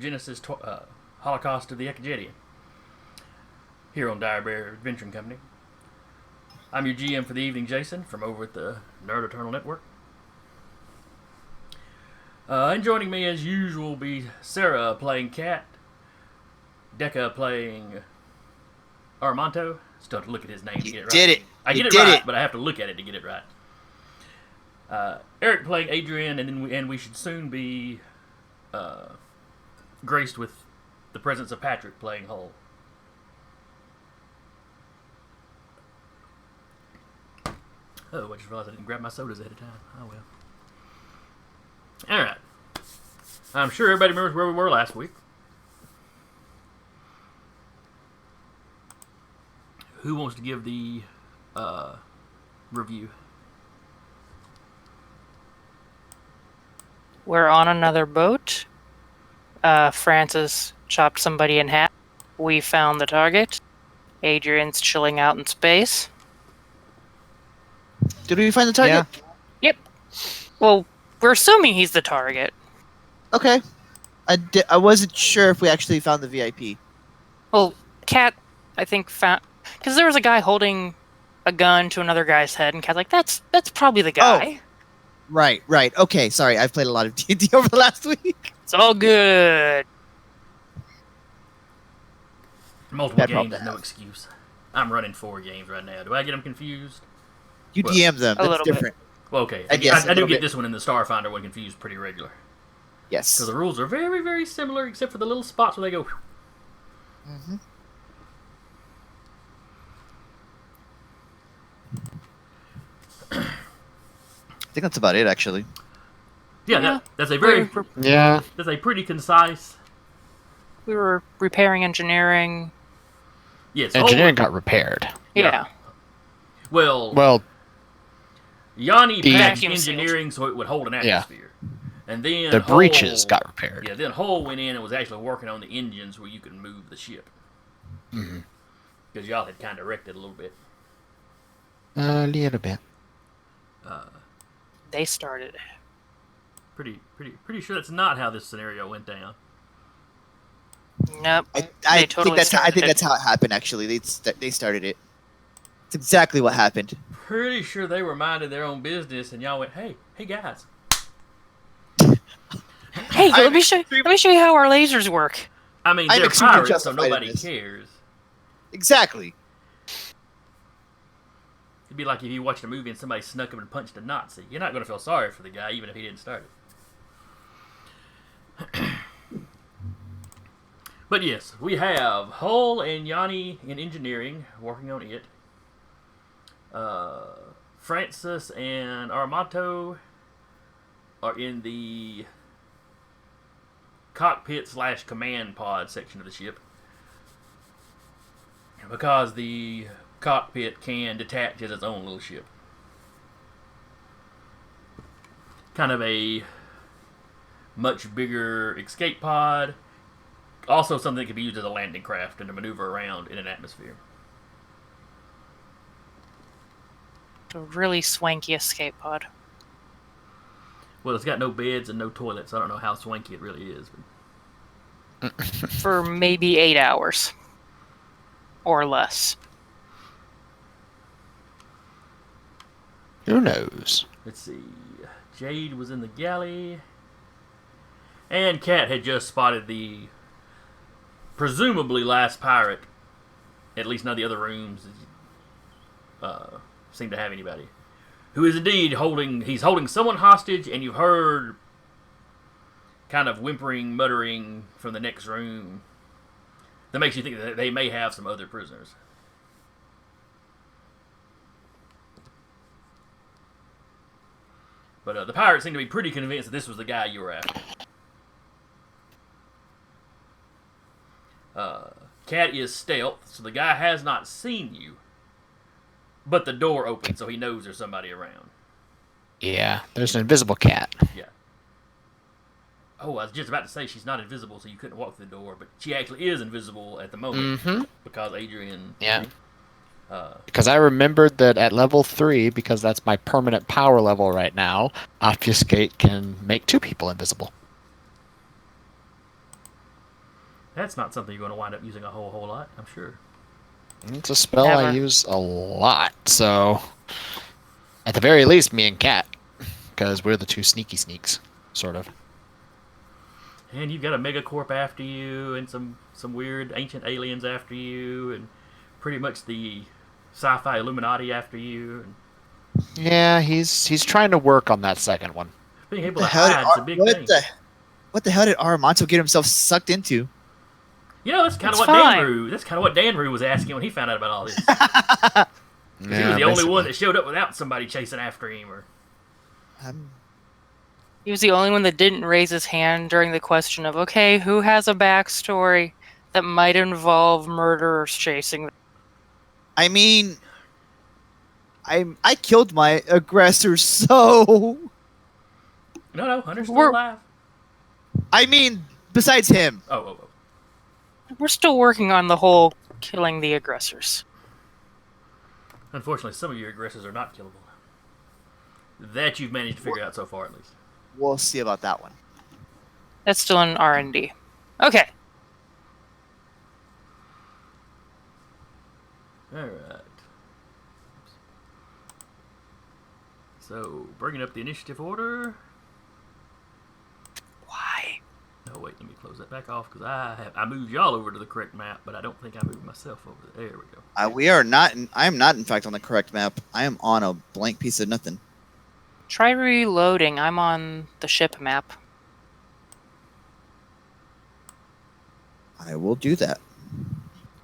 Genesis Holocaust of the Ekajedian here on Dire Bear Adventuring Company. I'm your GM for the evening, Jason, from over at the Nerd Eternal Network. And joining me as usual will be Sarah playing Cat, Decca playing Armanto. Still have to look at his name to get it right. Did it. I get it right, but I have to look at it to get it right. Eric playing Adrian, and we should soon be graced with the presence of Patrick playing Hull. Oh, I just realized I didn't grab my sodas ahead of time. Oh well. Alright. I'm sure everybody remembers where we were last week. Who wants to give the review? We're on another boat. Francis chopped somebody in half. We found the target. Adrian's chilling out in space. Did we find the target? Yeah. Yep. Well, we're assuming he's the target. Okay. I wasn't sure if we actually found the VIP. Well, Cat, I think, found... Because there was a guy holding a gun to another guy's head, and Cat's like, that's probably the guy. Oh. Right. Okay, sorry. I've played a lot of D&D over the last week. It's all good. Multiple games, no excuse. I'm running 4 games right now. Do I get them confused? You DM them. That's different. Well, okay. I do get this one in the Starfinder one confused pretty regular. Yes. So the rules are very, very similar, except for the little spots where they go... Mm-hmm. I think that's about it, actually. Yeah. That's a very... Yeah. That's a pretty concise... We were repairing engineering. Yes. Engineering got repaired. Yeah. Well... Yanni patched vacuum engineering so it would hold an atmosphere. Yeah. And then the breaches got repaired. Yeah, then Hull went in and was actually working on the engines where you could move the ship. Mm-hmm. Because y'all had kind of wrecked it a little bit. A little bit. They started. Pretty sure that's not how this scenario went down. Nope. I think that's how it happened. Actually, they started it. It's exactly what happened. Pretty sure they were minding their own business, and y'all went, "Hey guys." Hey, let me show you how our lasers work. I mean, they're pirates, so nobody cares. Exactly. It'd be like if you watched a movie and somebody snuck him and punched a Nazi. You're not going to feel sorry for the guy, even if he didn't start it. But yes, we have Hull and Yanni in engineering working on it. Francis and Armato are in the cockpit/command pod section of the ship. Because the cockpit can detach as its own little ship. Kind of a much bigger escape pod. Also something that can be used as a landing craft and to maneuver around in an atmosphere. A really swanky escape pod. Well, it's got no beds and no toilets. So I don't know how swanky it really is. But... For maybe 8 hours. Or less. Who knows? Let's see. Jade was in the galley. And Kat had just spotted the presumably last pirate. At least none of the other rooms seem to have anybody. Who is indeed holding someone hostage, and you've heard kind of whimpering, muttering from the next room that makes you think that they may have some other prisoners. But the pirates seem to be pretty convinced that this was the guy you were after. Cat is stealth, so the guy has not seen you. But the door opens, so he knows there's somebody around. Yeah, there's an invisible cat. Yeah. Oh, I was just about to say she's not invisible, so you couldn't walk through the door, but she actually is invisible at the moment because Adrian. Yeah. Because I remembered that at level 3, because that's my permanent power level right now, Obfuscate can make 2 people invisible. That's not something you're going to wind up using a whole lot, I'm sure. It's a spell I Never. use a lot, so at the very least, me and Kat, because we're the two sneaky sneaks, sort of. And you've got a megacorp after you, and some weird ancient aliens after you, and pretty much the sci-fi Illuminati after you. And Yeah, he's trying to work on that second one. being able The to hell did hide is a big thing. what the hell did Aramanto get himself sucked into? You know, that's kind of It's what fine. Danru. That's kind of what Danru was asking when he found out about all this. 'Cause he was Yeah, the only one basically. that showed up without somebody chasing after him. Or He was the only one that didn't raise his hand during the question of, okay, who has a backstory that might involve murderers chasing. I mean, I killed my aggressor, so no, Hunter's still We're- alive. I mean, besides him, Oh. We're still working on the whole killing the aggressors. Unfortunately, some of your aggressors are not killable. That you've managed to figure out so far, at least. we'll see about that one. That's still in R&D. Okay. All right. So, bringing up the initiative order. Why? Oh wait, let me close that back off because I moved y'all over to the correct map, but I don't think I moved myself over there. There we go. We are not. I am not, in fact, on the correct map. I am on a blank piece of nothing. Try reloading. I'm on the ship map. I will do that.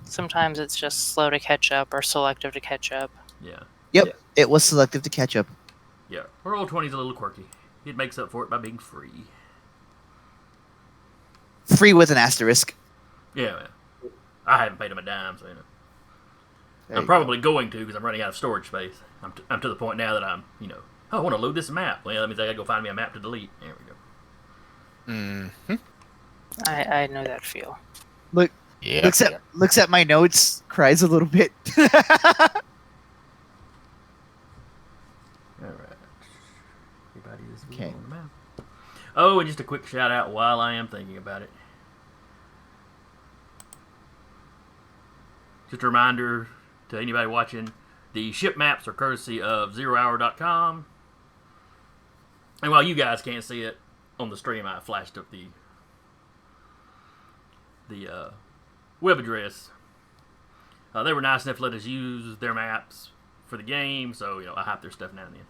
Sometimes it's just slow to catch up or selective to catch up. Yeah, Yep, it was selective to catch up. yeah. Roll 20's a little quirky. It makes up for it by being free. Free with an asterisk. Yeah, I haven't paid him a dime, so you know. There I'm you probably going to because I'm running out of storage space. I'm to the point now that I'm, I want to load this map. Well, that means I gotta go find me a map to delete. There we go. Mm-hmm. I know that feel. Look, Yeah. looks at my notes, cries a little bit. All right. Everybody is Okay. on the map. Oh, and just a quick shout out while I am thinking about it. Just a reminder to anybody watching, the ship maps are courtesy of zerohour.com. And while you guys can't see it on the stream, I flashed up the web address. They were nice enough to let us use their maps for the game, so I hype their stuff now and then.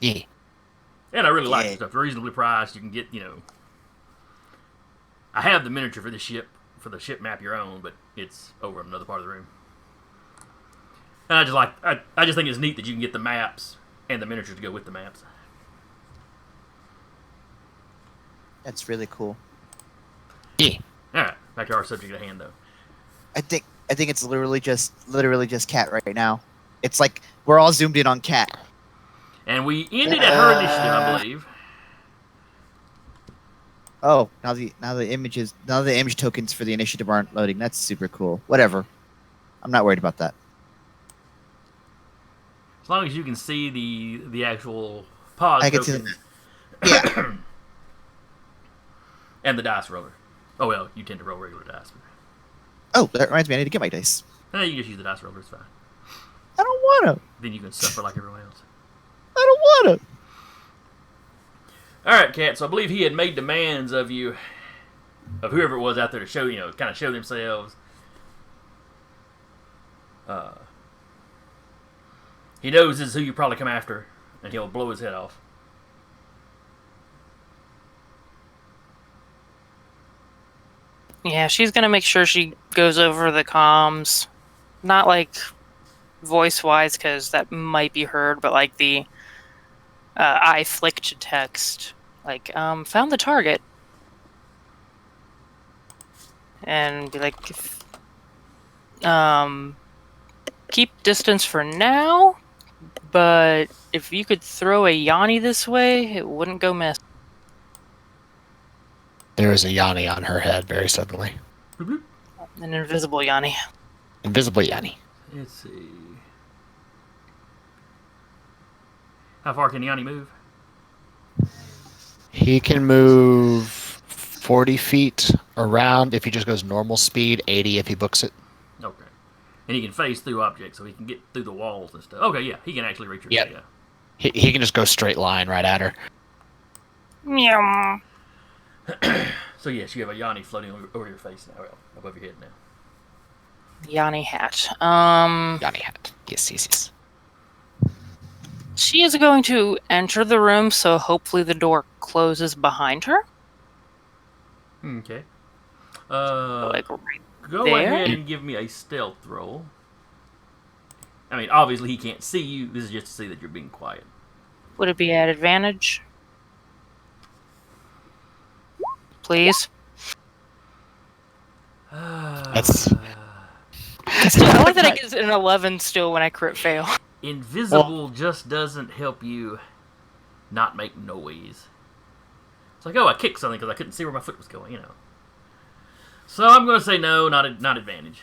Yeah. And I really like the Yeah. stuff. Reasonably priced. You can get, I have the miniature for the ship map your own, but it's over in another part of the room. And I just think it's neat that you can get the maps and the miniatures to go with the maps. That's really cool. Yeah. All right, back to our subject at hand, though. I think it's literally just Cat right now. It's like we're all zoomed in on Cat. And we ended at her initiative, I believe. Oh, now the image tokens for the initiative aren't loading. That's super cool. Whatever. I'm not worried about that. As long as you can see the actual pause I can see tokens Yeah. and the dice roller. Oh well, you tend to roll regular dice. Oh, that reminds me. I need to get my dice. You can just use the dice roller. It's fine. I don't wanna. Then you can suffer like everyone else. I don't wanna. All right, Kat. So I believe he had made demands of you, of whoever it was out there to show, kind of show themselves. He knows this is who you probably come after, and he'll blow his head off. Yeah, she's gonna make sure she goes over the comms. Not like voice-wise, because that might be heard, but like the I flick to text. Like, found the target. And be like, keep distance for now, but if you could throw a Yanni this way, it wouldn't go miss. There is a Yanni on her head very suddenly. Bloop, bloop. An invisible Yanni. Invisible Yanni. Let's see. How far can Yanni move? He can move 40 feet around if he just goes normal speed, 80 if he books it. Okay. And he can phase through objects, so he can get through the walls and stuff. Okay, yeah, he can actually reach her. Yep. Yeah. He can just go straight line right at her. Meow. So yes, you have a Yanni floating over your face now, well, above your head now. Yanni hat. Yanni hat. Yes. She is going to enter the room, so hopefully the door closes behind her. Okay. Like right Go there? ahead and give me a stealth roll. I mean, obviously he can't see you. This is just to see that you're being quiet. Would it be at advantage? Please. That's I like that I get an 11 still when I crit fail. Invisible just doesn't help you not make noise. It's like, oh, I kicked something because I couldn't see where my foot was going, you know. So I'm going to say no, not advantage.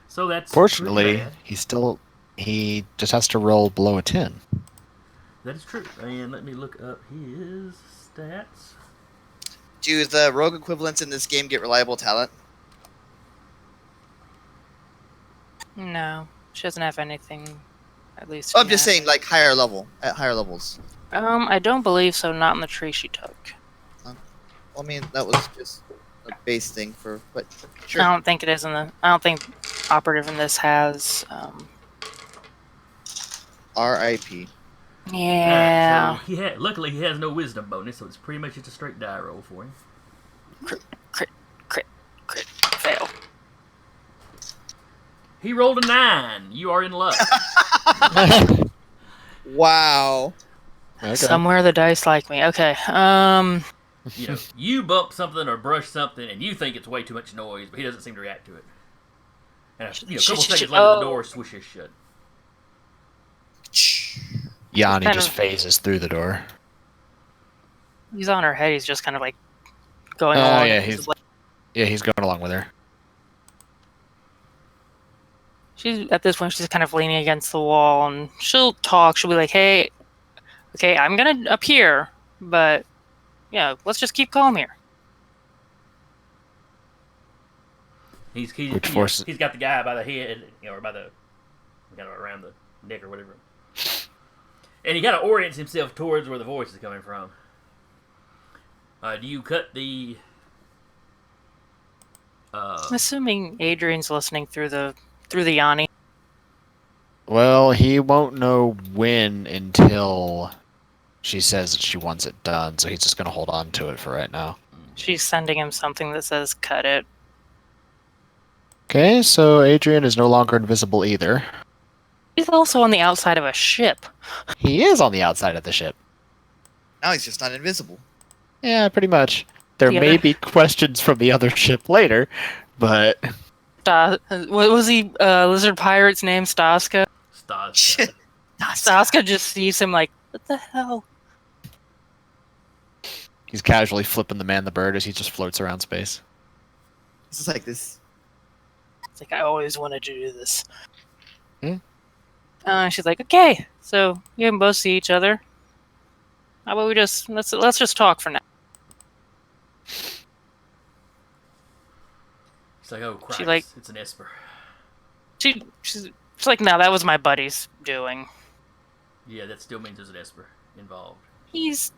So that's fortunately pretty bad. he just has to roll below a 10. That is true. And let me look up his stats. Do the rogue equivalents in this game get reliable talent? No, she doesn't have anything. At least. Oh, I'm just saying, like higher levels. I don't believe so. Not in the tree she took. Well, I mean, that was just a base thing but sure. I don't think it is in the. I don't think operative in this has. R.I.P. Yeah. So luckily he has no wisdom bonus, so it's pretty much just a straight die roll for him. Crit. Fail. He rolled a 9. You are in luck. Wow. Okay. Somewhere the dice like me. Okay. You know, you bump something or brush something, and you think it's way too much noise, but he doesn't seem to react to it. And a couple seconds later, the door swishes shut. Yanni Kind just of- phases through the door. He's on her head. He's just kind of like going Oh, along. yeah, He's he's going along with her. She's at this point. She's kind of leaning against the wall, and she'll talk. She'll be like, "Hey, okay, I'm gonna appear, but yeah, let's just keep calm here." He's got the guy by the head, or by the around the neck or whatever, and he kind of orients himself towards where the voice is coming from. Do you cut the? I'm assuming Adrian's listening through the Yanni. Well, he won't know when until she says that she wants it done, so he's just going to hold on to it for right now. She's sending him something that says "cut it." Okay, so Adrian is no longer invisible either. He's also on the outside of a ship. He is on the outside of the ship. Now he's just not invisible. Yeah, pretty much. There may be questions from the other ship later, but... What was he? Lizard Pirate's name? Staska? Staska. Staska just sees him like, what the hell? He's casually flipping the man the bird as he just floats around space. It's just like this. It's like, I always wanted to do this. Hmm? She's like, okay, so you can both see each other. How about we just let's just talk for now. It's like, oh, Christ, She like- it's an Esper. She's like, no, that was my buddy's doing. Yeah, that still means there's an Esper involved. He's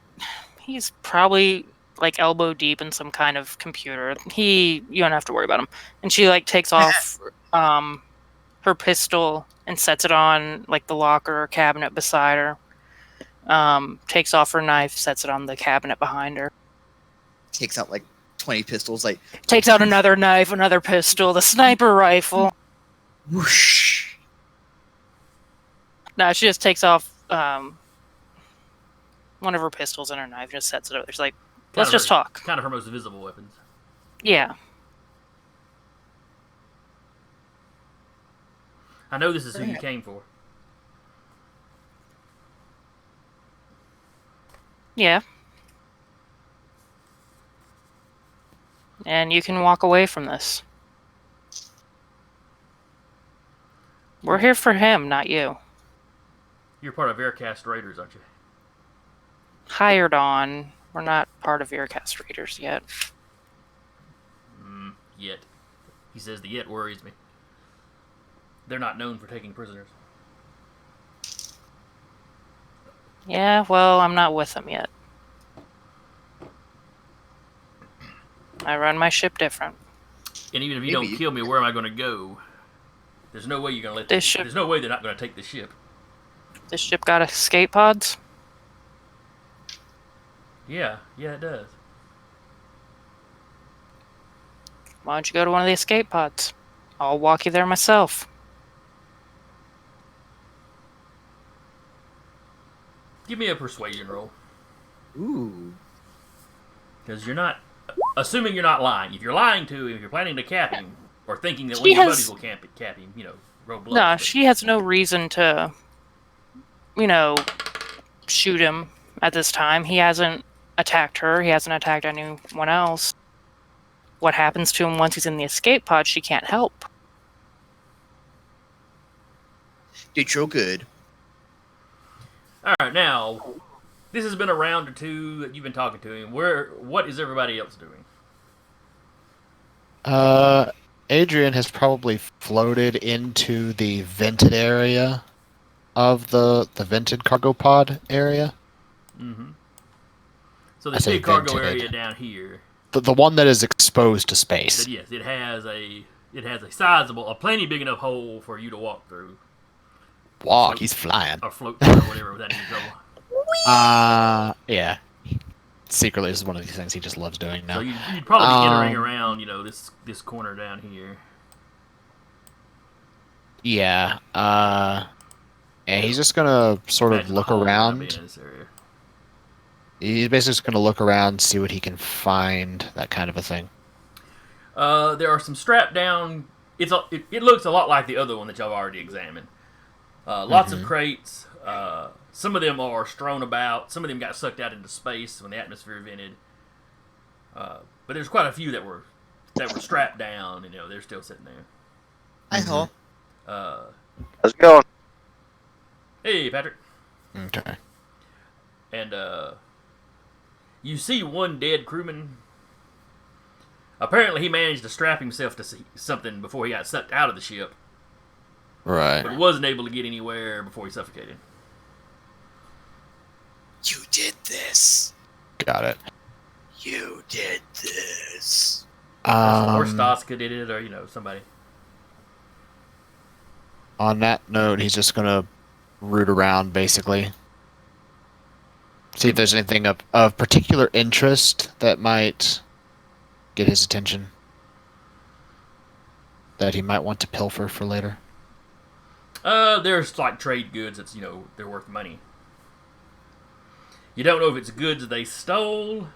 probably like elbow deep in some kind of computer. You don't have to worry about him. And she like takes off her pistol and sets it on like the locker or cabinet beside her. Takes off her knife, sets it on the cabinet behind her. Takes out like 20 pistols, like Takes out another knife, another pistol, the sniper rifle. whoosh. No, she just takes off one of her pistols and her knife, just sets it over. She's like, let's just talk. Kind of her most visible weapons. Yeah. I know this is who you came for. Yeah. And you can walk away from this. We're here for him, not you. You're part of Aircast Raiders, aren't you? Hired on. We're not part of Aircast Raiders yet. Yet. He says the yet worries me. They're not known for taking prisoners. Yeah, well, I'm not with them yet. I run my ship different. And even if you Maybe don't you- kill me, where am I going to go? There's no way you're going to let This ship- There's no way they're not going to take the ship. This ship got escape pods? Yeah, it does. Why don't you go to one of the escape pods? I'll walk you there myself. Give me a persuasion roll. Ooh. Because you're not... Assuming you're not lying. If you're lying to him, if you're planning to cap him, or thinking that one She of your has- buddies will cap him, roll bluff. No, but- she has no reason to, shoot him at this time. He hasn't attacked her. He hasn't attacked anyone else. What happens to him once he's in the escape pod, she can't help. Did real good. Alright, now... This has been a round or two that you've been talking to him. What is everybody else doing? Adrian has probably floated into the vented area of the vented cargo pod area. Mm-hmm. So I this say big cargo vented. area down here... The one that is exposed to space. But yes, it has a sizable, a plenty big enough hole for you to walk through, Walk, he's flying. or float through, or whatever that is. Yeah. Secretly, this is one of these things he just loves doing now. So you'd probably be entering around, this corner down here. Yeah. And he's just gonna sort of Imagine look the hole might be around. in this area. He's basically just gonna look around, see what he can find, that kind of a thing. There are some strapped down. It looks a lot like the other one that y'all already examined. Lots of crates. Some of them are strewn about. Some of them got sucked out into space when the atmosphere vented. But there's quite a few that were strapped down, and they're still sitting there. Hi ho. How's it going? Hey, Patrick. Okay. And you see one dead crewman. Apparently, he managed to strap himself to something before he got sucked out of the ship, Right. but wasn't able to get anywhere before he suffocated. You did this. Got it. You did this. Or Staska did it, or somebody. On that note, he's just gonna root around, basically. See if there's anything of particular interest that might get his attention. That he might want to pilfer for later. There's like trade goods that's they're worth money. You don't know if it's goods they stole,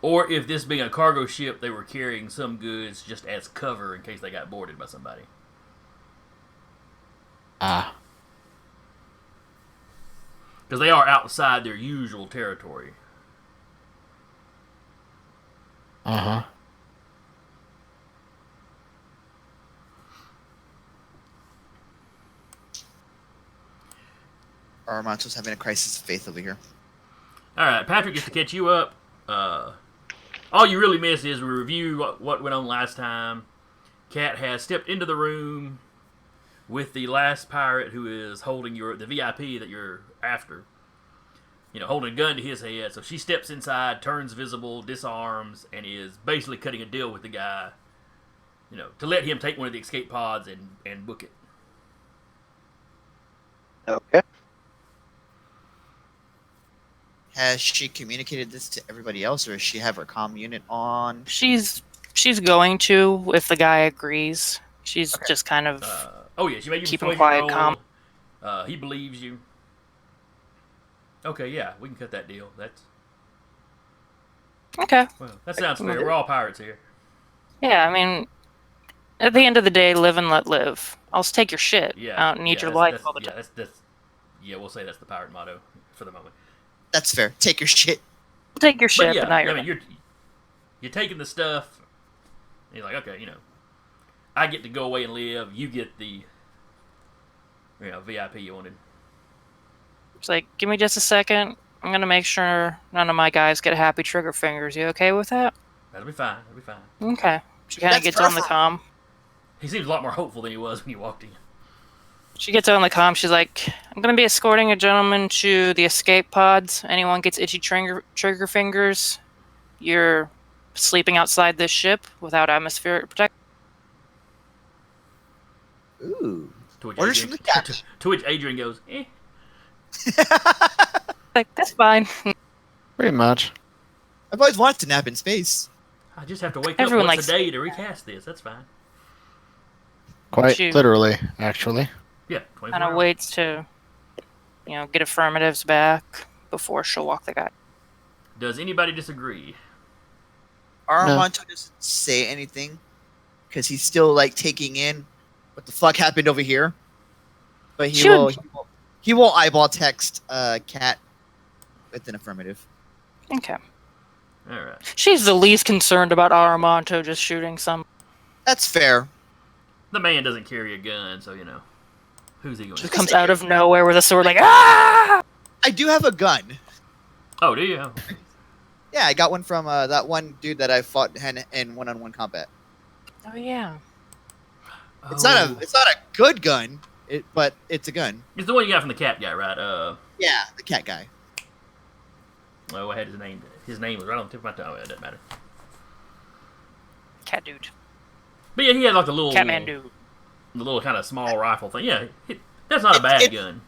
or if this being a cargo ship, they were carrying some goods just as cover in case they got boarded by somebody. Ah. Because they are outside their usual territory. Uh-huh. Armanto's having a crisis of faith over here. Alright, Patrick gets to catch you up. All you really missed is we review what went on last time. Cat has stepped into the room with the last pirate who is holding the VIP that you're after. Holding a gun to his head. So she steps inside, turns visible, disarms, and is basically cutting a deal with the guy, to let him take one of the escape pods and book it. Okay. Has she communicated this to everybody else, or does she have her comm unit on? She's going to if the guy agrees. She's just kind of Oh yeah, she made you keep him persuasion quiet, roll. He believes you. Okay, yeah, we can cut that deal. okay. Well, that sounds fair. We're all pirates here. Yeah, I mean, at the end of the day, live and let live. I'll take your shit. Yeah, I don't need your that's- life that's- all the time. Yeah, we'll say that's the pirate motto for the moment. That's fair. Take your shit. I'll take your shit, But yeah, but not your. I mean, you're taking the stuff. And you're like, okay, I get to go away and live. You get the VIP you wanted. It's like, give me just a second. I'm gonna make sure none of my guys get happy trigger fingers. You okay with that? That'll be fine. That'll be fine. Okay. She kind of That's gets on the perfect. comm. He seems a lot more hopeful than he was when you walked in. She gets on the comm. She's like, I'm going to be escorting a gentleman to the escape pods. Anyone gets itchy trigger fingers, you're sleeping outside this ship without atmospheric protection. Ooh. To which Orders Adrian, from the captain. to which Adrian goes, eh. Like, that's fine. Pretty much. I've always wanted to nap in space. I just have to wake Everyone up once likes- a day to recast this. That's fine. Quite Shoot. literally, actually. Yeah, 24 Kind of hours. waits to, get affirmatives back before she'll walk the guy. Does anybody disagree? Aramonto doesn't say anything because he's still like taking in what the fuck happened over here. But he Should- will. He will eyeball text Cat with an affirmative. Okay. All right. She's the least concerned about Aramonto just shooting some. That's fair. The man doesn't carry a gun, so who's he going Just to? comes out of nowhere with a sword like, ah! I do have a gun. Oh, do you? Yeah, I got one from that one dude that I fought in one-on-one combat. Oh, yeah. It's not a good gun, but it's a gun. It's the one you got from the cat guy, right? Yeah, the cat guy. Oh, I had his name. His name was right on the tip of my tongue. It doesn't matter. Cat dude. But yeah, he had like the little Catman dude. the little kind of small rifle thing. Yeah, that's not a bad gun.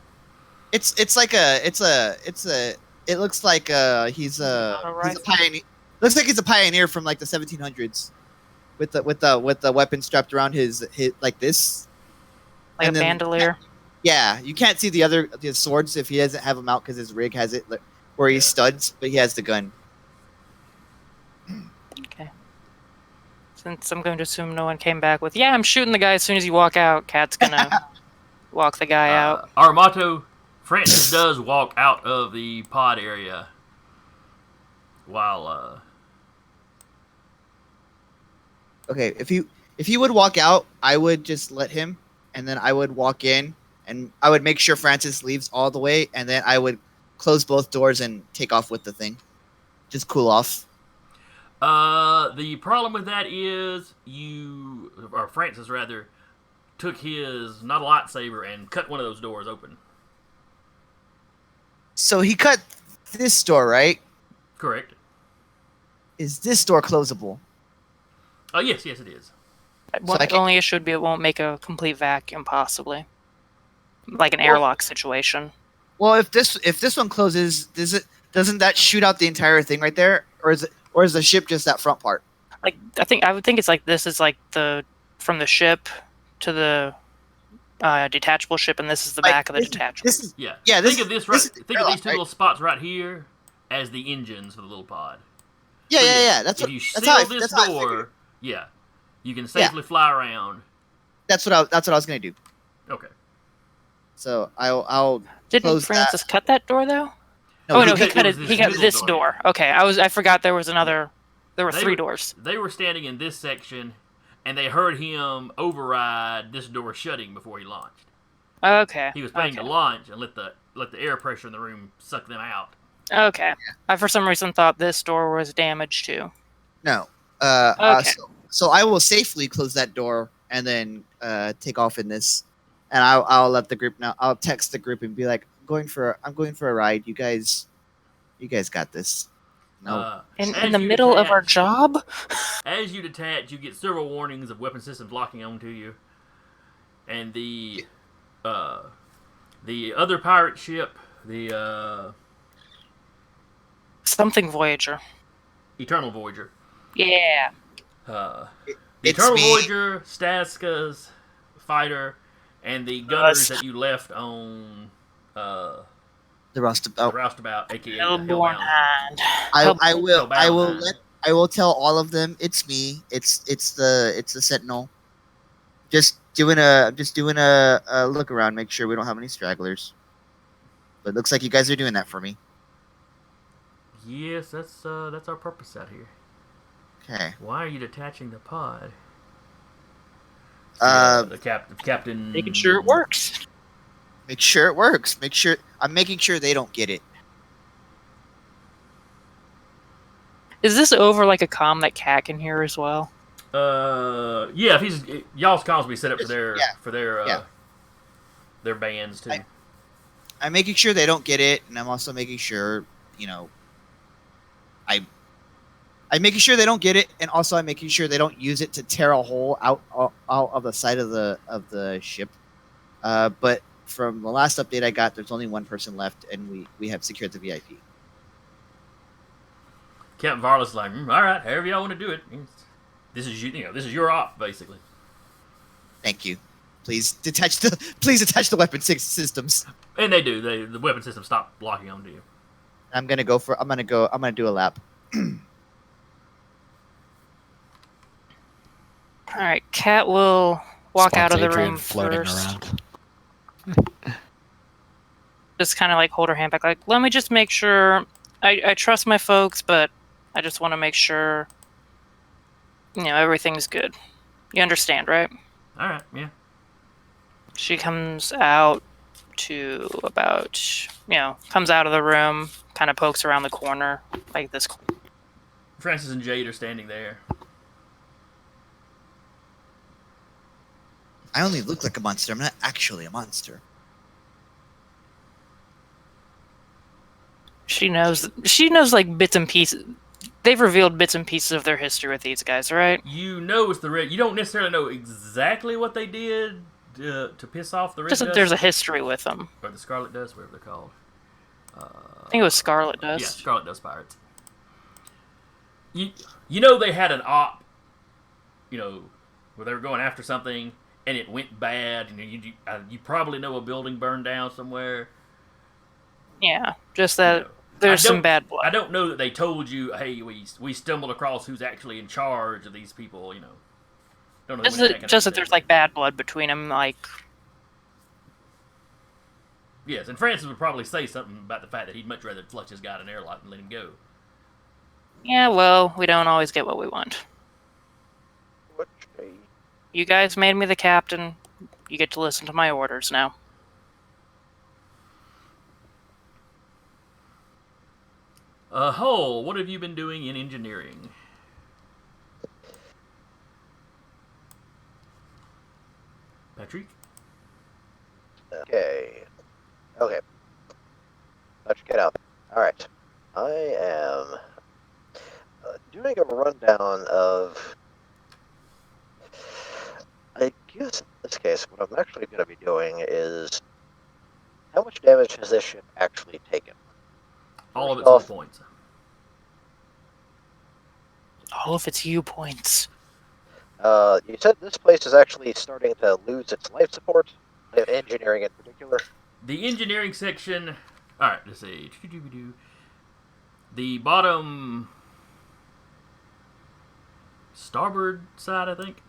It's like it looks like he's a rifle? pioneer. Looks like he's a pioneer from like the 1700s, with the weapon strapped around his like this. Like And a then- bandolier. Yeah, you can't see the swords if he doesn't have them out because his rig has it where he studs, but he has the gun. Okay. Since I'm going to assume no one came back with, yeah, I'm shooting the guy as soon as you walk out, Cat's gonna walk the guy out. Armato Francis does walk out of the pod area while Okay, if he would walk out, I would just let him, and then I would walk in, and I would make sure Francis leaves all the way, and then I would close both doors and take off with the thing. Just cool off. the problem with that is or Francis rather, took his not a lightsaber and cut one of those doors open. So he cut this door, right? Correct. Is this door closable? Oh yes, it is. Well, I the can- only issue would be it won't make a complete vacuum, possibly. Like an airlock situation. Well, if this one closes, doesn't that shoot out the entire thing right there, or is the ship just that front part? Like, I would think it's like this is like from the ship to the detachable ship, and this is the Like, back of the this is- detachable. This is Yeah. Yeah, Think of this right. this is the Think of these airlock, two right? little spots right here as the engines for the little pod. yeah. So, That's if what. you That's seal how I, this that's how I figured. door, yeah, you can safely fly around. That's what I was gonna do. Okay. So I'll Didn't close Francis cut that door though? No, oh he no, he cut- cut it it. was He this cut middle this door. door. Okay, I forgot there was another. There were They three were- doors. They were standing in this section, and they heard him override this door shutting before he launched. Okay. He was planning okay. to launch and let the air pressure in the room suck them out. Okay. I for some reason thought this door was damaged too. No. Okay. So I will safely close that door and then take off in this, and I'll let the group know. I'll text the group and be like, I'm going for a ride. You guys got this. No. In As the you middle of our detach- job. As you detach, you get several warnings of weapon systems locking onto you, and the other pirate ship, the Something Voyager. Eternal Voyager. Yeah. The It's Eternal me. Voyager, Staska's fighter, and the gunners that you left on The roustabout. Roustabout, aka the Hellborn Hellbound. Hand. I will tell all of them it's me. It's the Sentinel. Just doing a look around, make sure we don't have any stragglers. But it looks like you guys are doing that for me. Yes, that's our purpose out here. Okay. Why are you detaching the pod? The captain. Making sure it works. Make sure it works. I'm making sure they don't get it. Is this over like a comm that Cat can hear as well? Yeah. If y'all's comms will be set up for their Yeah. their bands too. I'm making sure they don't get it, and I'm also making sure, I'm making sure they don't get it, and also I'm making sure they don't use it to tear a hole out of the side of the ship. But from the last update I got, there's only one person left, and we have secured the VIP. Captain Varla's like, all right, however y'all want to do it. This is this is your op, basically. Thank you. Please attach the weapon systems. And they do. The weapon system stop locking onto you. I'm gonna do a lap. All right, Cat will walk Spots out of the Adrian room floating first. around. Just kind of like hold her hand back, like, let me just make sure. I trust my folks, but I just want to make sure, everything's good. You understand, right? All right, yeah. She comes out to about, comes out of the room, kind of pokes around the corner, like this. Francis and Jade are standing there. I only look like a monster. I'm not actually a monster. She knows like bits and pieces. They've revealed bits and pieces of their history with these guys, right? You know it's the Red. You don't necessarily know exactly what they did to piss off the Red Just that Dust. there's a history with them. Or the Scarlet Dust, whatever they're called. I think it was Scarlet Dust. Yeah, Scarlet Dust Pirates. You know they had an op, where they were going after something and it went bad. You probably know a building burned down somewhere. Yeah, just that there's some bad blood. I don't know that they told you, hey, we stumbled across who's actually in charge of these people. Don't know. Just that there's like bad blood between them, like. Yes, and Francis would probably say something about the fact that he'd much rather flush his guy in an airlock and let him go. Yeah, well, we don't always get what we want. You guys made me the captain. You get to listen to my orders now. Hull, what have you been doing in engineering? Patrick? Okay. Let's get out. Alright. I am doing a rundown of... I guess in this case, what I'm actually going to be doing is... How much damage has this ship actually taken? All of its hit points. All of its U points. You said this place is actually starting to lose its life support, engineering in particular. The engineering section. All right, let's see. The bottom starboard side, I think,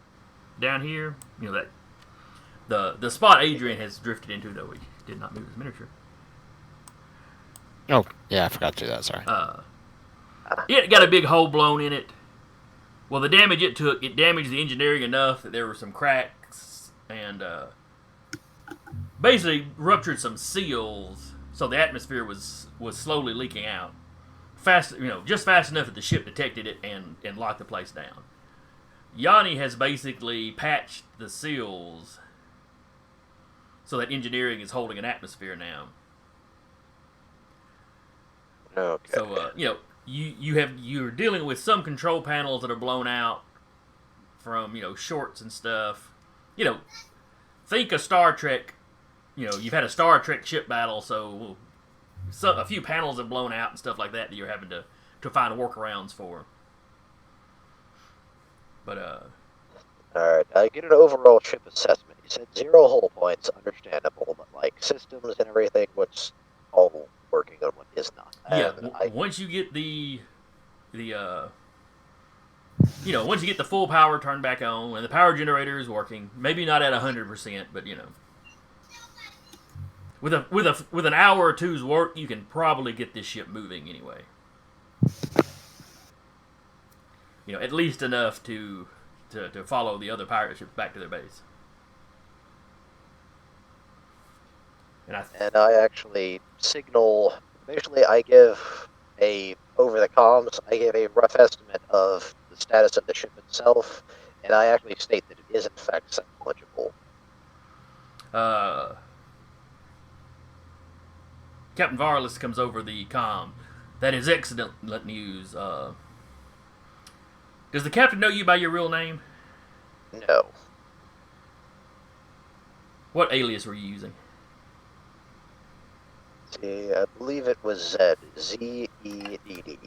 down here. That the spot Adrian has drifted into, though he did not move his miniature. Oh, yeah, I forgot to do that, sorry. It got a big hole blown in it. Well, the damage it took, it damaged the engineering enough that there were some cracks and basically ruptured some seals, so the atmosphere was slowly leaking out. Just fast enough that the ship detected it and locked the place down. Yanni has basically patched the seals so that engineering is holding an atmosphere now. Okay. So, you're dealing with some control panels that are blown out from, shorts and stuff. Think a Star Trek, you've had a Star Trek ship battle, so a few panels have blown out and stuff like that you're having to find workarounds for. But, Alright, I get an overall ship assessment. You said 0 hull points, understandable, but like systems and everything, what's all working on what is not. Once you get once you get the full power turned back on and the power generator is working, maybe not at 100%, but with an hour or two's work, you can probably get this ship moving anyway. At least enough to follow the other pirate ships back to their base. And I actually signal. Basically, I give a over the comms, I give a rough estimate of the status of the ship itself, and I actually state that it is in fact salvageable. Captain Varlas comes over the comm. That is excellent news. Does the captain know you by your real name? No. What alias were you using? See, I believe it was Zed. Z-E-D-D.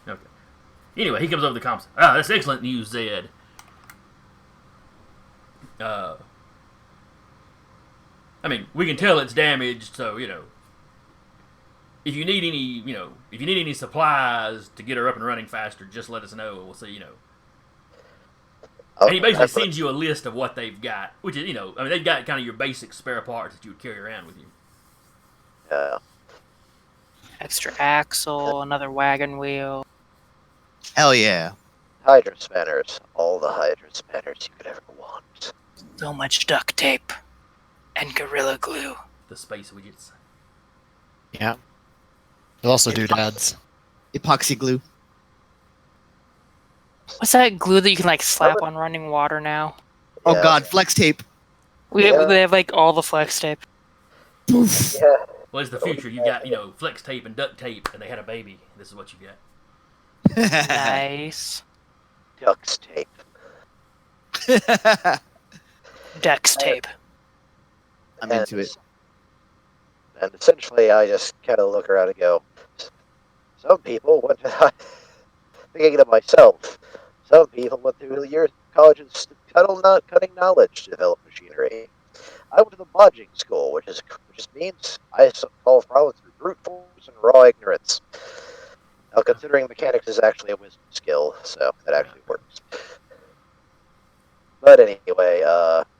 Okay. Anyway, he comes over the comms. That's excellent news, Zed. I mean, we can tell it's damaged, so, if you need any supplies to get her up and running faster, just let us know. We'll see, And he basically sends you a list of what they've got, which is, they've got kind of your basic spare parts that you would carry around with you. Yeah. Extra axle, another wagon wheel. Hell yeah. Hydra spanners. All the Hydra spanners you could ever want. So much duct tape and Gorilla Glue. The space widgets. Yeah. They'll also do dads. Epoxy glue. What's that glue that you can slap on running water now? Oh Yeah. god, flex tape. They have all the flex tape. Poof. Yeah. Well, it's the future. You got, flex tape and duct tape, and they had a baby. This is what you got. Nice. Duct tape. Dex tape. I'm into it. And essentially, I just kind of look around and go, some people went to, thinking to myself, some people went through the years of college and cutting knowledge to develop machinery. I went to the bodging school, which just means I solve problems through brute force and raw ignorance. Now, considering mechanics is actually a wisdom skill, so that actually works. But anyway,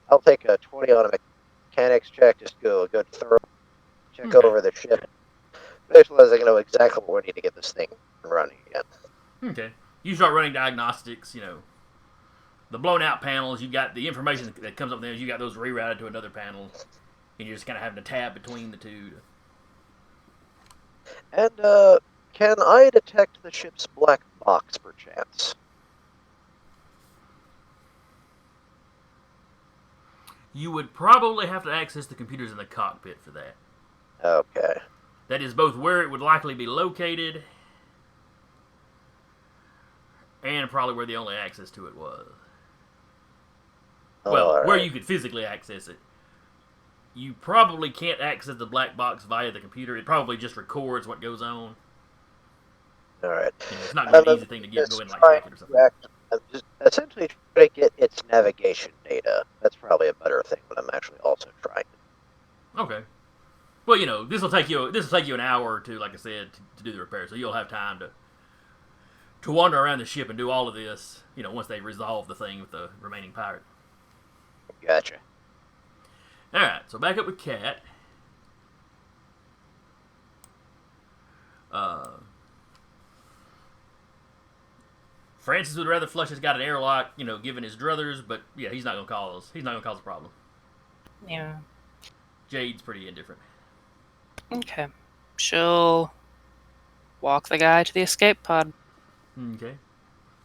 I'll take a 20 on a mechanics check, just go a good thorough check over the ship. Basically, I know exactly what we need to get this thing running again. Okay. You start running diagnostics, the blown out panels, you got the information that comes up there, you got those rerouted to another panel, and you're just kind of having to tab between the two. And, can I detect the ship's black box, perchance? You would probably have to access the computers in the cockpit for that. Okay. That is both where it would likely be located and probably where the only access to it was. Well, where you could physically access it. You probably can't access the black box via the computer. It probably just records what goes on. Alright. It's not going to be an easy thing to go in like check it or something. I'm just essentially trying to get its navigation data. That's probably a better thing, but I'm actually also trying to. Okay. Well, this will take you an hour or two, like I said, to do the repair. So you'll have time to wander around the ship and do all of this. Once they resolve the thing with the remaining pirate. Gotcha. All right. So back up with Kat. Francis would rather Flush has got an airlock, given his druthers, but yeah, he's not gonna cause a problem. Yeah. Jade's pretty indifferent. Okay. She'll walk the guy to the escape pod. Okay.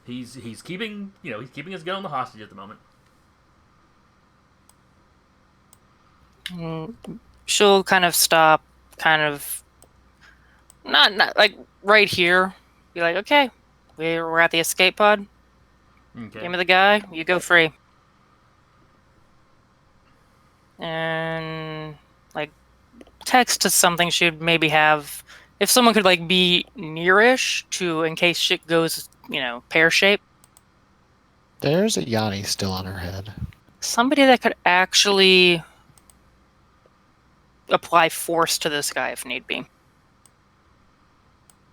He's keeping his gun on the hostage at the moment. She'll kind of stop, not like right here. Be like, okay, we're at the escape pod. Okay. Give me the guy. You go free. And text to something she'd maybe have. If someone could be nearish to in case shit goes, pear shaped. There's a Yanni still on her head. Somebody that could actually apply force to this guy if need be.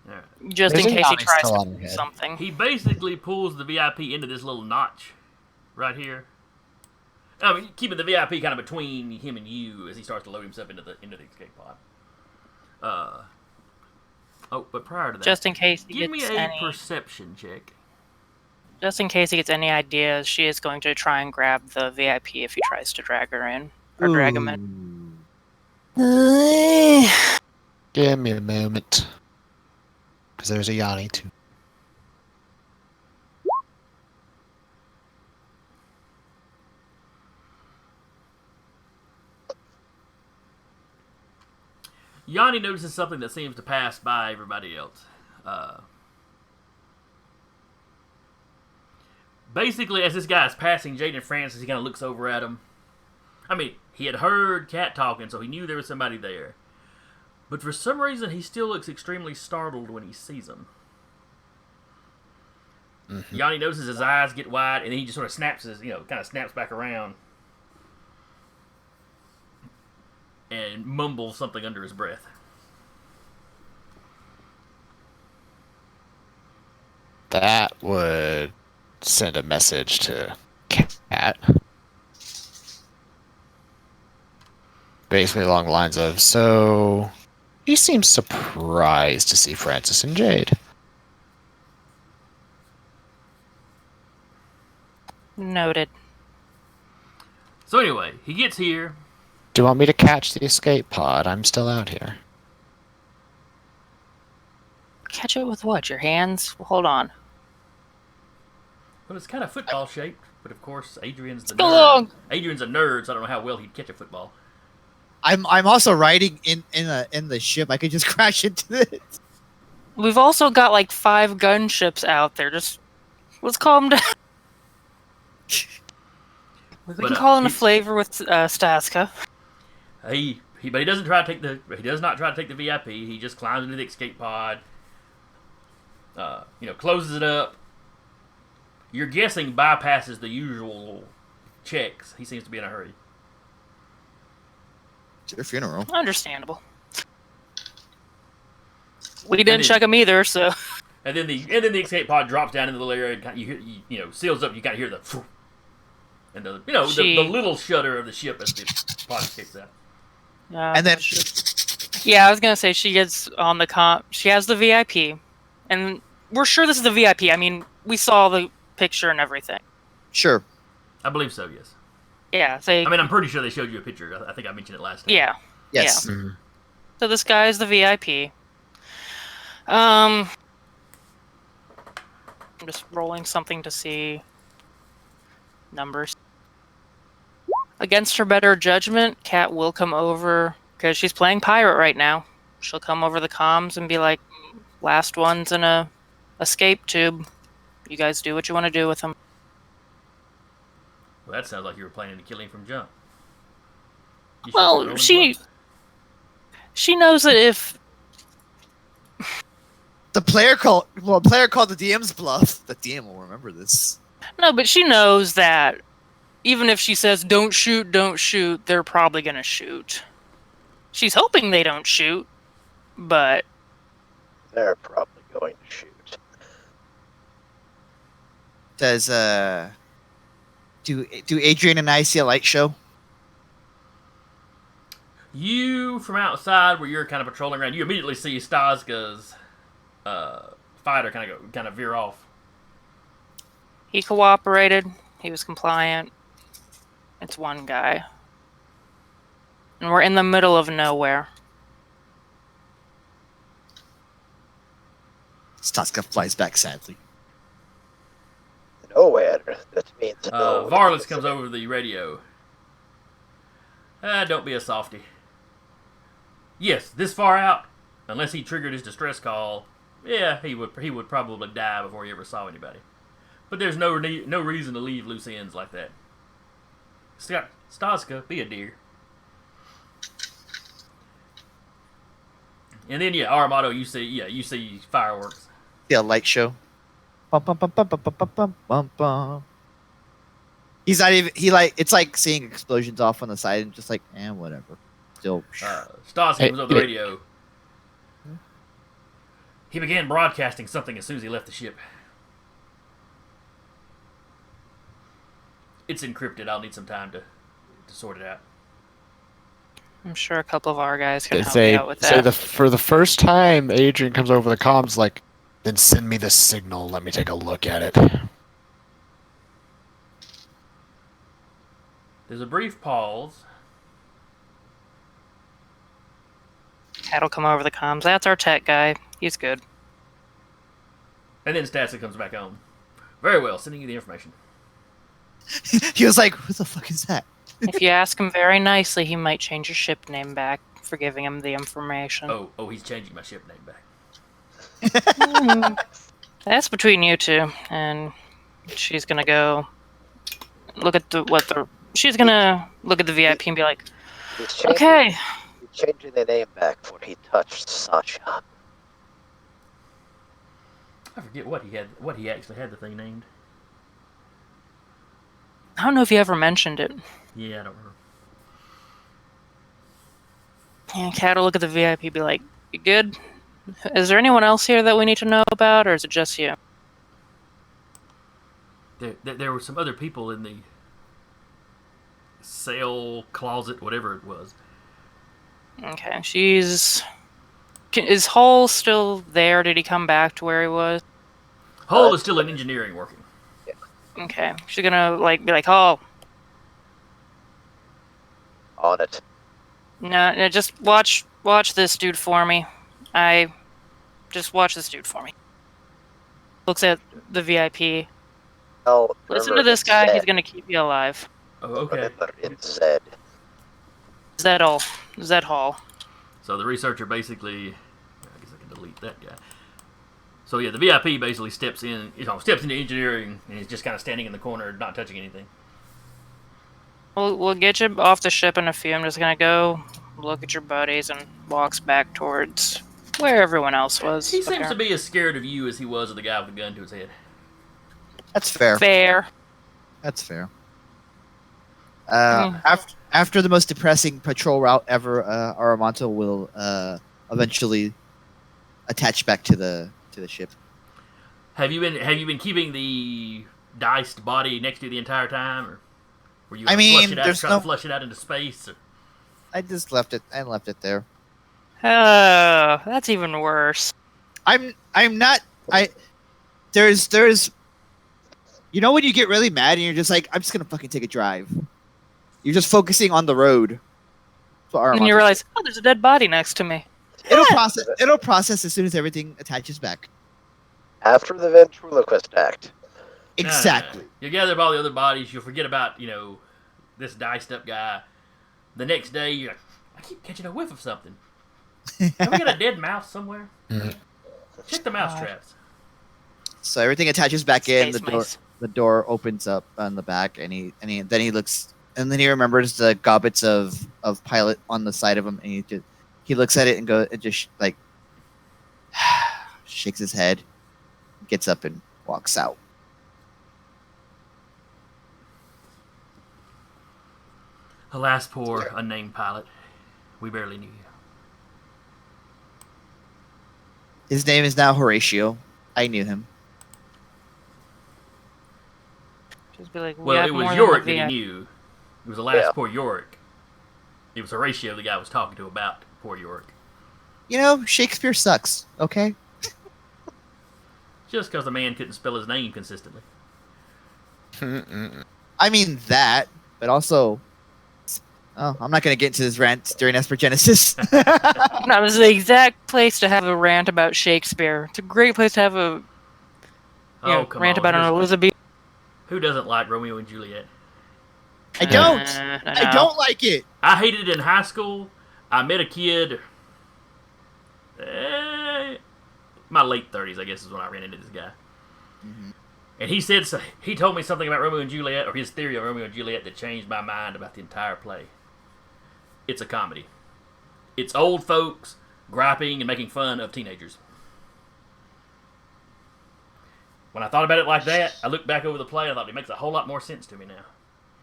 All right. Just There's in a case he Yanni tries still to on her do head. something. He basically pulls the VIP into this little notch right here. I mean, keeping the VIP kind of between him and you as he starts to load himself into the escape pod. But prior to that, Just in case he give me gets a any. perception check. Just in case he gets any ideas, she is going to try and grab the VIP if he tries to drag her in or drag him in. Give me a moment. Because there's a Yanni too. Yanni notices something that seems to pass by everybody else. Basically, as this guy is passing Jaden Francis, he kind of looks over at him. I mean, he had heard Cat talking, so he knew there was somebody there. But for some reason, he still looks extremely startled when he sees him. Mm-hmm. Yanni notices his eyes get wide, and then he just sort of snaps kind of snaps back around and mumbles something under his breath. That would send a message to Cat. Basically along the lines of, so he seems surprised to see Francis and Jade. Noted. So anyway, he gets here. Do you want me to catch the escape pod? I'm still out here. Catch it with what? Your hands? Hold on. Well, it's kind of football shaped, but of course, Adrian's the Go nerd. along. Adrian's a nerd, so I don't know how well he'd catch a football. I'm also riding in the ship. I could just crash into it. We've also got like 5 gunships out there. Just let's calm down. We But, can call in a flavor with Staska. But he does not try to take the VIP. He just climbs into the escape pod. Closes it up. You're guessing bypasses the usual checks. He seems to be in a hurry. It's their funeral. Understandable. We didn't check them either, so. And then the escape pod drops down into the layer and you hear, seals up. You kind of hear the, and the little shudder of the ship as the pod escapes out. And then, yeah, I was gonna say she gets on the comp. She has the VIP, and we're sure this is the VIP. I mean, we saw the picture and everything. sure. I believe so. Yes. Yeah. I'm pretty sure they showed you a picture. I think I mentioned it last time. Yeah. Yes. Yeah. Mm-hmm. So this guy is the VIP. I'm just rolling something to see numbers. Against her better judgment, Kat will come over because she's playing pirate right now. She'll come over the comms and be like, "Last one's in a escape tube. You guys do what you want to do with them." Well, that sounds like you were planning to kill him from jump. You should Well, roll him she once. knows that if The player called the DM's bluff. The DM will remember this. no, but she knows that even if she says don't shoot, they're probably gonna shoot. She's hoping they don't shoot, but They're probably going to shoot. Does do Adrian and I see a light show? You, from outside where you're kind of patrolling around, you immediately see Staska's fighter kind of veer off. he cooperated. He was compliant. It's one guy. And we're in the middle of nowhere. Staska flies back sadly. Nowhere. That means no. Varlas comes over the radio. Don't be a softy. Yes, this far out, unless he triggered his distress call, yeah, he would probably die before he ever saw anybody. But there's no reason to leave loose ends like that. Staska, be a dear. And then Armado, you see fireworks. See a light show. Bum, bum, bum, bum, bum, bum, bum, bum, bum. He's not even. It's like seeing explosions off on the side and just like, whatever. Still. Staska was on the radio. He began broadcasting something as soon as he left the ship. It's encrypted. I'll need some time to sort it out. I'm sure a couple of our guys can help me out with that. For the first time, Adrian comes over the comms like, then send me the signal. Let me take a look at it. There's a brief pause. Cat'll come over the comms. That's our tech guy. He's good. And then Stassi comes back on. Very well, sending you the information. He was like, "What the fuck is that?" If you ask him very nicely, he might change your ship name back for giving him the information. Oh, he's changing my ship name back. That's between you two, and she's gonna go look at she's gonna look at the VIP and be like, He's changing, okay. He's changing the name back before he touched Sasha. I forget what he actually had the thing named. I don't know if you ever mentioned it. Yeah, I don't remember. And Cat will look at the VIP and be like, you good? Is there anyone else here that we need to know about, or is it just you? There were some other people in the cell, closet, whatever it was. Okay, is Hull still there? Did he come back to where he was? Hull is still in engineering working. Okay, she's gonna be like, Hull. On it. No, just watch this dude for me. Just watch this dude for me. Looks at the VIP. Oh, Listen to this guy. He's gonna keep you alive. Oh, okay. Remember, it's Zed. Is that all? Is that Hall? So the researcher basically, I guess I can delete that guy. So yeah, the VIP basically steps into engineering and he's just kind of standing in the corner, not touching anything. We'll get you off the ship in a few. I'm just gonna go look at your buddies, and walks back towards where everyone else was. He seems to be as scared of you as he was of the guy with the gun to his head. That's fair. Fair. That's fair. After the most depressing patrol route ever, Aramonto will eventually attach back to the ship. Have you been keeping the diced body next to you the entire time, or were you trying to flush it out into space? Or? I just left it. I left it there. Oh, that's even worse. I'm not. There's. You know when you get really mad and you're just like, I'm just gonna fucking take a drive. You're just focusing on the road. And you realize, oh, there's a dead body next to me. It'll process as soon as everything attaches back. After the ventriloquist act. Exactly. You gather up all the other bodies. You'll forget about this diced up guy. The next day, you're like, I keep catching a whiff of something. Have we got a dead mouse somewhere? Check the mouse traps. So everything attaches back in. Space The door opens up on the back, and he looks, and then he remembers the gobbets of Pilot on the side of him, and he looks at it and just like shakes his head, gets up and walks out. Alas, poor unnamed pilot. We barely knew you. His name is now Horatio. I knew him. Just be like, well, it was Yorick that he knew. It was alas, poor Yorick. It was Horatio the guy was talking to about poor Yorick. Shakespeare sucks, okay? Just because the man couldn't spell his name consistently. I mean that, but also... Oh, I'm not going to get into this rant during Espergenesis. No, this is the exact place to have a rant about Shakespeare. It's a great place to have a rant about an Elizabeth. Who doesn't like Romeo and Juliet? I don't. I don't like it. I hated it in high school. I met a kid. My late 30s, I guess, is when I ran into this guy. Mm-hmm. And he told me something about Romeo and Juliet, or his theory of Romeo and Juliet, that changed my mind about the entire play. It's a comedy. It's old folks griping and making fun of teenagers. When I thought about it like that, I looked back over the play and I thought it makes a whole lot more sense to me now.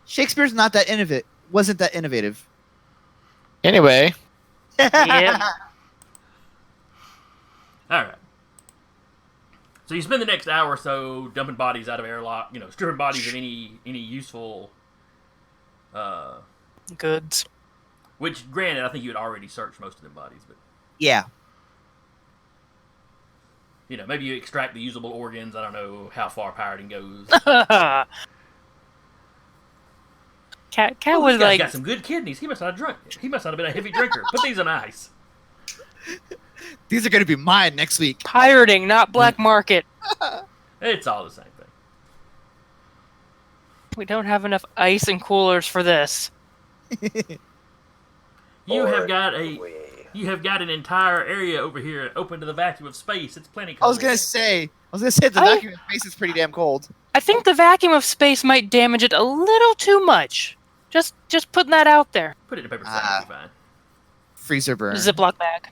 Shakespeare's not that innovative. Wasn't that innovative? Anyway. Yep. Alright. So you spend the next hour or so dumping bodies out of airlock, stripping bodies of any useful goods. Which, granted, I think you had already searched most of them bodies, but yeah. Maybe you extract the usable organs. I don't know how far pirating goes. Cat was like, got some good kidneys. He must not have been a heavy drinker. Put these on ice. These are going to be mine next week. Pirating, not black market. It's all the same thing. We don't have enough ice and coolers for this. You have Or got we- an entire area over here open to the vacuum of space. It's plenty I cold. was gonna say the I- vacuum space is pretty damn cold. I think the vacuum of space might damage it a little too much. Just putting that out there. Put it in a paper sack, it'll be fine. Freezer burn. Ziploc bag.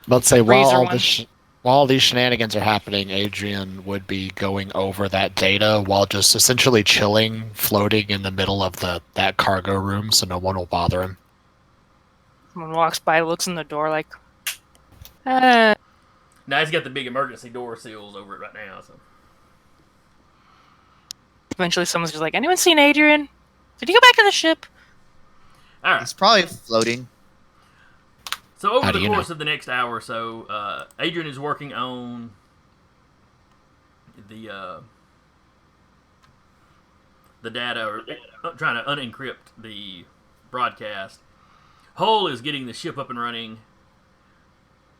Let's say Freezer while one. while these shenanigans are happening, Adrian would be going over that data while just essentially chilling, floating in the middle of that cargo room, so no one will bother him. Someone walks by, looks in the door like, uh, Now he's got the big emergency door seals over it right now. So eventually someone's just like, anyone seen Adrian? Did he go back to the ship? all right. He's probably floating. So over How the do you course know? of the next hour or so, Adrian is working on the data, or trying to unencrypt the broadcast. Hull is getting the ship up and running.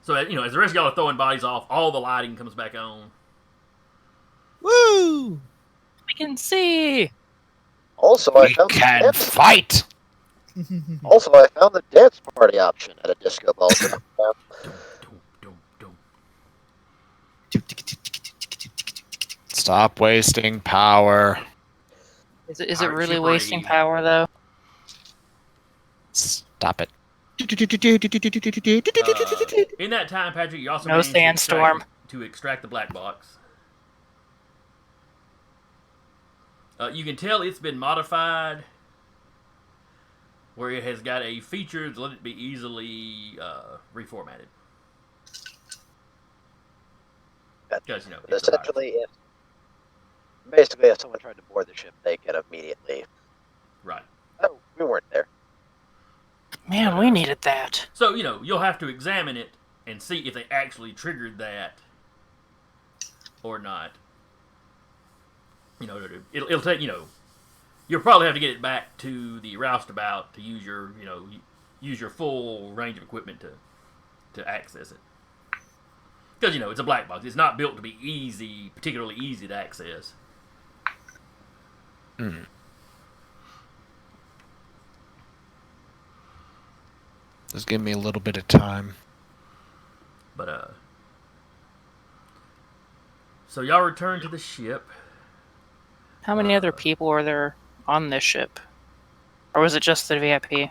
So as the rest of y'all are throwing bodies off, all the lighting comes back on. Woo! I can see. Also, I We found the can dance. fight! Also, I found the dance party option at a disco ball. Dum, dum, dum. Stop wasting power. Is it Alright, really ship wasting ready. power though? Stop it. In that time, Patrick, you also No managed to sandstorm. extract the black box. You can tell it's been modified, where it has got a feature to let it be easily reformatted. Because it's a virus. Essentially, basically, if someone tried to board the ship, they could immediately. Right. Oh, we weren't there. Man, we needed that. So you'll have to examine it and see if they actually triggered that or not. It'll take you'll probably have to get it back to the roustabout to use your full range of equipment to access it. Because it's a black box. It's not built to be particularly easy to access. Hmm. Just give me a little bit of time. But so y'all return to the ship. How many other people were there on this ship? Or was it just the VIP?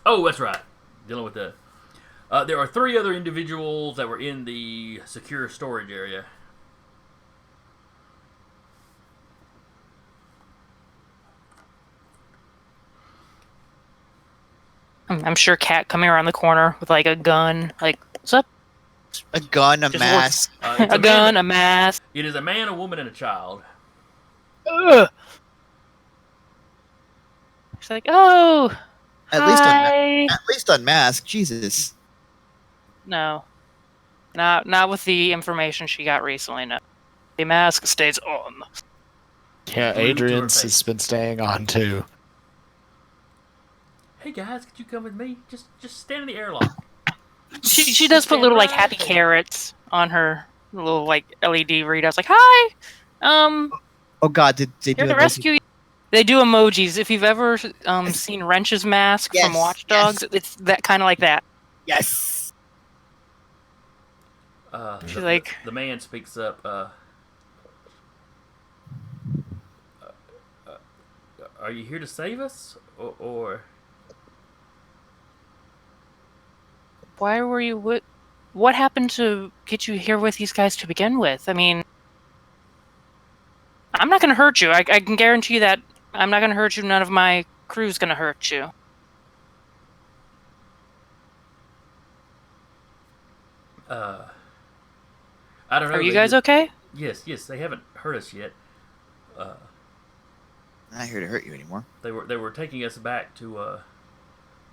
Oh, that's right. Dealing with the. There are 3 other individuals that were in the secure storage area. I'm sure Cat coming around the corner with like a gun, like, what's up? A gun, a Just mask. It's A gun, a mask. It is a man, a woman, and a child. Ugh. She's like, oh, At least hi. at least unmasked. Jesus. No, not with the information she got recently. No, the mask stays on. Yeah, Glued to her Adrian's face. has been staying on too. Hey guys, could you come with me? Just stand in the airlock. She does put Stand little like right happy there. carrots on her little like LED readouts. Like, hi, Oh God, did they do here to a rescue. They do emojis. If you've ever seen Wrench's mask Yes, from Watch Dogs, it's that kind of like that. Yes. She's like- the man speaks up. Are you here to save us, or Why were you? What happened to get you here with these guys to begin with? I mean, I'm not going to hurt you. I can guarantee you that I'm not going to hurt you. None of my crew's going to hurt you. I don't know? Are you they guys did- okay? Yes, they haven't hurt us yet. I'm not here to hurt you anymore. They were taking us back to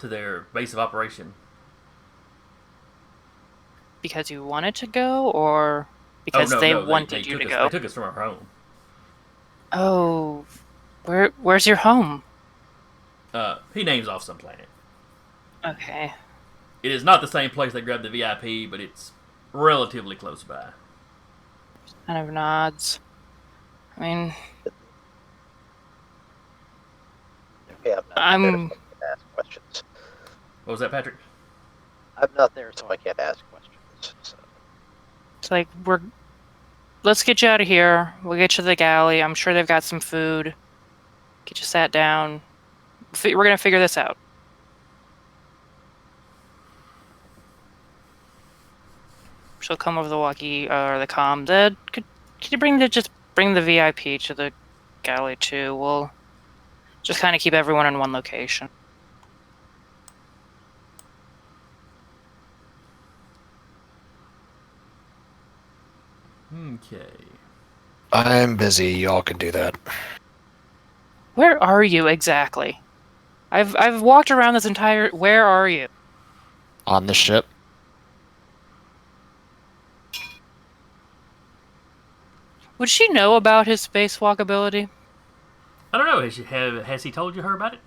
their base of operation. Because you wanted to go, or because no, they no, wanted you took to us, go? They took us from our home. Oh, where's your home? He names off some planet. Okay. It is not the same place they grabbed the VIP, but it's relatively close by. Kind of nods. I mean, Okay, I'm not there, I'm. so I can't ask questions. What was that, Patrick? I'm not there, so I can't ask questions. So. It's like Let's get you out of here. We'll get you to the galley. I'm sure they've got some food. Get you sat down. We're gonna figure this out. She'll come over the walkie or the comm. Could you bring the VIP to the galley too? We'll just kind of keep everyone in one location. Okay. I'm busy. Y'all can do that. Where are you exactly? I've walked around this entire. Where are you? On the ship. Would she know about his spacewalk ability? I don't know. Has he told you her about it?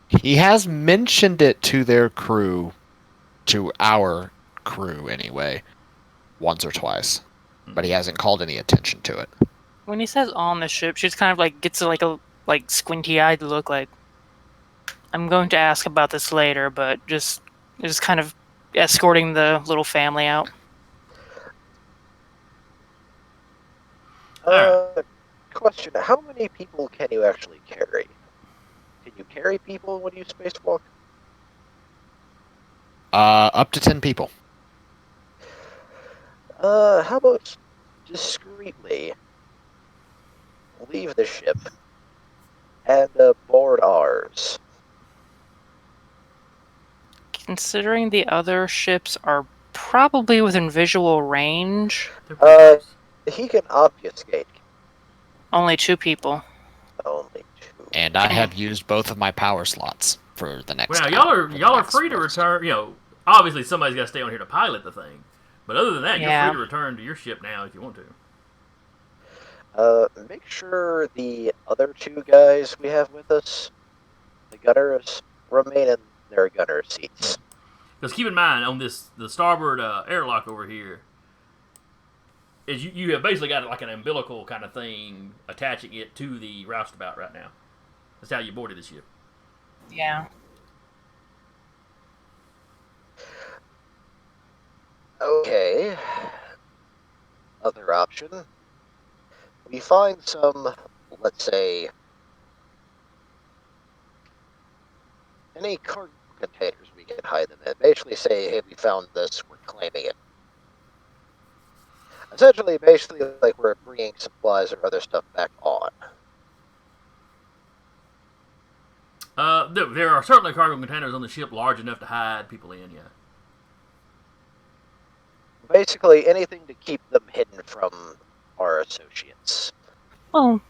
He has mentioned it to their crew, to our crew anyway, once or twice, but he hasn't called any attention to it. When he says on the ship, she's kind of like gets like a squinty-eyed look. Like, I'm going to ask about this later, but just kind of escorting the little family out. Question: how many people can you actually carry? Can you carry people when you spacewalk? Up to 10 people. How about discreetly leave the ship and board ours? Considering the other ships are probably within visual range, They're pretty close. He can obfuscate only 2 people. only 2. And I have used both of my power slots for the next Well, hour, y'all are free to return. You know, obviously somebody's got to stay on here to pilot the thing. But other than that, Yeah. you're free to return to your ship now if you want to. Make sure the other 2 guys we have with us, the gunners, remain in their gunner seats. Because keep in mind, on the starboard airlock over here, is you have basically got like an umbilical kind of thing attaching it to the roustabout right now. That's how you boarded the ship. Yeah. Okay. Other option. We find some, let's say, any cargo containers we can hide them in. Basically say, hey, we found this, we're claiming it. Essentially, basically, like we're bringing supplies or other stuff back on. There are certainly cargo containers on the ship large enough to hide people in, yeah. Basically, anything to keep them hidden from our associates. Well,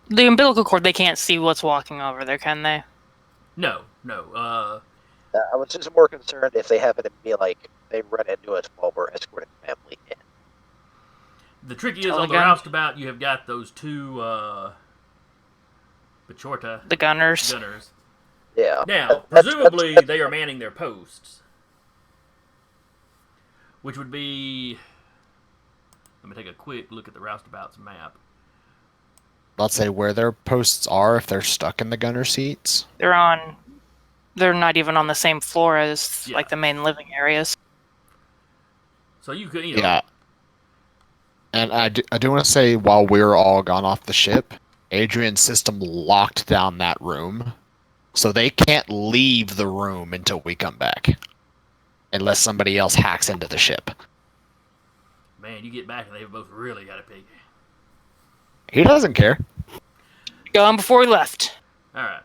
the umbilical cord, they can't see what's walking over there, can they? No. I was just more concerned if they happen to be like, they run into us while we're escorting family in. The trick is on the Telegun. roustabout, you have got those 2 Bachorta The gunners. Yeah. Now, presumably, they are manning their posts. Which would be... Let me take a quick look at the roustabout's map. Let's say where their posts are if they're stuck in the gunner seats. They're not even on the same floor as Yeah. like the main living areas. So you could, you know... Yeah. And I do want to say, while we're all gone off the ship, Adrian's system locked down that room. So they can't leave the room until we come back. Unless somebody else hacks into the ship. Man, you get back and they've both really got a pig. He doesn't care. Gone before we left. Alright.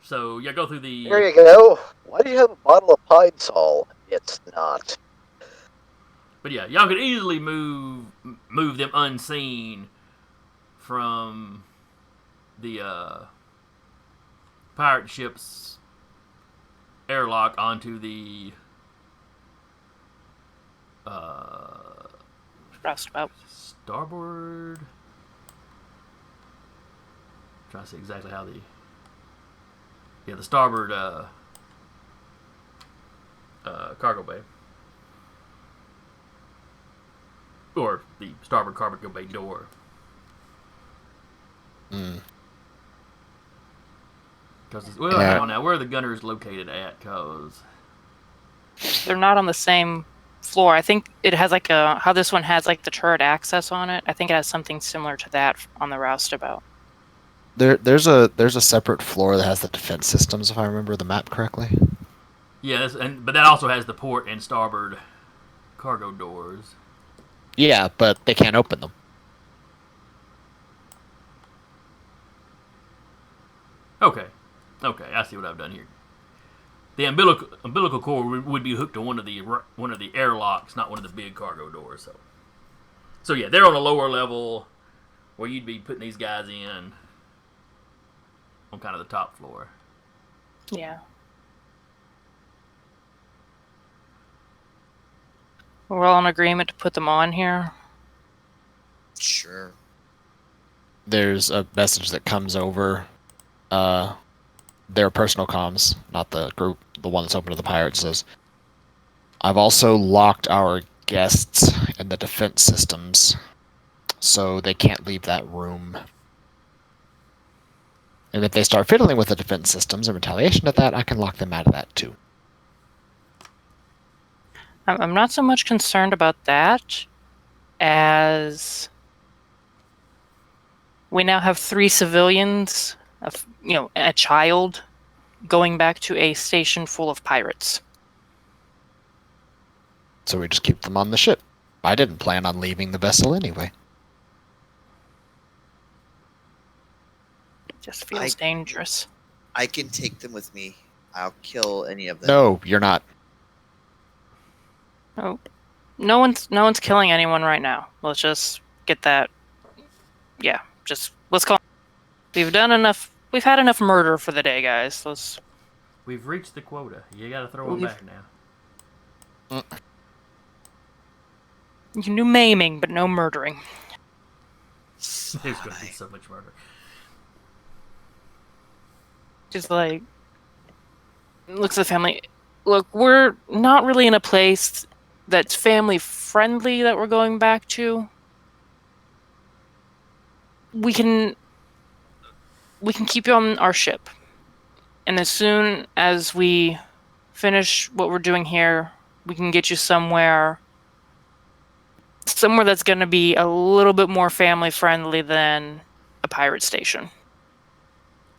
So, you go through the... Here you go. Why do you have a bottle of Pine Sol? It's not. But yeah, y'all could easily move them unseen from the pirate ship's airlock onto the Roustabout. starboard. Trying to see exactly how the starboard cargo bay. or the starboard cargo bay door. Mm. Well, hang on now. Where are the gunners located at? Cause They're not on the same floor. I think it has like how this one has like the turret access on it. I think it has something similar to that on the roustabout. There's a separate floor that has the defense systems, if I remember the map correctly. yeah, but that also has the port and starboard cargo doors. Yeah, but they can't open them. Okay, I see what I've done here. The umbilical cord would be hooked to one of the airlocks, not one of the big cargo doors. So yeah, they're on a lower level where you'd be putting these guys in on kind of the top floor. Yeah. We're all in agreement to put them on here. Sure. There's a message that comes over their personal comms, not the group, the one that's open to the pirates, says, I've also locked our guests in the defense systems, so they can't leave that room. And if they start fiddling with the defense systems in retaliation to that, I can lock them out of that too. I'm not so much concerned about that as we now have 3 civilians, a child, going back to a station full of pirates. So we just keep them on the ship. I didn't plan on leaving the vessel anyway. It just feels dangerous. I can take them with me. I'll kill any of them. No, you're not. Oh, no one's killing anyone right now. Let's just get that. Yeah, let's call. We've done enough. We've had enough murder for the day, guys. We've reached the quota. You got to throw them back now. You can do maiming, but no murdering. There's going to be so much murder. Just like looks at the family. Look, we're not really in a place that's family friendly that we're going back to. We can keep you on our ship, and as soon as we finish what we're doing here, we can get you somewhere that's going to be a little bit more family friendly than a pirate station.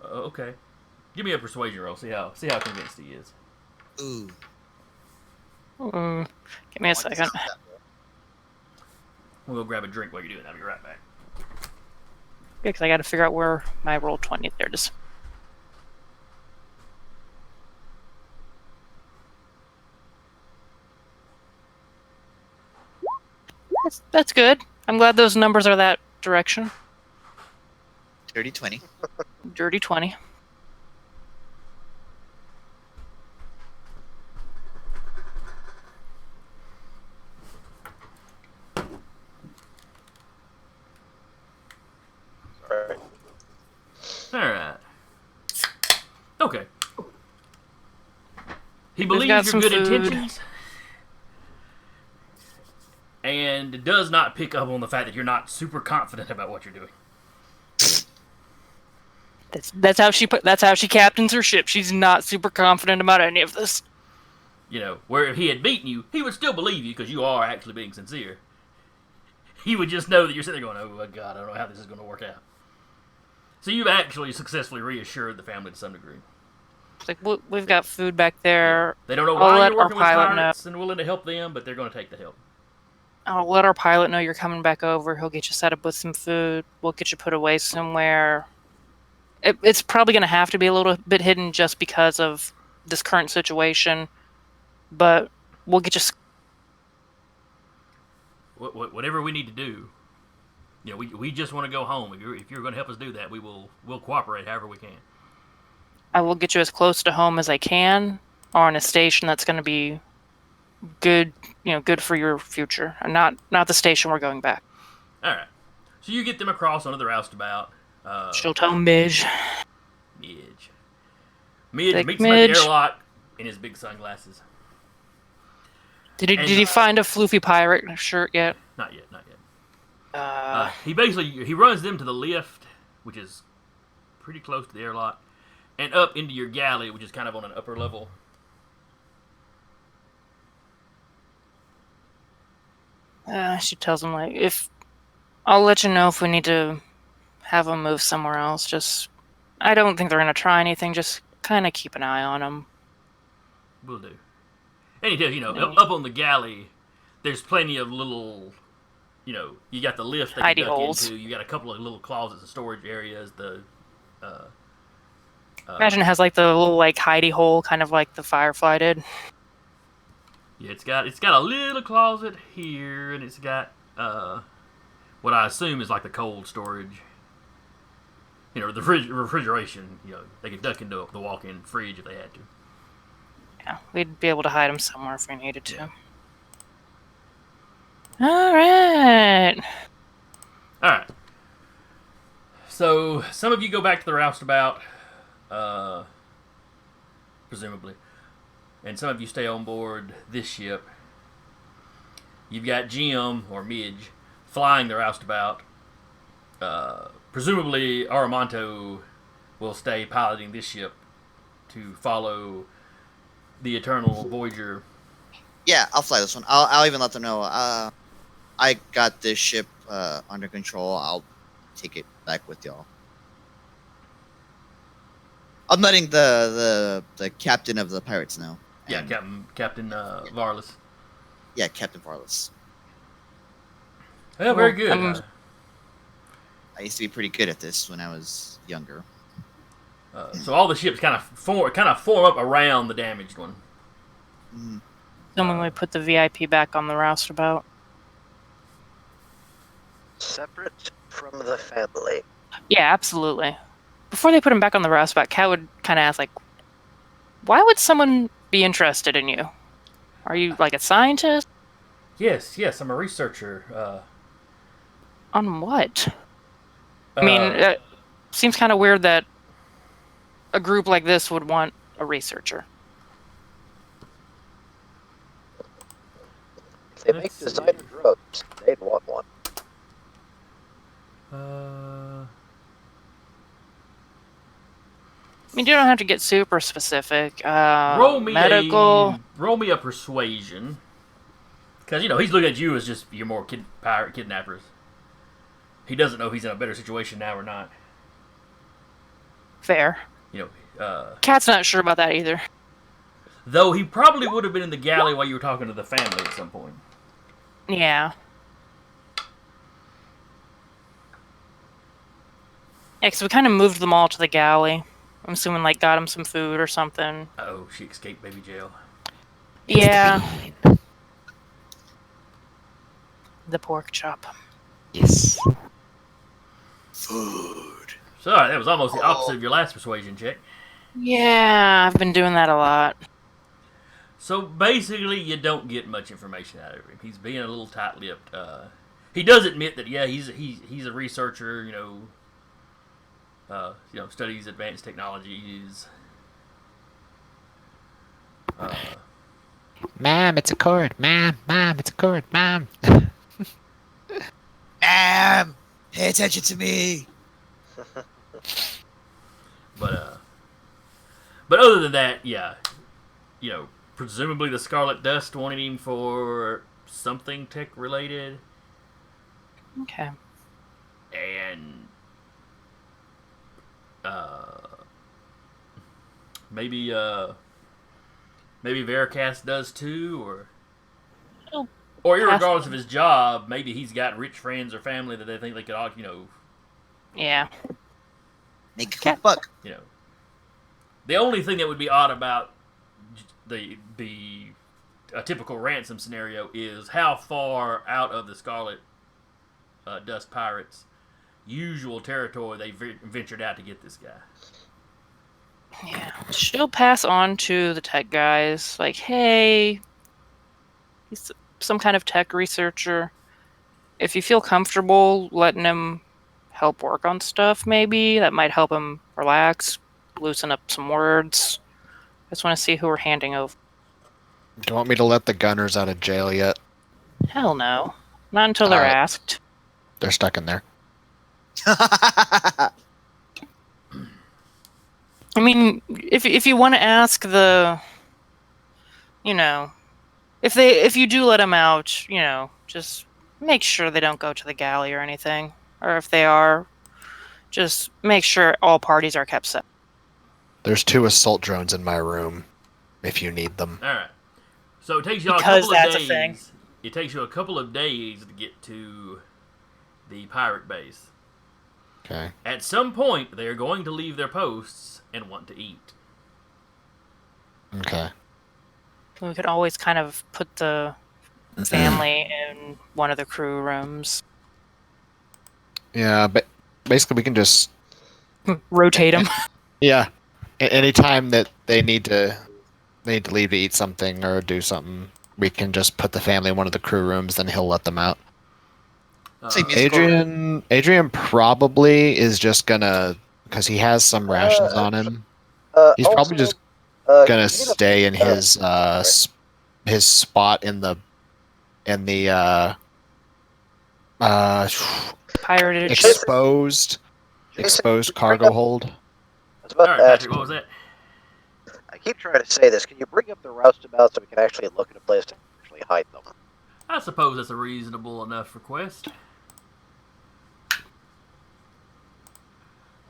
Okay, give me a persuasion roll. See how convinced he is. Ooh. Give me a second. We'll go grab a drink while you're doing that. I'll be right back. Because I got to figure out where my roll 20. There it is. That's good. I'm glad those numbers are that direction. Dirty 20. Dirty 20. Alright. Okay. He got believes your some good food. intentions and does not pick up on the fact that you're not super confident about what you're doing. That's how she captains her ship. She's not super confident about any of this. You know, where if he had beaten you, he would still believe you because you are actually being sincere. He would just know that you're sitting there going, oh my god, I don't know how this is going to work out. So you've actually successfully reassured the family to some degree. It's like, we've got food back there. They don't know I'll why let you're our working with pilot pirates and willing to help them, but they're going to take the help. I'll let our pilot know you're coming back over. He'll get you set up with some food. We'll get you put away somewhere. It's probably going to have to be a little bit hidden just because of this current situation, but we'll get you. Whatever we need to do, you know, we just want to go home. If you're going to help us do that, we'll cooperate however we can. I will get you as close to home as I can, or in a station that's going to be good, good for your future, and not the station we're going back. All right. So you get them across onto the roustabout. She'll tell Midge. Midge Like, meets him at the airlock in his big sunglasses. Did he find a floofy pirate shirt yet? Not yet, not yet. Uh, He runs them to the lift, which is pretty close to the airlock, and up into your galley, which is kind of on an upper level. she tells him like, if I'll let you know if we need to have them move somewhere else. Just, I don't think they're gonna try anything. Just kind of keep an eye on them. Will do. And he tells up on the galley, there's plenty of little, you got the lift that you Hidey duck holes. into. You got a couple of little closets and storage areas. Imagine it has like the little like hidey hole, kind of like the Firefly did. Yeah, it's got a little closet here, and it's got what I assume is like the cold storage. The refrigeration. They could duck into the walk-in fridge if they had to. Yeah, we'd be able to hide them somewhere if we needed to. All right. All right. So some of you go back to the roustabout, presumably, and some of you stay on board this ship. You've got Jim or Midge flying the roustabout. Presumably, Aramonto will stay piloting this ship to follow the Eternal Voyager. Yeah, I'll fly this one. I'll even let them know. I got this ship under control. I'll take it back with y'all. I'm letting the captain of the pirates know. Yeah, Captain Varlas. Yeah, Captain Varlas. Yeah, very good. I used to be pretty good at this when I was younger. So all the ships kind of form up around the damaged one. Mm. Then when we put the VIP back on the roustabout. Separate from the family. Yeah, absolutely. Before they put him back on the roustabout, Kat would kind of ask, like, why would someone be interested in you? Are you, like, a scientist? Yes, I'm a researcher. On what? I mean, it seems kind of weird that a group like this would want a researcher. If they make designer drugs, they'd want one. I mean, you don't have to get super specific. Roll me medical. Roll me a persuasion, because he's looking at you as just your more pirate kidnappers. He doesn't know if he's in a better situation now or not. Fair. Kat's not sure about that either. Though he probably would have been in the galley while you were talking to the family at some point. Yeah. Yeah, because we kind of moved them all to the galley. I'm assuming, like, got him some food or something. Uh-oh, she escaped baby jail. Yeah. The pork chop. Yes. Food. So, all right, that was almost the opposite of your last persuasion check. Yeah, I've been doing that a lot. So, basically, you don't get much information out of him. He's being a little tight-lipped. He does admit that, yeah, he's a researcher, studies advanced technologies. Mom, it's a cord. Mom, it's a cord. Mom. Pay attention to me. But other than that, yeah, presumably the Scarlet Dust wanted him for something tech related, Okay. and maybe Veracast does too, Oh, or irregardless of his job, maybe he's got rich friends or family that they think they could, Yeah. Make a quick buck. The only thing that would be odd about a typical ransom scenario is how far out of the Scarlet Dust Pirates' usual territory they ventured out to get this guy. Yeah. She'll pass on to the tech guys, like, hey, he's some kind of tech researcher. If you feel comfortable letting him help work on stuff, maybe, that might help him relax, loosen up some words. I just want to see who we're handing over. Do you want me to let the gunners out of jail yet? Hell no. Not until they're Alright. asked. They're stuck in there. I mean, if you want to ask the, you know, if you do let them out, just make sure they don't go to the galley or anything, or if they are, just make sure all parties are kept separate. There's 2 assault drones in my room, if you need them. All right. So it takes you all a Because couple of that's a thing. days. It takes you a couple of days to get to the pirate base. Okay. At some point, they are going to leave their posts and want to eat. Okay. We could always kind of put the family in one of the crew rooms. Yeah, but basically we can just... Rotate them. Yeah. Anytime that they need to leave to eat something or do something, we can just put the family in one of the crew rooms, then he'll let them out. Say musical. Adrian probably is just gonna, because he has some rations on him. He's probably just gonna stay in his his spot in the Pirated ship. exposed cargo hold. I was about All right, to ask. Patrick, what was that? I keep trying to say this. Can you bring up the roustabout so we can actually look at a place to actually hide them? I suppose that's a reasonable enough request.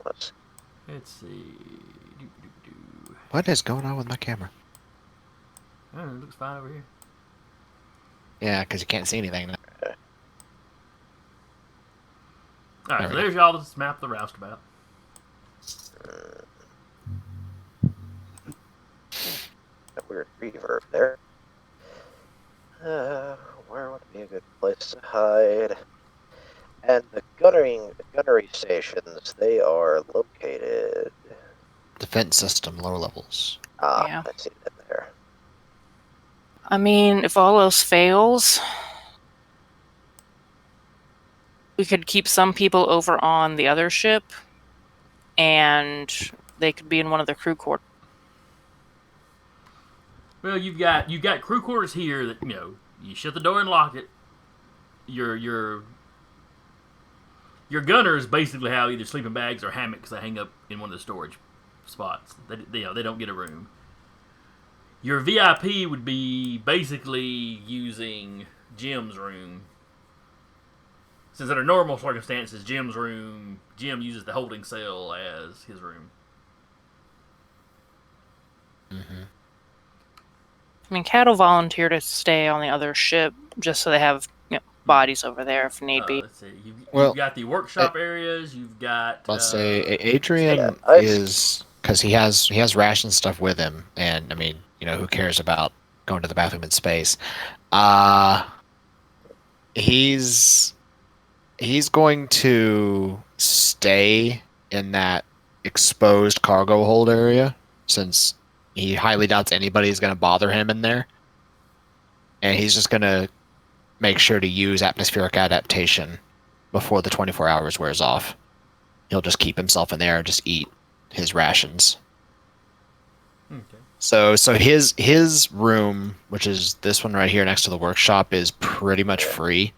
Let's Let's see. Do. What is going on with my camera? Oh, it looks fine over here. Yeah, because you can't see anything. All right, There so we there's y'all this map of the roustabout. a weird reverb there. Where would be a good place to hide? And the gunnery stations, they are located. Defense system, lower levels. Yeah. I see it there. I mean, if all else fails, we could keep some people over on the other ship, and they could be in one of the crew quarters. Well, you've got crew quarters here that you shut the door and lock it. Your gunners basically have either sleeping bags or hammocks that hang up in one of the storage spots. They don't get a room. Your VIP would be basically using Jim's room. Since under normal circumstances, Jim uses the holding cell as his room. Mm-hmm. I mean, Cat will volunteer to stay on the other ship just so they have bodies over there if need be. Let's see. Well, you've got the workshop areas. You've got. Let's say Adrian is, because he has ration stuff with him, and I mean, who cares about going to the bathroom in space? He's going to stay in that exposed cargo hold area since he highly doubts anybody's going to bother him in there, and he's just going to make sure to use atmospheric adaptation before the 24 hours wears off. He'll just keep himself in there and just eat his rations. Okay. So his room, which is this one right here next to the workshop, is pretty much free.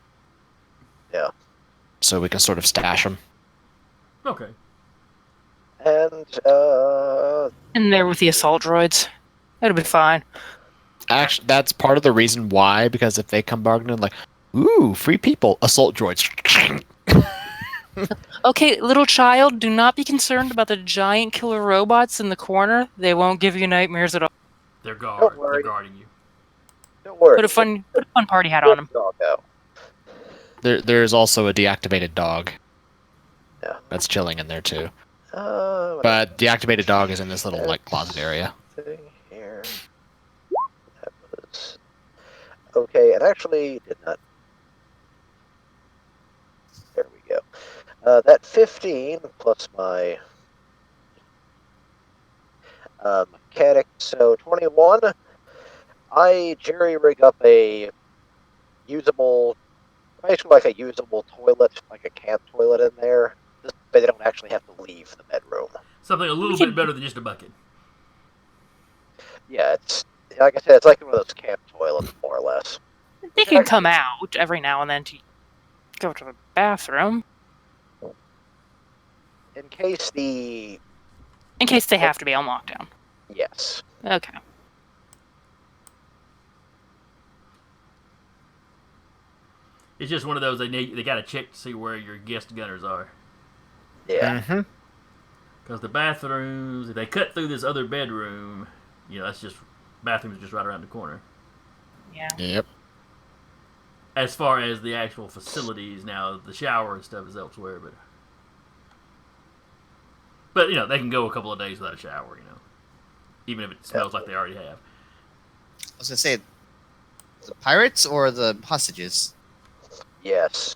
Yeah. So we can sort of stash him. Okay. And In there with the assault droids. It'll be fine. Actually, that's part of the reason why, because if they come bargaining like, ooh, free people, assault droids. Okay, little child, do not be concerned about the giant killer robots in the corner. They won't give you nightmares at all. They're Don't worry. They're guarding you. don't worry. Put a fun party hat on them. Dog out. There's also a deactivated dog. Yeah. That's chilling in there too. What But deactivated dog is in this little closet area. thing here. That was okay, and actually did not. There we go. That 15 plus my mechanic, so 21. I jerry rig up a usable, basically like a usable toilet, like a camp toilet in there. This way they don't actually have to leave the bedroom. Something a little bit better than just a bucket. Yeah, it's like I said, it's like one of those camp toilets, more or less. They can come out every now and then to go to the bathroom In case the in case they have to be on lockdown. yes, Okay. It's just one of those they got to check to see where your guest gunners are. yeah, Mm-hmm. Because the bathrooms, if they cut through this other bedroom, that's just bathrooms just right around the corner. Yeah. Yep. As far as the actual facilities, now the shower and stuff is elsewhere, but they can go a couple of days without a shower, even if it smells like they already have. I was gonna say, the pirates or the hostages? yes.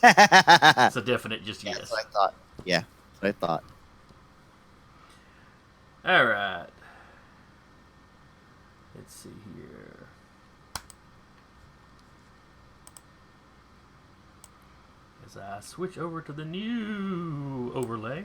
It's a definite just Yeah, yes. that's what I thought. Yeah, that's what I thought. All right. Let's see here. As I switch over to the new overlay.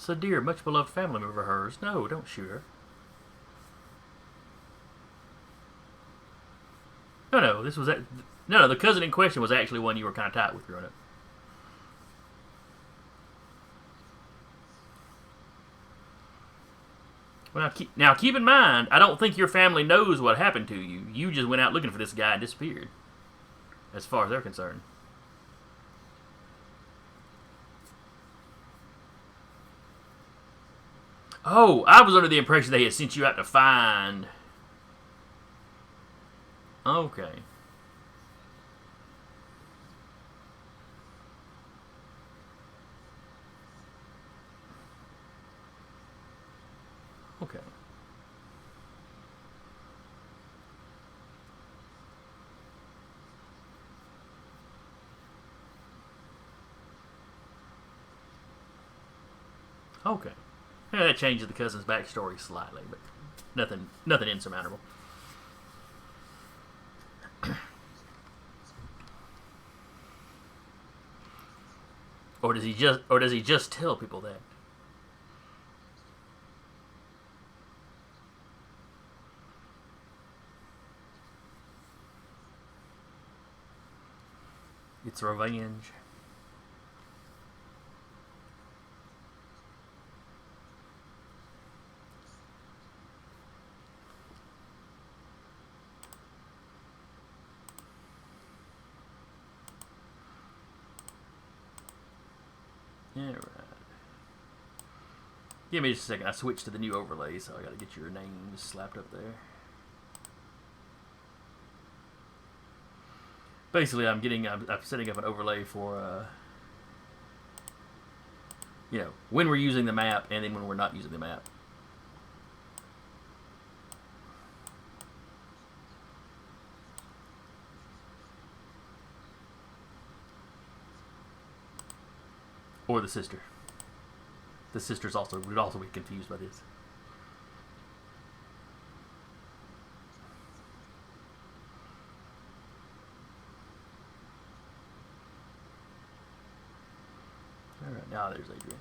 So, dear, much beloved family member of hers. No, don't shoot her. No, this was no. The cousin in question was actually one you were kind of tight with growing up. Well, now keep in mind, I don't think your family knows what happened to you. You just went out looking for this guy and disappeared. As far as they're concerned. Oh, I was under the impression they had sent you out to find. Okay. Okay. Okay. Yeah, that changes the cousin's backstory slightly, but nothing insurmountable. Or does he just tell people that? It's revenge. Alright. Give me just a second. I switched to the new overlay, so I gotta get your names slapped up there. Basically, I'm setting up an overlay for, when we're using the map and then when we're not using the map. Or the sister. The sisters would also be confused by this. Alright, now there's Adrian.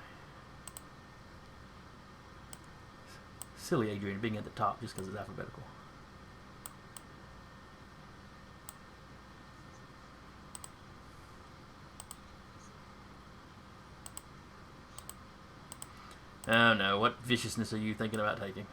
Silly Adrian being at the top just because it's alphabetical. Oh no, what viciousness are you thinking about taking?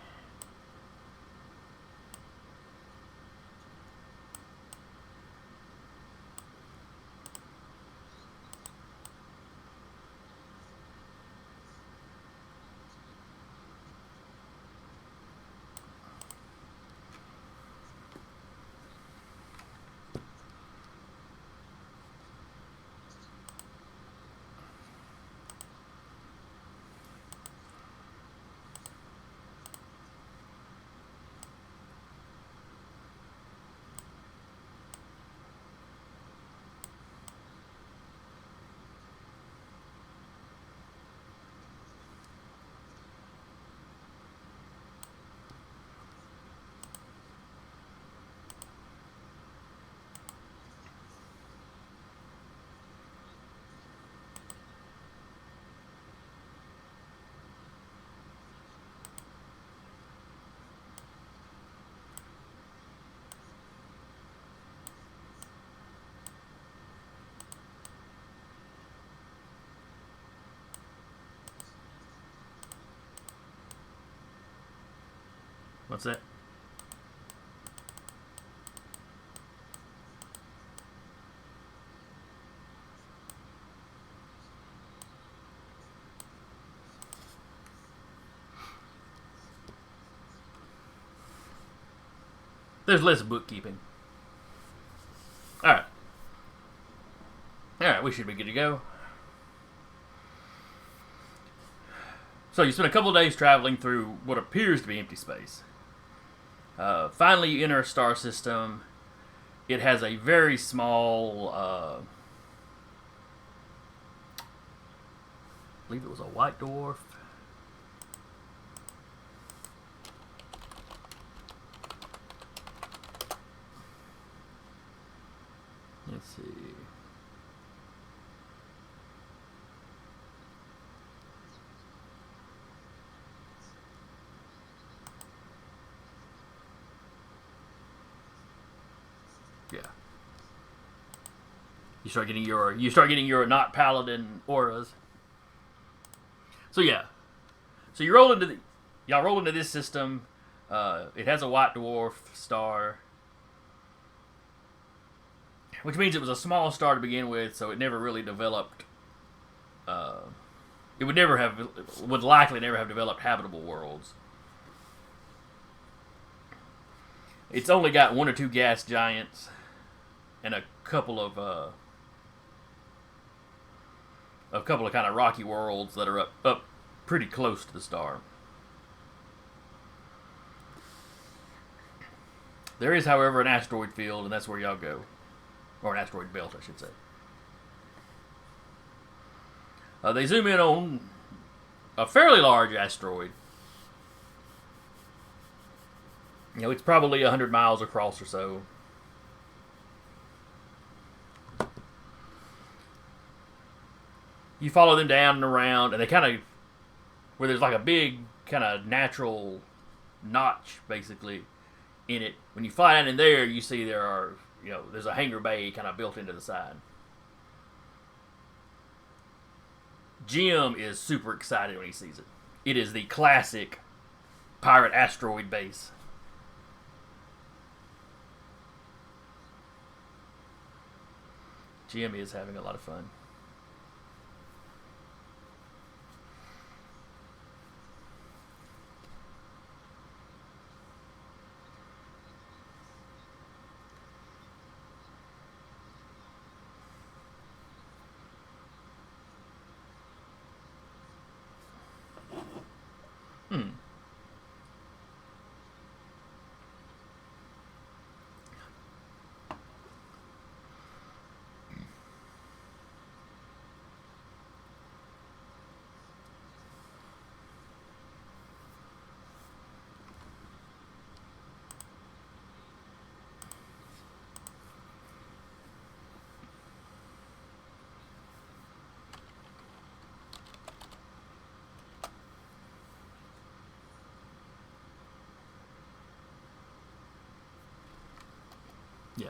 What's that? There's less bookkeeping. Alright. Alright, we should be good to go. So you spend a couple of days traveling through what appears to be empty space. Finally, you enter a star system. It has a very small, I believe it was a white dwarf. Let's see. Yeah. You start getting your not paladin auras. So yeah. So y'all roll into this system. It has a white dwarf star, which means it was a small star to begin with, so it never really developed. It would likely never have developed habitable worlds. It's only got 1 or 2 gas giants and a couple of kind of rocky worlds that are up pretty close to the star. There is, however, an asteroid field, and that's where y'all go. Or an asteroid belt, I should say. They zoom in on a fairly large asteroid. You know, it's probably 100 miles across or so. You follow them down and around, and they kind of, where there's like a big kind of natural notch, basically, in it. When you fly down in there, you see there's a hangar bay kind of built into the side. Jim is super excited when he sees it. It is the classic pirate asteroid base. Jim is having a lot of fun. Yeah.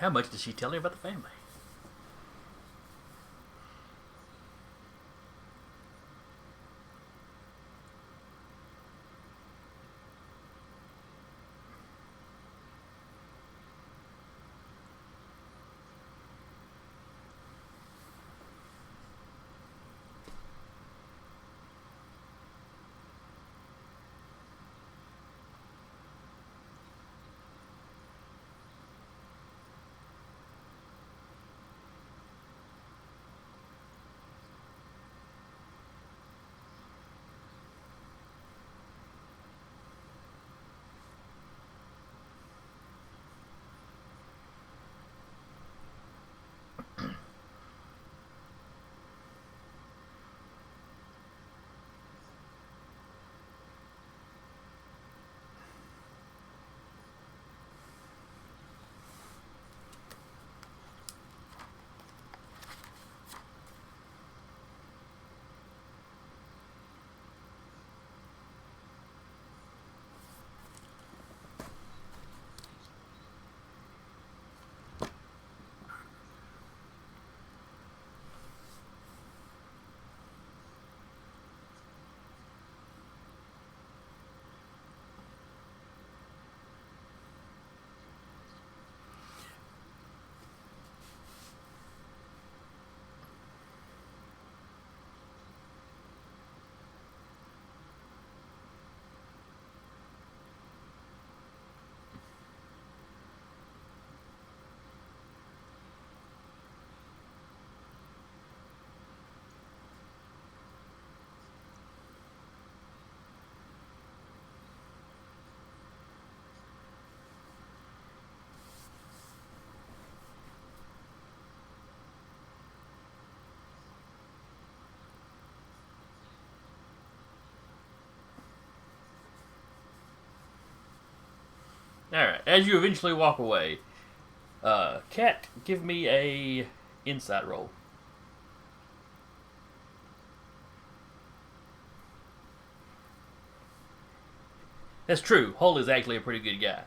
How much did she tell you about the family? Alright, as you eventually walk away, Cat, give me a insight roll. That's true. Hull is actually a pretty good guy.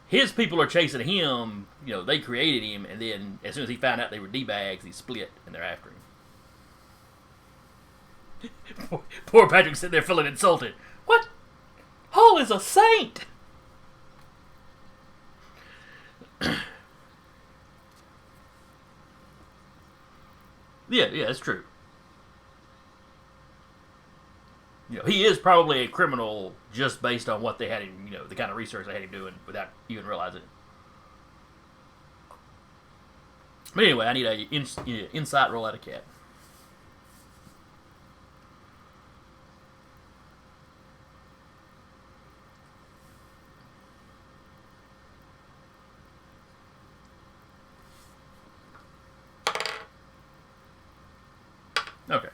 His people are chasing him. You know, they created him, and then as soon as he found out they were D-bags, he split, and they're after him. Poor Patrick sitting there feeling insulted. What? Hull is a saint! Yeah, that's true. You know, he is probably a criminal just based on what they had him, you know, the kind of research they had him doing without even realizing it. But anyway, I need a insight roll out of Cat. Okay.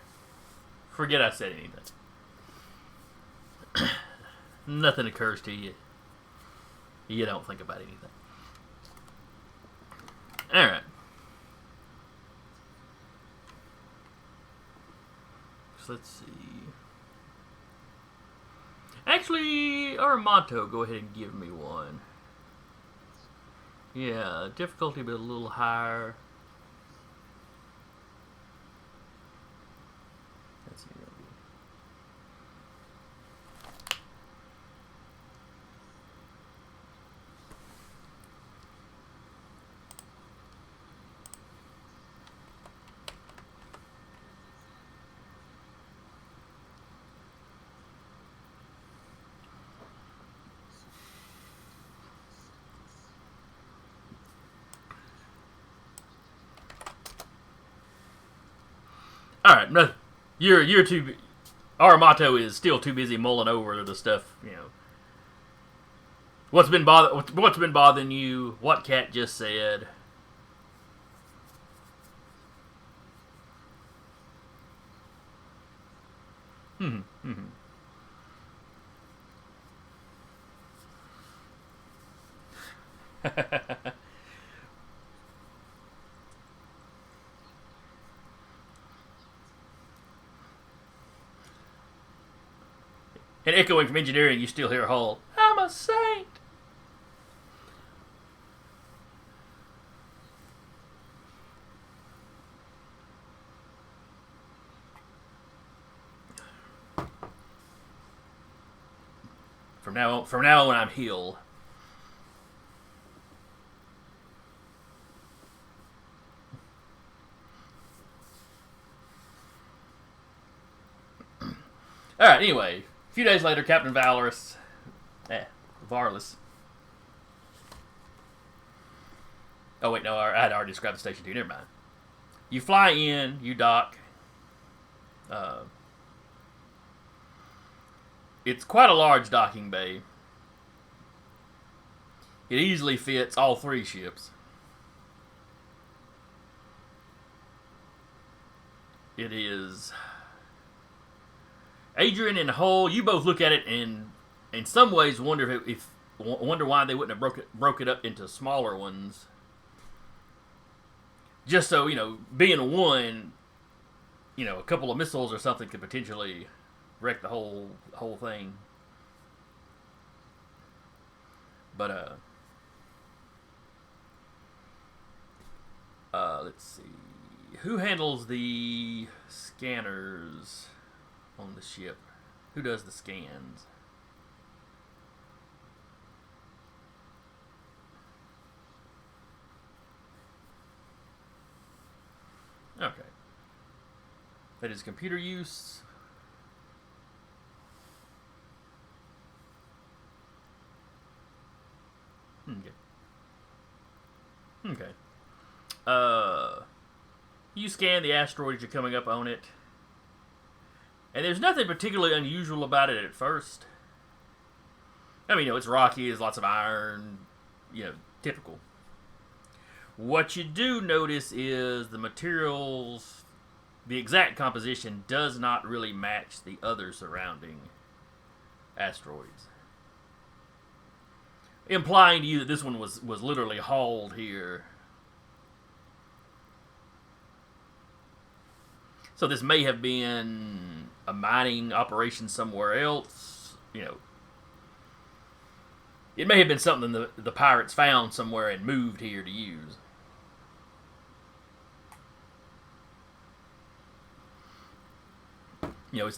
Forget I said anything. Nothing occurs to you. You don't think about anything. Alright. So let's see. Actually, Armato, go ahead and give me one. Yeah, difficulty be a little higher. That's it. All right, no, you're too. Armato is still too busy mulling over the stuff. You know, what's been bothering you? What Cat just said. And echoing from engineering, you still hear Hull. I'm a saint. From now on, I'm Hill. All right. Anyway, a few days later, Captain Varus. Oh wait, no, I had already described the station to you. Never mind. You fly in, you dock. It's quite a large docking bay. It easily fits all 3 ships. It is. Adrian and Hull, you both look at it and in some ways wonder wonder why they wouldn't have broke it up into smaller ones. Just so, being one, a couple of missiles or something could potentially wreck the whole thing. But let's see. Who handles the scanners on the ship? Who does the scans? Okay. That is computer use. Okay. You scan the asteroids you're coming up on it. And there's nothing particularly unusual about it at first. I mean, it's rocky, there's lots of iron, typical. What you do notice is the materials, the exact composition does not really match the other surrounding asteroids. Implying to you that this one was literally hauled here. So this may have been a mining operation somewhere else. It may have been something the pirates found somewhere and moved here to use.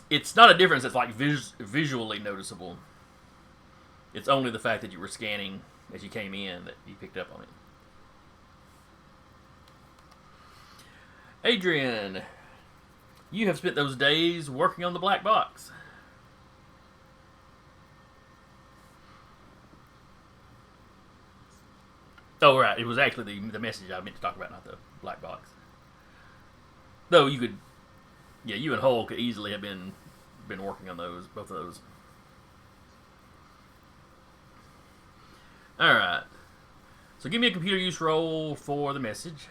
It's not a difference that's like visually noticeable. It's only the fact that you were scanning as you came in that you picked up on it. Adrian, you have spent those days working on the black box. Oh, right. It was actually the message I meant to talk about, not the black box. Though you could... Yeah, you and Hull could easily have been working on both of those. Alright. So give me a computer use roll for the message.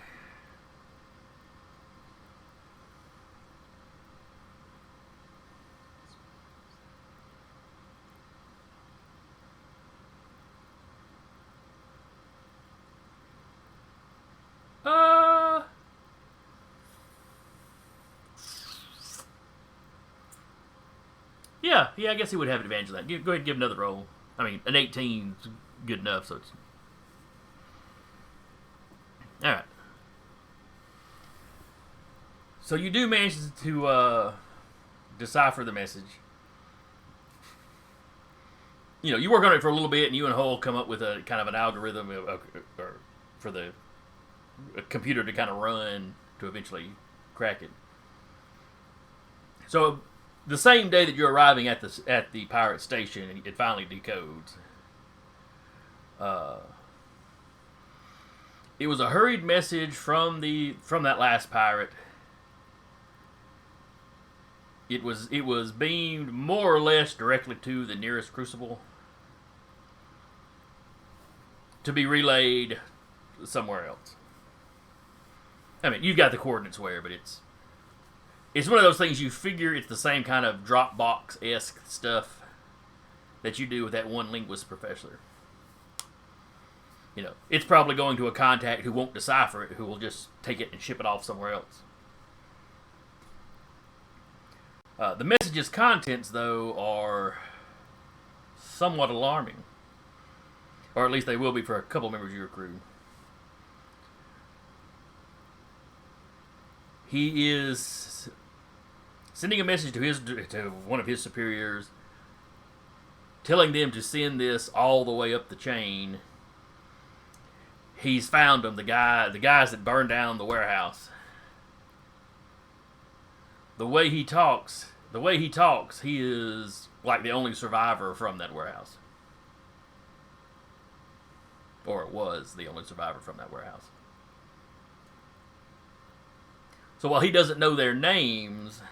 Yeah, I guess he would have advantage of that. Go ahead and give another roll. I mean, an 18 is good enough, so it's... Alright. So you do manage to decipher the message. You work on it for a little bit, and you and Hull come up with a kind of an algorithm for the computer to kind of run to eventually crack it. So the same day that you're arriving at the pirate station, it finally decodes. It was a hurried message from that last pirate. It was beamed more or less directly to the nearest crucible to be relayed somewhere else. I mean, you've got the coordinates where, but it's one of those things you figure it's the same kind of Dropbox-esque stuff that you do with that one linguist professor. It's probably going to a contact who won't decipher it, who will just take it and ship it off somewhere else. The message's contents, though, are somewhat alarming. Or at least they will be for a couple members of your crew. He is sending a message to one of his superiors telling them to send this all the way up the chain. He's found them, the guys that burned down the warehouse. The way he talks, he is like the only survivor from that warehouse. Or it was the only survivor from that warehouse. So while he doesn't know their names,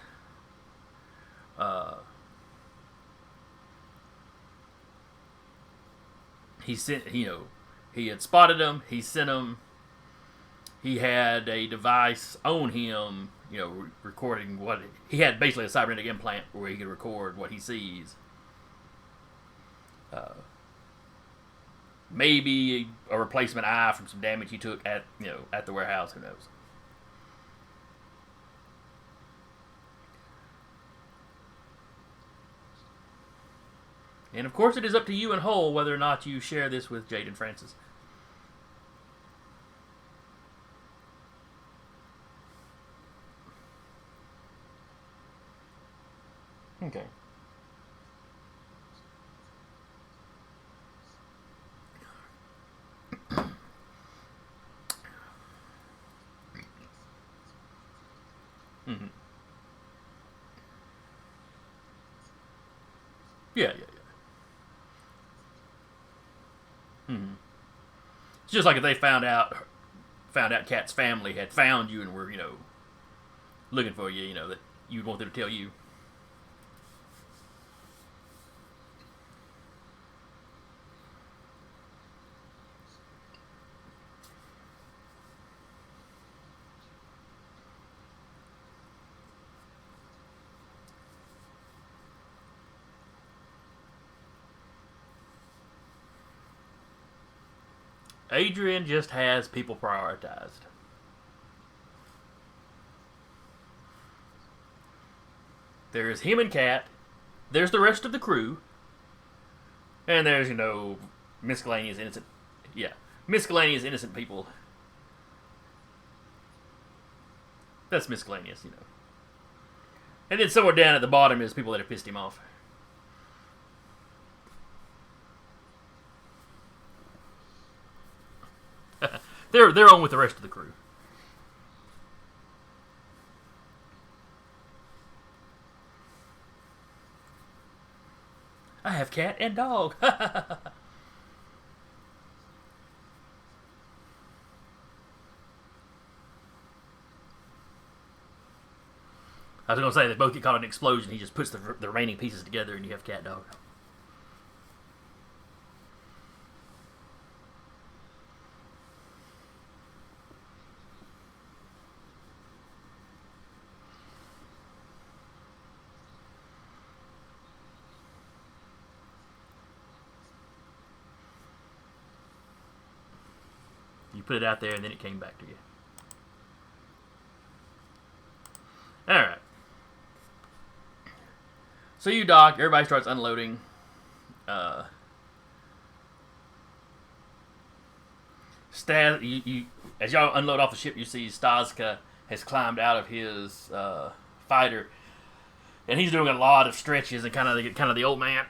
he sent, he had spotted them. He sent them. He had a device on him, recording what he had. Basically, a cybernetic implant where he could record what he sees. Maybe a replacement eye from some damage he took at the warehouse. Who knows? And of course, it is up to you and Hull whether or not you share this with Jade and Francis. Okay. Mm-hmm. Yeah. Mm-hmm. It's just like if they found out Kat's family had found you and were, looking for you, that you'd want them to tell you. Adrian just has people prioritized. There's him and Kat. There's the rest of the crew. And there's, miscellaneous innocent... Yeah. Miscellaneous innocent people. That's miscellaneous, And then somewhere down at the bottom is people that have pissed him off. They're on with the rest of the crew. I have cat and dog. I was going to say, they both get caught in an explosion. He just puts the remaining pieces together and you have cat, dog. You put it out there and then it came back to you. Alright. So you dock, everybody starts unloading. As y'all unload off the ship, you see Stazka has climbed out of his fighter, and he's doing a lot of stretches and kind of the old man,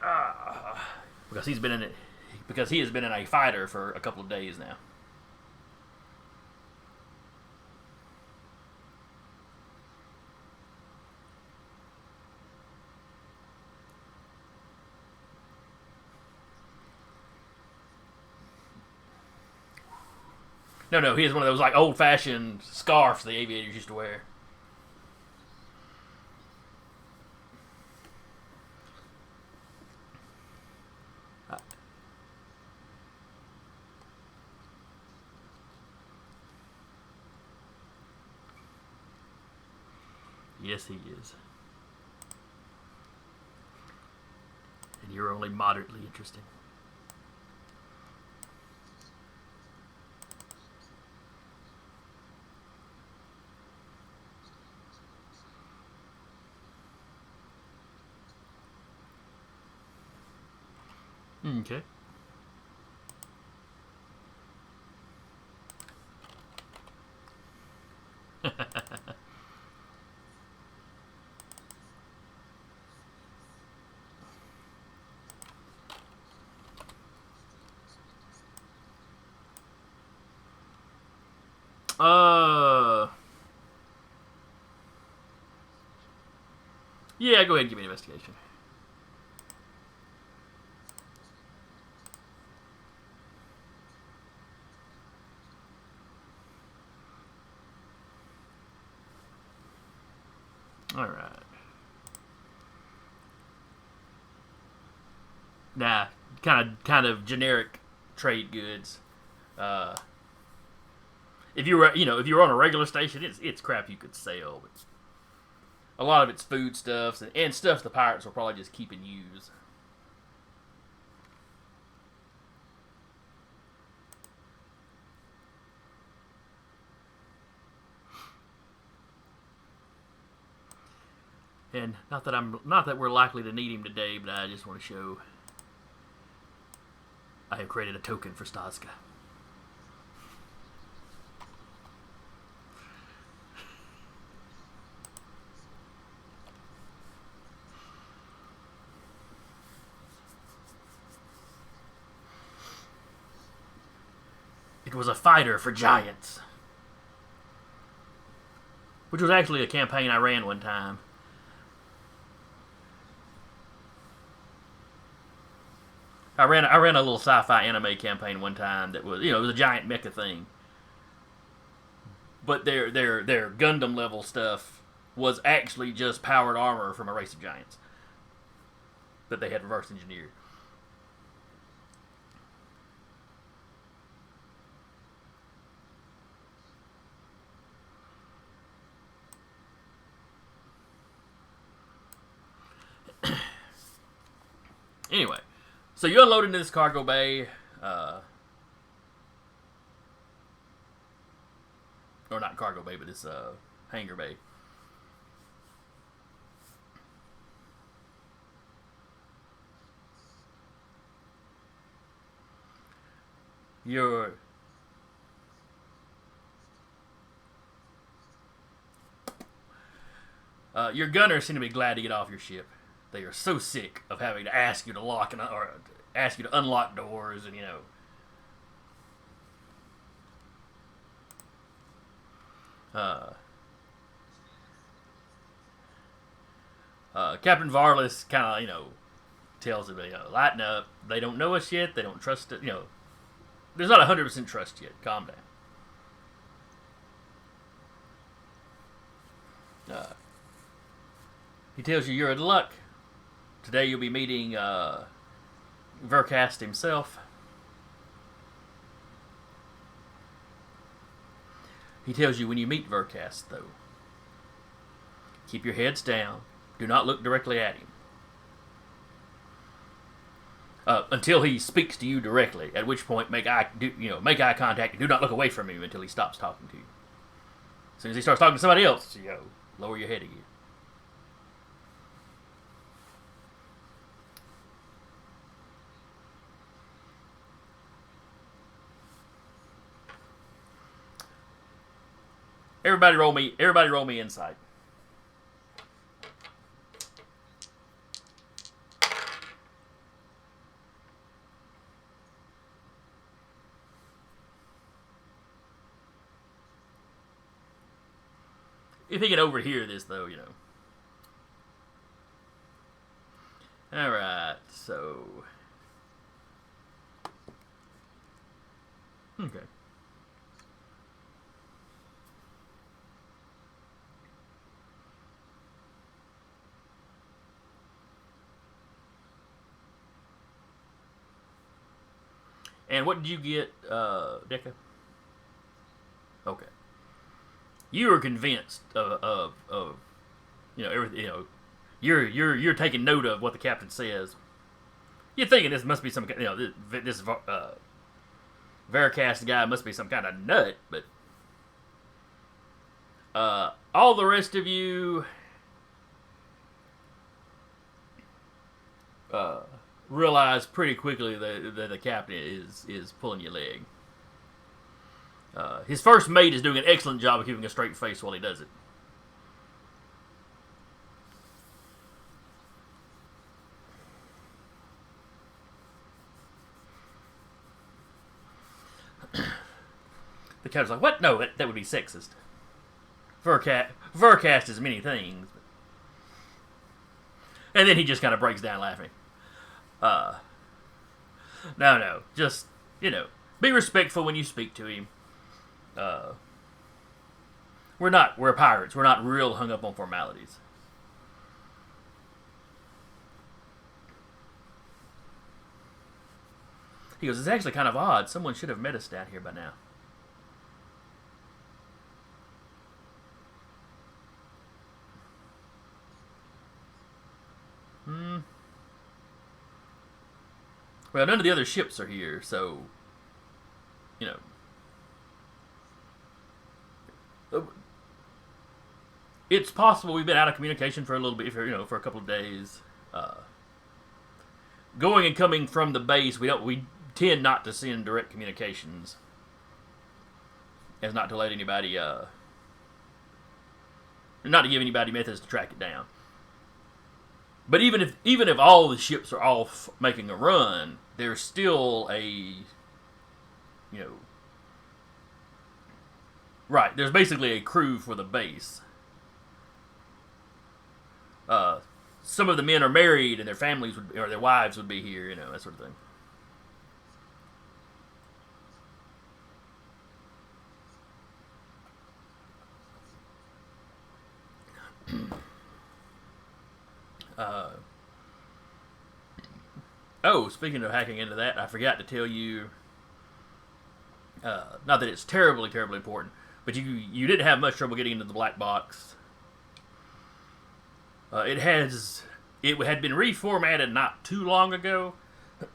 because he has been in a fighter for a couple of days now. No, he has one of those like old-fashioned scarves the aviators used to wear. Yes, he is. And you're only moderately interesting. Okay. Yeah, go ahead and give me an investigation. All right. Nah, kind of generic trade goods. Uh, if you were on a regular station, it's crap you could sell, but a lot of it's food stuffs and stuff the pirates will probably just keep and use. And not that we're likely to need him today, but I just want to show I have created a token for Stazka. It was a fighter for giants, which was actually a campaign I ran one time. I ran a little sci-fi anime campaign one time that was, it was a giant mecha thing. But their Gundam level stuff was actually just powered armor from a race of giants that they had reverse engineered. Anyway, so you unload into this cargo bay, or not cargo bay, but this hangar bay. Your gunners seem to be glad to get off your ship. They are so sick of having to ask you to lock or ask you to unlock doors, and Captain Varlas kind of tells them, lighten up. They don't know us yet. They don't trust it. There's not 100% trust yet. Calm down. He tells you you're in luck. Today you'll be meeting Vercast himself. He tells you when you meet Vercast, though, keep your heads down. Do not look directly at him. Until he speaks to you directly, at which point make eye contact and do not look away from him until he stops talking to you. As soon as he starts talking to somebody else, lower your head again. Everybody roll me insight. If he can overhear this, though, Alright, so. Okay. And what did you get, Deca? Okay. You were convinced of everything. You're taking note of what the captain says. You're thinking this must be some this Veracast guy must be some kind of nut, but all the rest of you realize pretty quickly that the captain is pulling your leg. His first mate is doing an excellent job of keeping a straight face while he does it. captain's like, what? No, that would be sexist. Vercast is many things. And then he just kind of breaks down laughing. No, just, be respectful when you speak to him. We're pirates. We're not real hung up on formalities. He goes, it's actually kind of odd. Someone should have met us down here by now. Well, none of the other ships are here, so, it's possible we've been out of communication for a little bit, for a couple of days. Going and coming from the base, we tend not to send direct communications, as not to let anybody, not to give anybody methods to track it down. But even if all the ships are off making a run, there's still right, there's basically a crew for the base. Some of the men are married and their families or their wives would be here, that sort of thing. Speaking of hacking into that, I forgot to tell you, not that it's terribly, terribly important, but you didn't have much trouble getting into the black box. It had been reformatted not too long ago,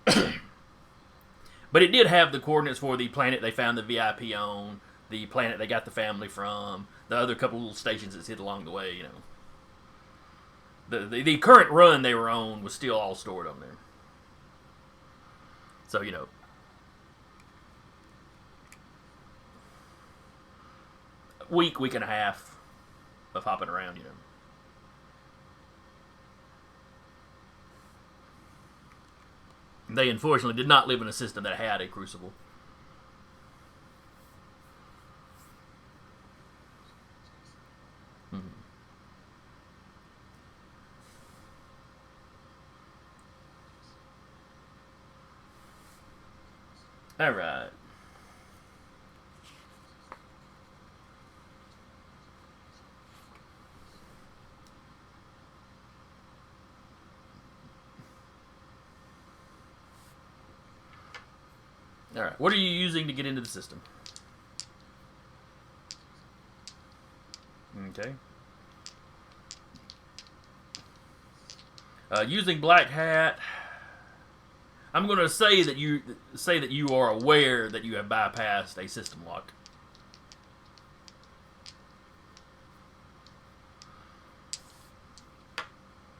but it did have the coordinates for the planet they found the VIP on, the planet they got the family from, the other couple little stations that's hit along the way, The current run they were on was still all stored on there. So, week and a half of hopping around, They unfortunately did not live in a system that had a crucible. All right. All right. What are you using to get into the system? Okay. Using Black Hat. I'm going to say that you are aware that you have bypassed a system lock.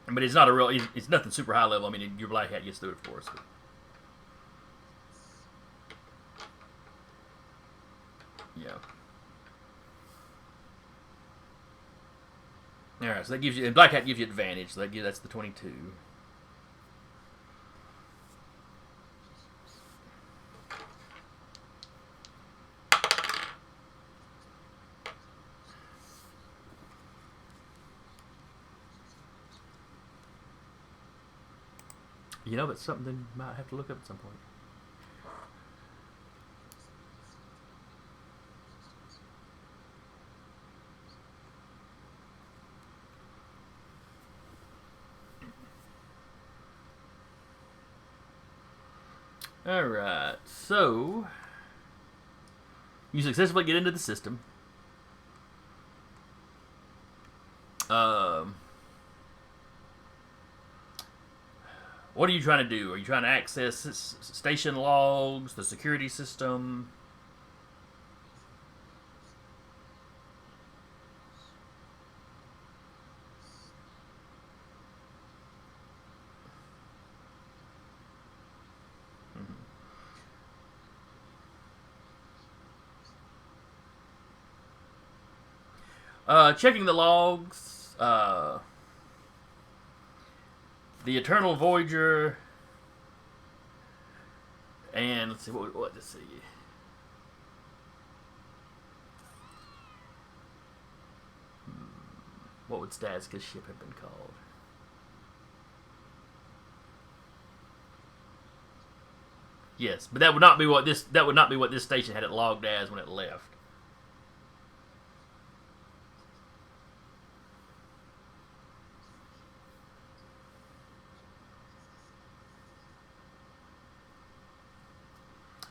But it's not it's nothing super high level. I mean, your Black Hat gets through it, of course. But. Yeah. All right, so that gives you, and Black Hat gives you advantage. So that's the 22. But something you might have to look up at some point. Alright, so you successfully get into the system. What are you trying to do? Are you trying to access station logs, the security system? Checking the logs. The Eternal Voyager, and let's see. What would Staska's ship have been called? Yes, but that would not be what this station had it logged as when it left.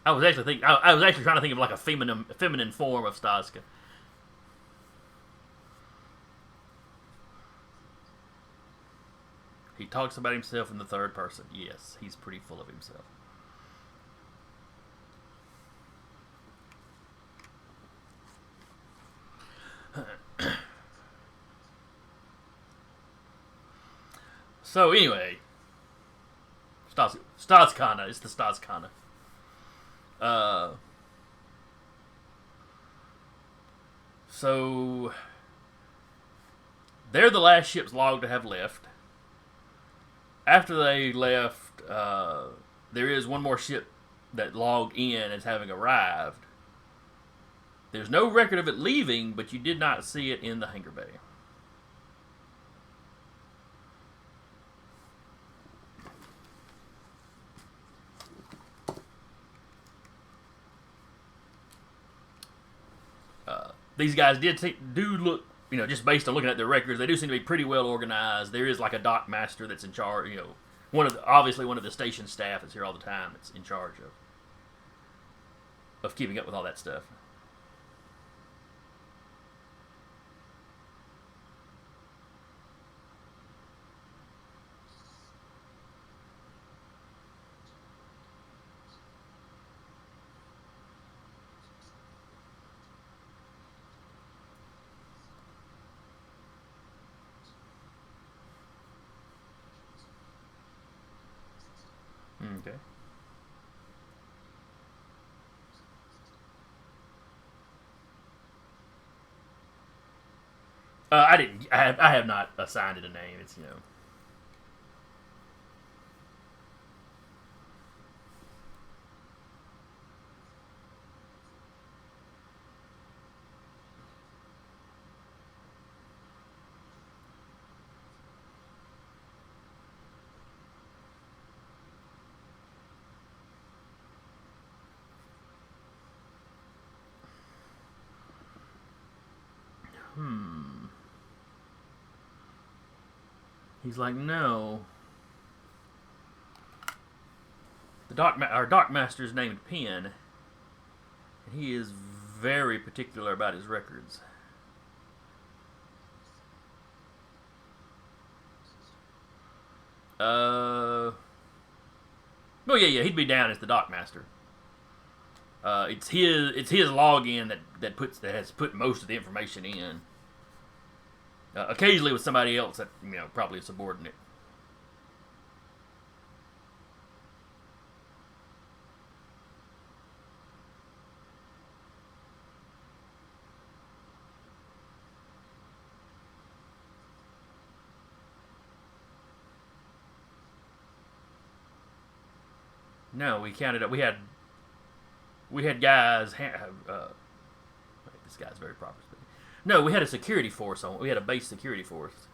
I was actually trying to think of like a feminine form of Staska. He talks about himself in the third person. Yes, he's pretty full of himself. So anyway, Stadskana. It's the Stadskana. So they're the last ships logged to have left. After they left, there is one more ship that logged in as having arrived. There's no record of it leaving, but you did not see it in the hangar bay. These guys do look, just based on looking at their records, they do seem to be pretty well organized. There is like a dock master that's in charge, obviously one of the station staff that's here all the time that's in charge of keeping up with all that stuff. Okay. I didn't. I have not assigned it a name. It's He's like, no. Our dock master's named Penn, and he is very particular about his records. Well, yeah, he'd be down as the dock master. It's his login that has put most of the information in. Occasionally with somebody else that probably a subordinate. No, we counted up. We had guys. This guy's very proper. No, we had a security force on. We had a base security force.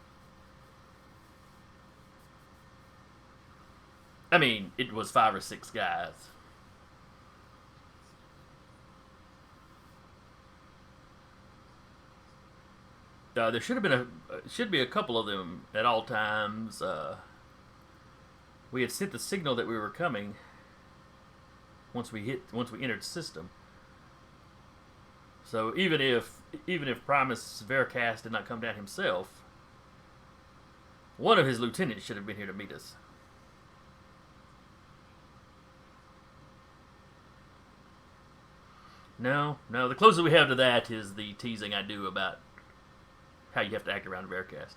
I mean, it was 5 or 6 guys. There should be a couple of them at all times. We had sent the signal that we were coming. Once we entered the system. So even if Primus Veracast did not come down himself, one of his lieutenants should have been here to meet us. No. The closest we have to that is the teasing I do about how you have to act around Veracast.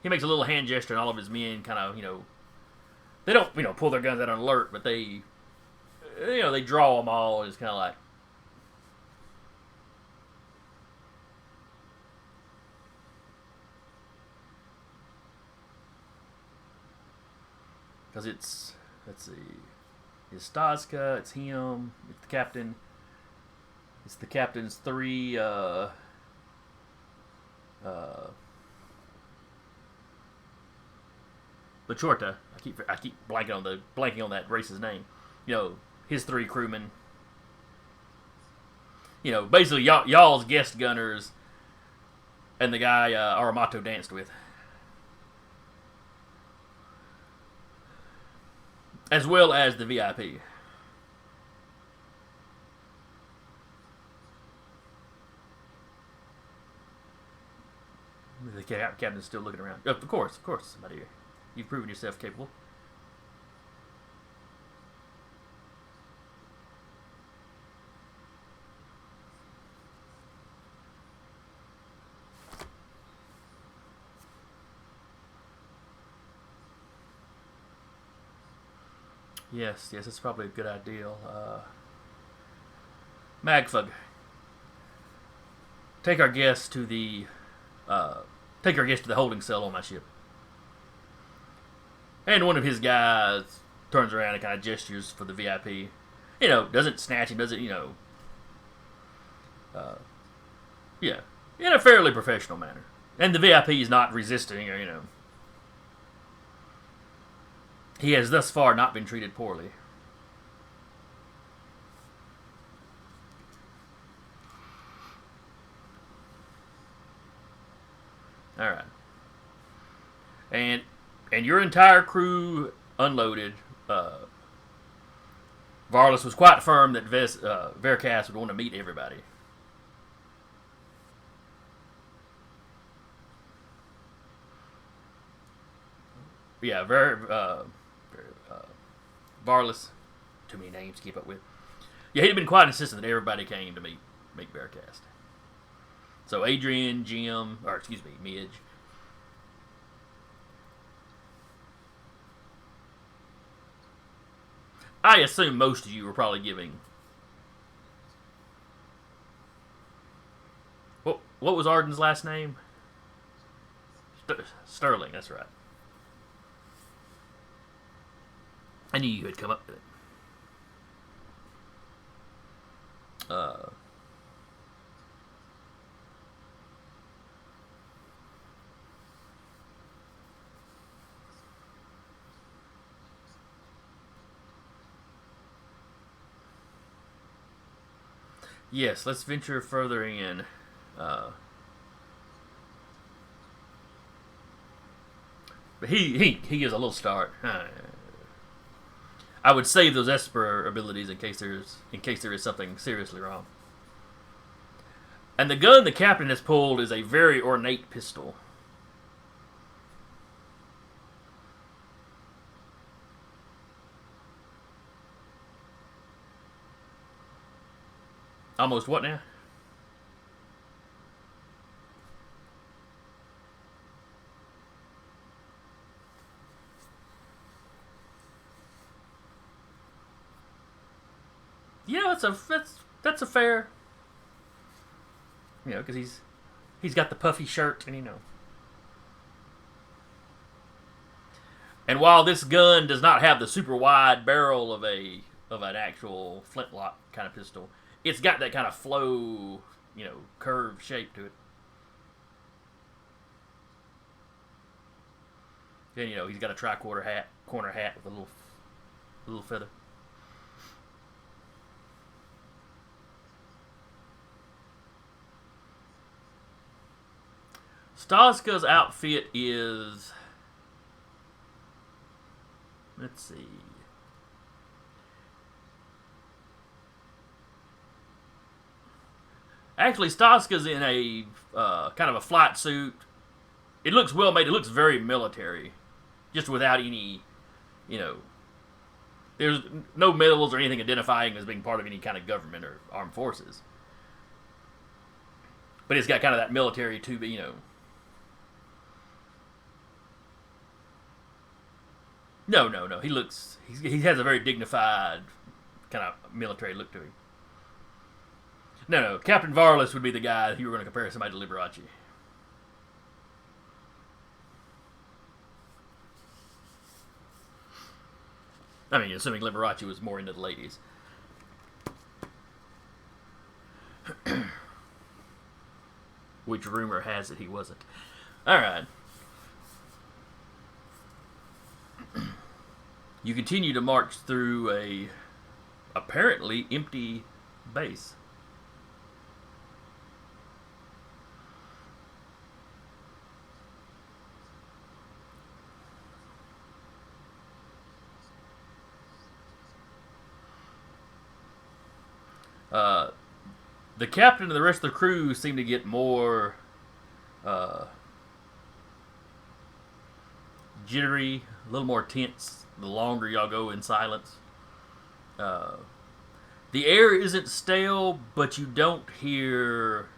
He makes a little hand gesture, and all of his men kind of, they don't, pull their guns out on alert, but they draw them all, and it's kind of like, because it's, let's see, it's Staska, it's him, it's the captain, It's the captain's 3. Lachorta. I keep blanking on that race's name. You know, his 3 crewmen. You know, basically y'all's guest gunners, and the guy Aramato danced with, as well as the VIP. The captain's still looking around. Of course, somebody here. You've proven yourself capable. Yes, it's probably a good idea. Magfug, take our guest to the holding cell on my ship. And one of his guys turns around and kind of gestures for the VIP. You know, doesn't snatch him, doesn't, yeah, in a fairly professional manner. And the VIP is not resisting, or, he has thus far not been treated poorly. All right. And your entire crew unloaded. Varlas was quite firm that Veracast would want to meet everybody. Yeah, Varlas, too many names to keep up with. Yeah, he'd been quite insistent that everybody came to meet Veracast. So Adrian, Jim, or excuse me, Midge. I assume most of you were probably giving. What was Arden's last name? Sterling, that's right. I knew you had come up with it. Yes, let's venture further in. But he gives a little start. I would save those Esper abilities in case there is something seriously wrong. And the gun the captain has pulled is a very ornate pistol. Almost what now? That's a fair. Because he's got the puffy shirt and And while this gun does not have the super wide barrel of an actual flintlock kind of pistol, it's got that kind of flow, curved shape to it. And he's got a corner hat with a little feather. Staska's outfit is, let's see. Actually, Staska's in a kind of a flight suit. It looks well made. It looks very military, just without any, there's no medals or anything identifying as being part of any kind of government or armed forces. But it's got kind of that military No. He has a very dignified kind of military look to him. No. Captain Varlas would be the guy if you were going to compare somebody to Liberace. I mean, assuming Liberace was more into the ladies. which rumor has it he wasn't. All right. You continue to march through a apparently empty base. The captain and the rest of the crew seem to get more jittery, a little more tense the longer y'all go in silence. The air isn't stale, but you don't hear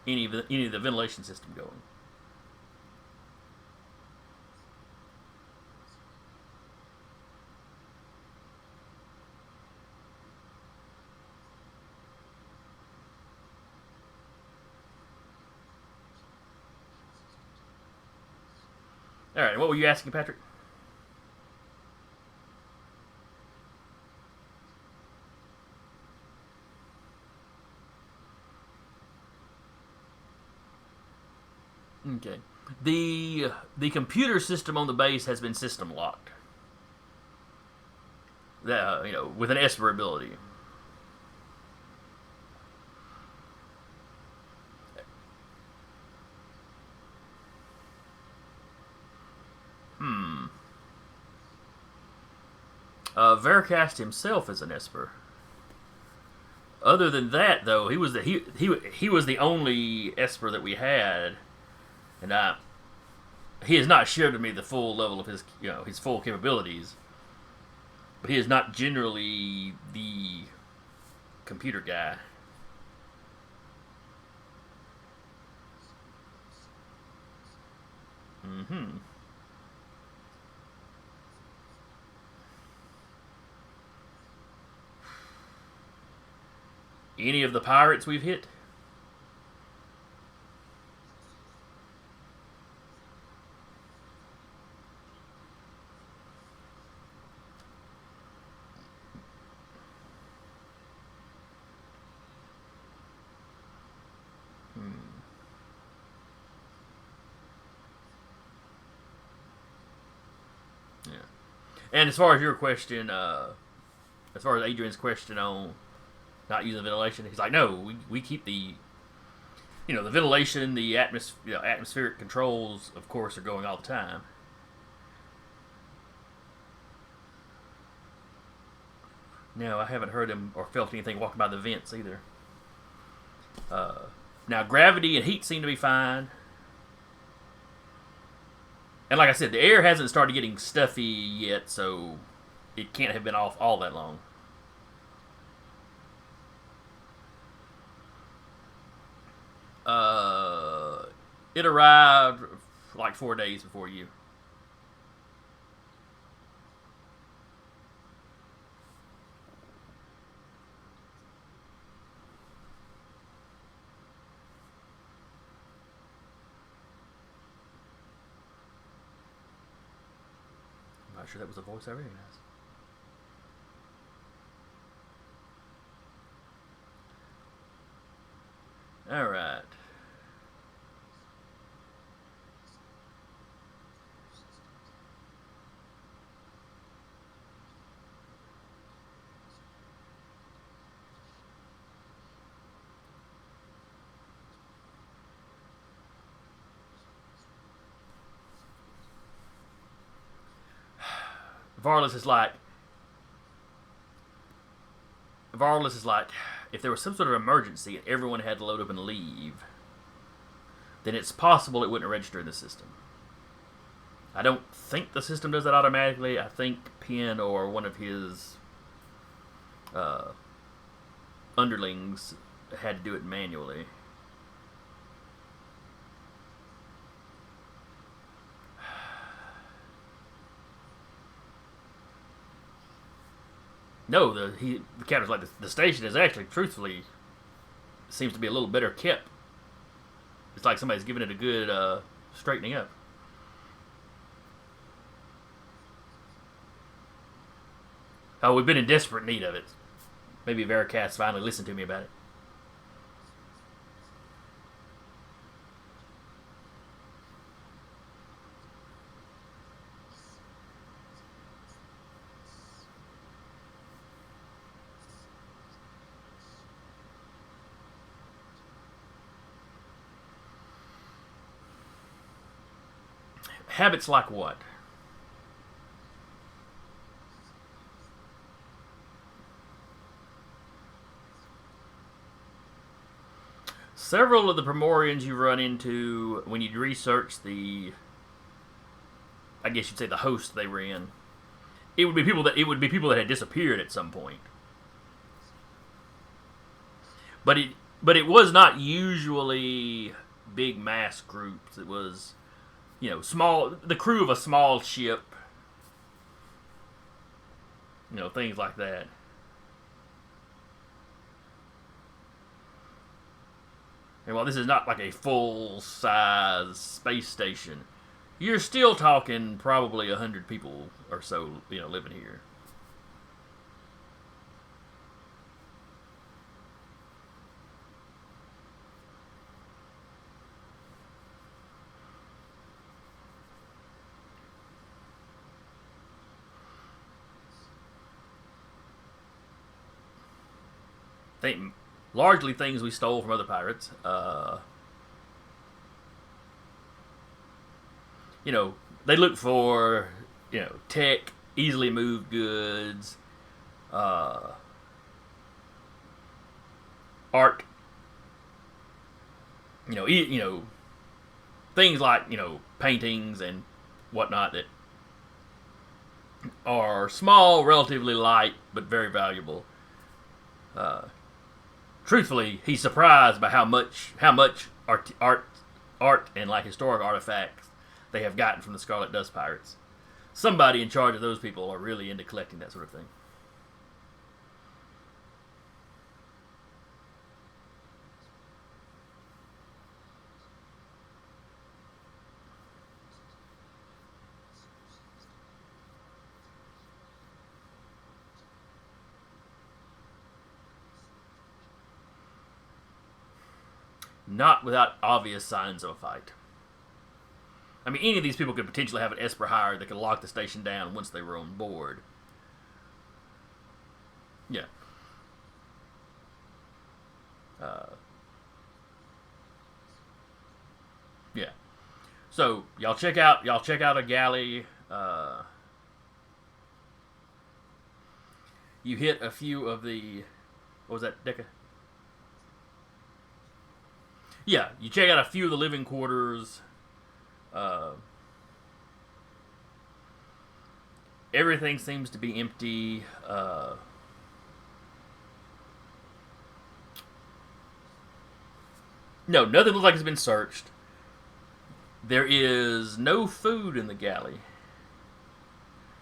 any of the ventilation system going. All right, what were you asking, Patrick? Okay. The computer system on the base has been system locked. With an Esper ability. Veracast himself is an Esper. Other than that, though, he was the only Esper that we had, and he has not shared with me the full level of his full capabilities. But he is not generally the computer guy. Mm-hmm. Any of the pirates we've hit? Yeah. And as far as your question, as far as Adrian's question on not using ventilation, he's like, no, we keep the ventilation, the atmospheric controls, of course, are going all the time. No, I haven't heard him or felt anything walking by the vents either. Now, gravity and heat seem to be fine. And like I said, the air hasn't started getting stuffy yet, so it can't have been off all that long. It arrived like 4 days before you. I'm not sure that was a voice I recognized. All right. Varlas is like, if there was some sort of emergency and everyone had to load up and leave, then it's possible it wouldn't register in the system. I don't think the system does that automatically. I think Penn or one of his underlings had to do it manually. No, the captain's like, the station is actually, truthfully, seems to be a little better kept. It's like somebody's giving it a good straightening up. Oh, we've been in desperate need of it. Maybe Veracast finally listened to me about it. Habits like what? Several of the Primorians you run into when you research the, I guess you'd say the host they ran, it would be people that had disappeared at some point. But it was not usually big mass groups. It was, small, the crew of a small ship, things like that. And while this is not like a full-size space station, you're still talking probably 100 people or so, living here. Largely things we stole from other pirates. They look for, tech, easily moved goods, art, things like, paintings and whatnot that are small, relatively light, but very valuable. Truthfully, he's surprised by how much art and like historic artifacts they have gotten from the Scarlet Dust Pirates. Somebody in charge of those people are really into collecting that sort of thing. Not without obvious signs of a fight. I mean, any of these people could potentially have an Esper hired that could lock the station down once they were on board. Yeah. Yeah. So y'all check out a galley. You hit a few of the, what was that, Deca? Yeah, you check out a few of the living quarters. Everything seems to be empty. No, nothing looks like it's been searched. There is no food in the galley.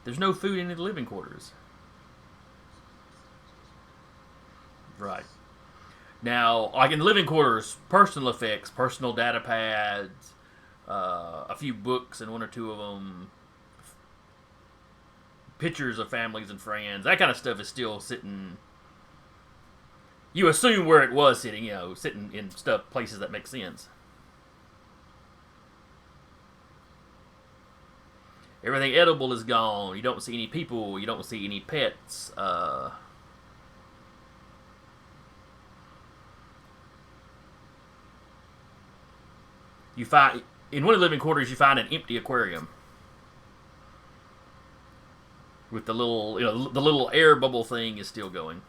There's no food in the living quarters. Right. Now, like in the living quarters, personal effects, personal data pads, a few books and one or two of them, pictures of families and friends, that kind of stuff is still sitting. You assume where it was sitting, sitting in places that make sense. Everything edible is gone. You don't see any people. You don't see any pets. You find in one of the living quarters, you find an empty aquarium with the little air bubble thing is still going.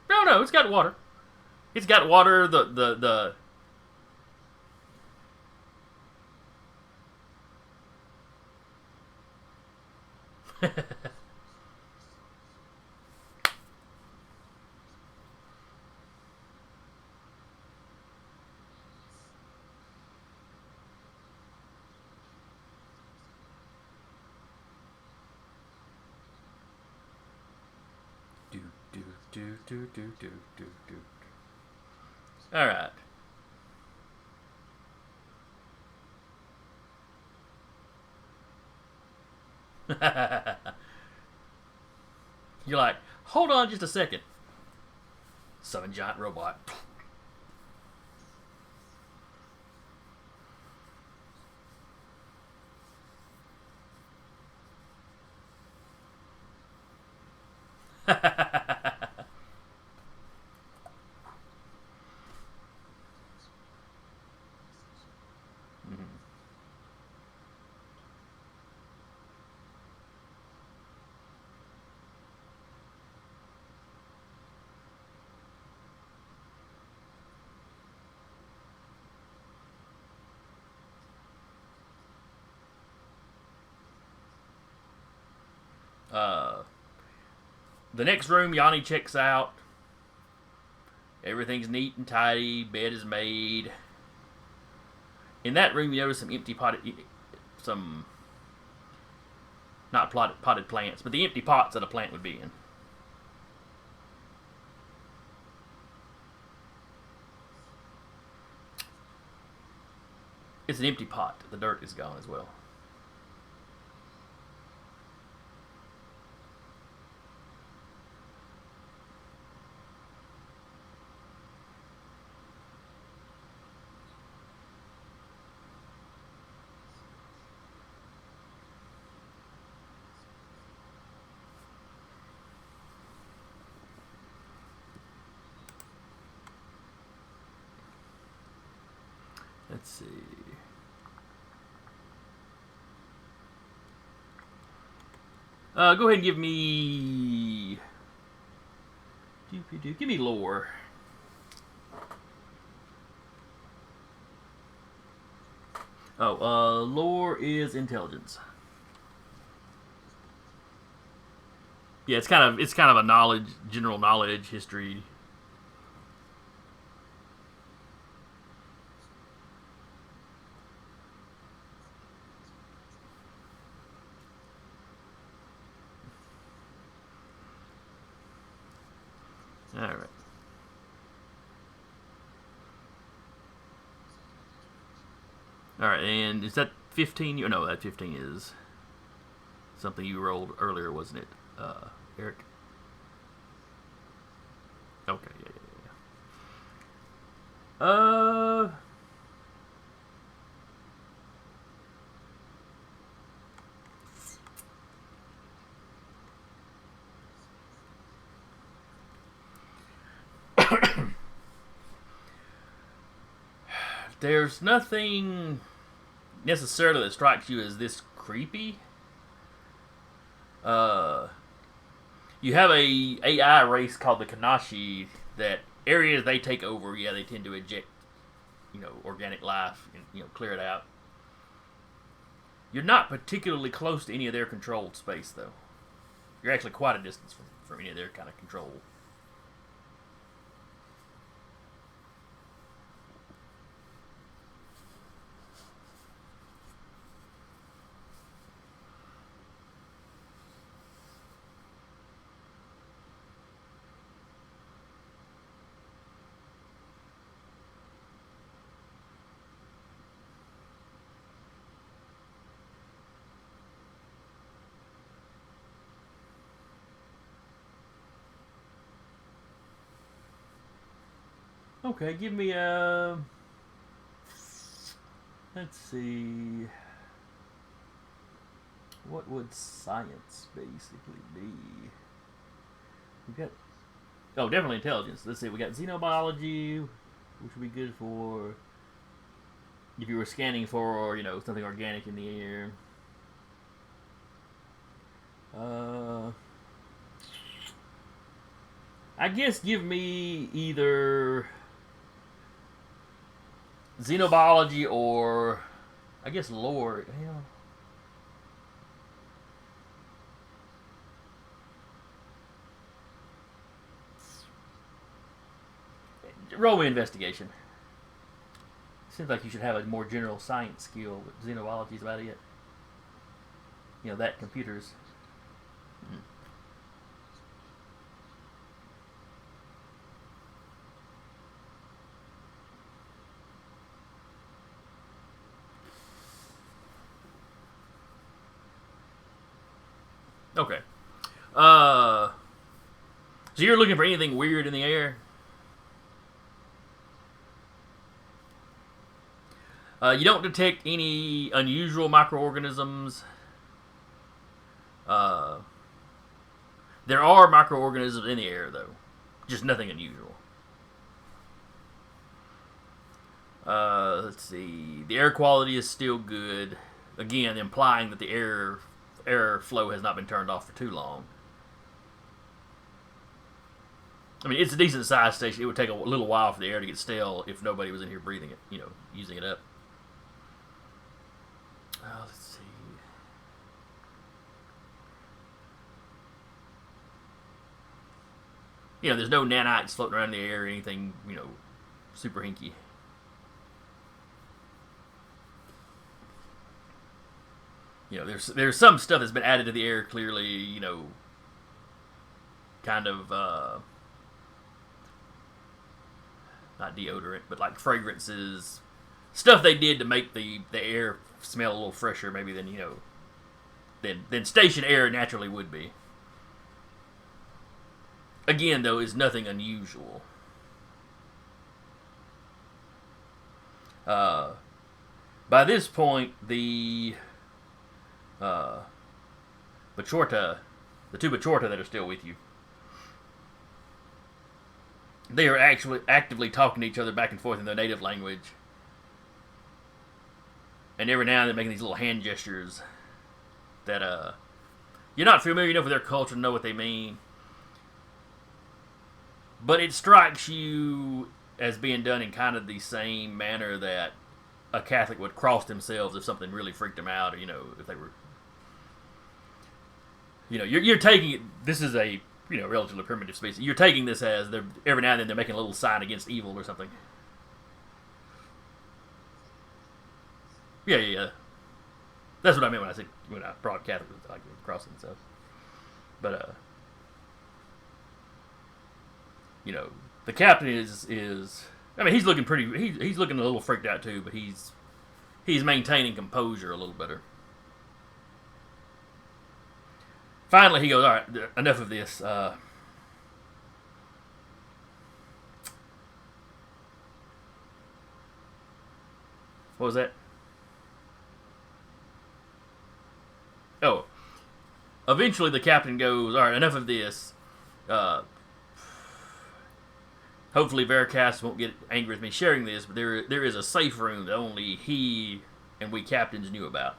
No, it's got water. It's got water. The do. All right. You're like, hold on just a second. Summon giant robot. The next room, Yanni checks out. Everything's neat and tidy. Bed is made. In that room, you notice some empty some not potted plants, but the empty pots that a plant would be in. It's an empty pot. The dirt is gone as well. Let's see. Go ahead and give me. Give me lore. Oh, lore is intelligence. Yeah, it's kind of a general knowledge, history. All right. All right, and is that 15? No, that 15 is something you rolled earlier, wasn't it, Eric? Okay, yeah. There's nothing necessarily that strikes you as this creepy. You have a AI race called the Kanashi that areas they take over, yeah, they tend to eject, organic life and, clear it out. You're not particularly close to any of their controlled space, though. You're actually quite a distance from any of their kind of control. Okay, give me a. Let's see. What would science basically be? We got. Oh, definitely intelligence. Let's see. We got xenobiology, which would be good for if you were scanning for, something organic in the air. I guess give me either xenobiology or I guess lore. Hell. Roll me investigation. Seems like you should have a more general science skill, but xenobiology is about it. That computers. Okay. So you're looking for anything weird in the air? You don't detect any unusual microorganisms. There are microorganisms in the air, though. Just nothing unusual. Let's see. The air quality is still good. Again, implying that the air flow has not been turned off for too long. I mean, it's a decent sized station. It would take a little while for the air to get stale if nobody was in here breathing it, using it up. Let's see. there's no nanites floating around in the air or anything, super hinky. There's some stuff that's been added to the air, clearly, kind of, not deodorant, but like fragrances, stuff they did to make the air smell a little fresher, maybe than station air naturally would be. Again, though, is nothing unusual. By this point, the Bachorta, the two Bachorta that are still with you, they are actually actively talking to each other back and forth in their native language. And every now and then making these little hand gestures that you're not familiar enough with their culture to know what they mean. But it strikes you as being done in kind of the same manner that a Catholic would cross themselves if something really freaked them out, or, if they were... you're taking it... This is a, relatively primitive species. You're taking this as every now and then they're making a little sign against evil or something. Yeah. That's what I meant when I brought Catholic, like, crossing themselves. But, the captain is I mean, he's looking he's looking a little freaked out too, but he's maintaining composure a little better. Finally, he goes, all right, enough of this. What was that? Oh. Eventually, the captain goes, all right, enough of this. Hopefully Veracast won't get angry with me sharing this, but there is a safe room that only he and we captains knew about.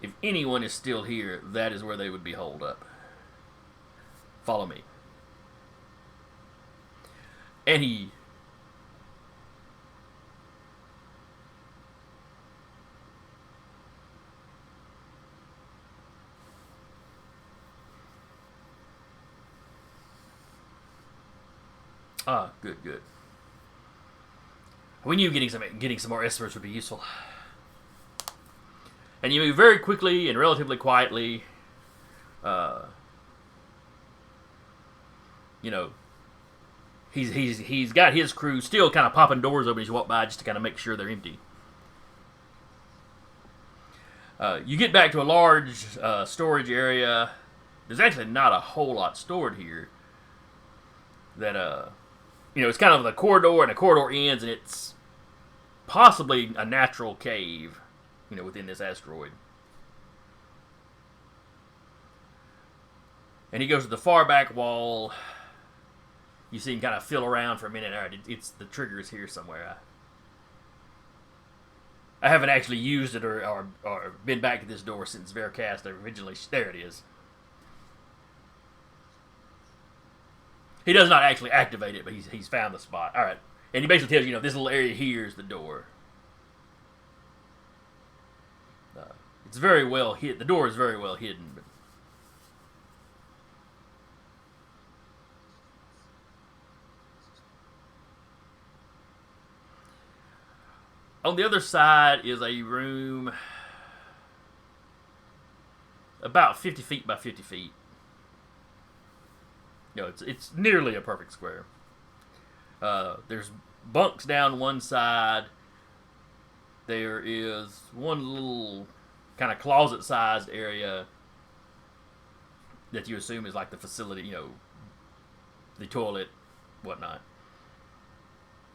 If anyone is still here, that is where they would be holed up. Follow me. And he... Ah, good. We knew getting some more Escorts would be useful. And you move very quickly and relatively quietly. He's got his crew still kind of popping doors open as you walk by just to kind of make sure they're empty. You get back to a large storage area. There's actually not a whole lot stored here. That it's kind of the corridor, and the corridor ends, and it's possibly a natural cave, within this asteroid. And he goes to the far back wall. You see him kind of feel around for a minute. All right, it's the trigger is here somewhere. I haven't actually used it or been back to this door since Veracast originally. There it is. He does not actually activate it, but he's found the spot. All right. And he basically tells you, this little area here is the door. It's very well hidden. The door is very well hidden. But... On the other side is a room about 50 feet by 50 feet. It's nearly a perfect square. There's bunks down one side. There is one little kind of closet-sized area that you assume is like the facility, the toilet, whatnot.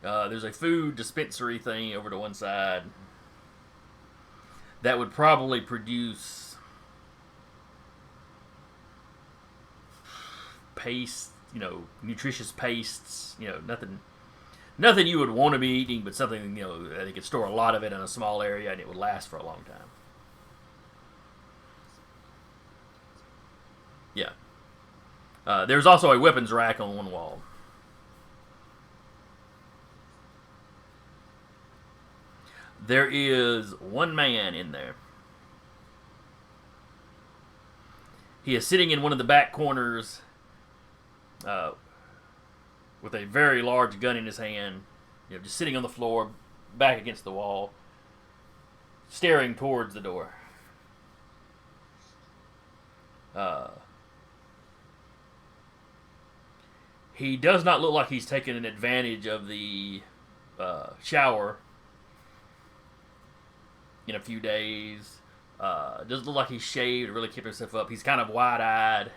There's a food dispensary thing over to one side that would probably produce paste, nutritious pastes, nothing you would want to be eating, but something, they could store a lot of it in a small area and it would last for a long time. Yeah. There's also a weapons rack on one wall. There is one man in there. He is sitting in one of the back corners with a very large gun in his hand, just sitting on the floor, back against the wall, staring towards the door. He does not look like he's taken an advantage of the shower in a few days. Doesn't look like he's shaved or really kept himself up. He's kind of wide-eyed.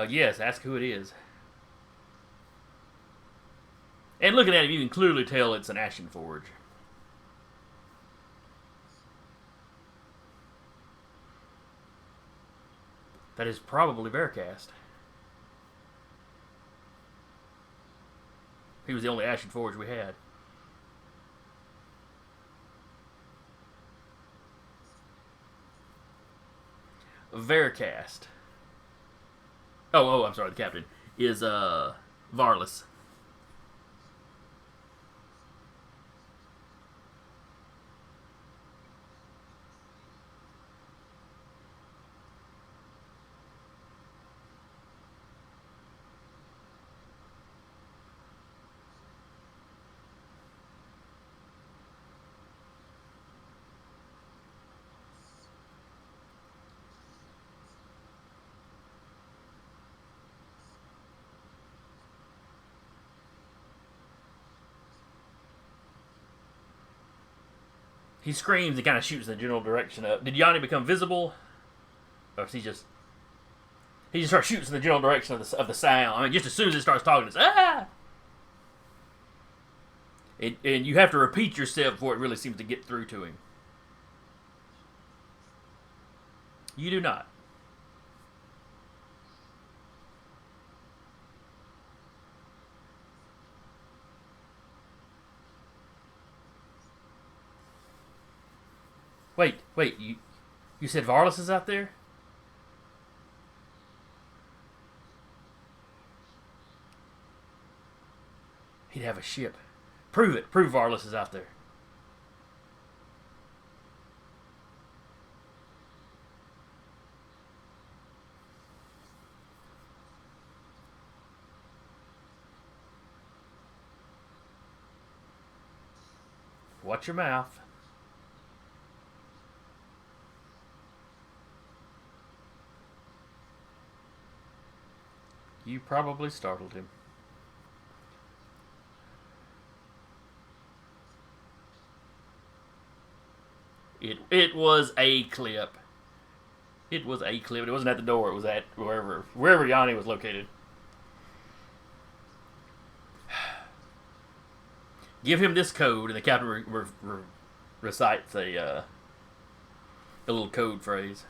Yes, ask who it is. And looking at him, you can clearly tell it's an Ashen Forge. That is probably Veracast. He was the only Ashen Forge we had. Veracast. Oh, I'm sorry, the captain is Varlas. He screams and kind of shoots in the general direction of. Did Yanni become visible, or is he just starts shooting in the general direction of the sound? I mean, just as soon as it starts talking, it's ah. And you have to repeat yourself before it really seems to get through to him. You do not. Wait, you said Varlas is out there? He'd have a ship. Prove it. Prove Varlas is out there. Watch your mouth. You probably startled him. It was a clip. It was a clip. It wasn't at the door. It was at wherever Yanni was located. Give him this code, and the captain recites a little code phrase.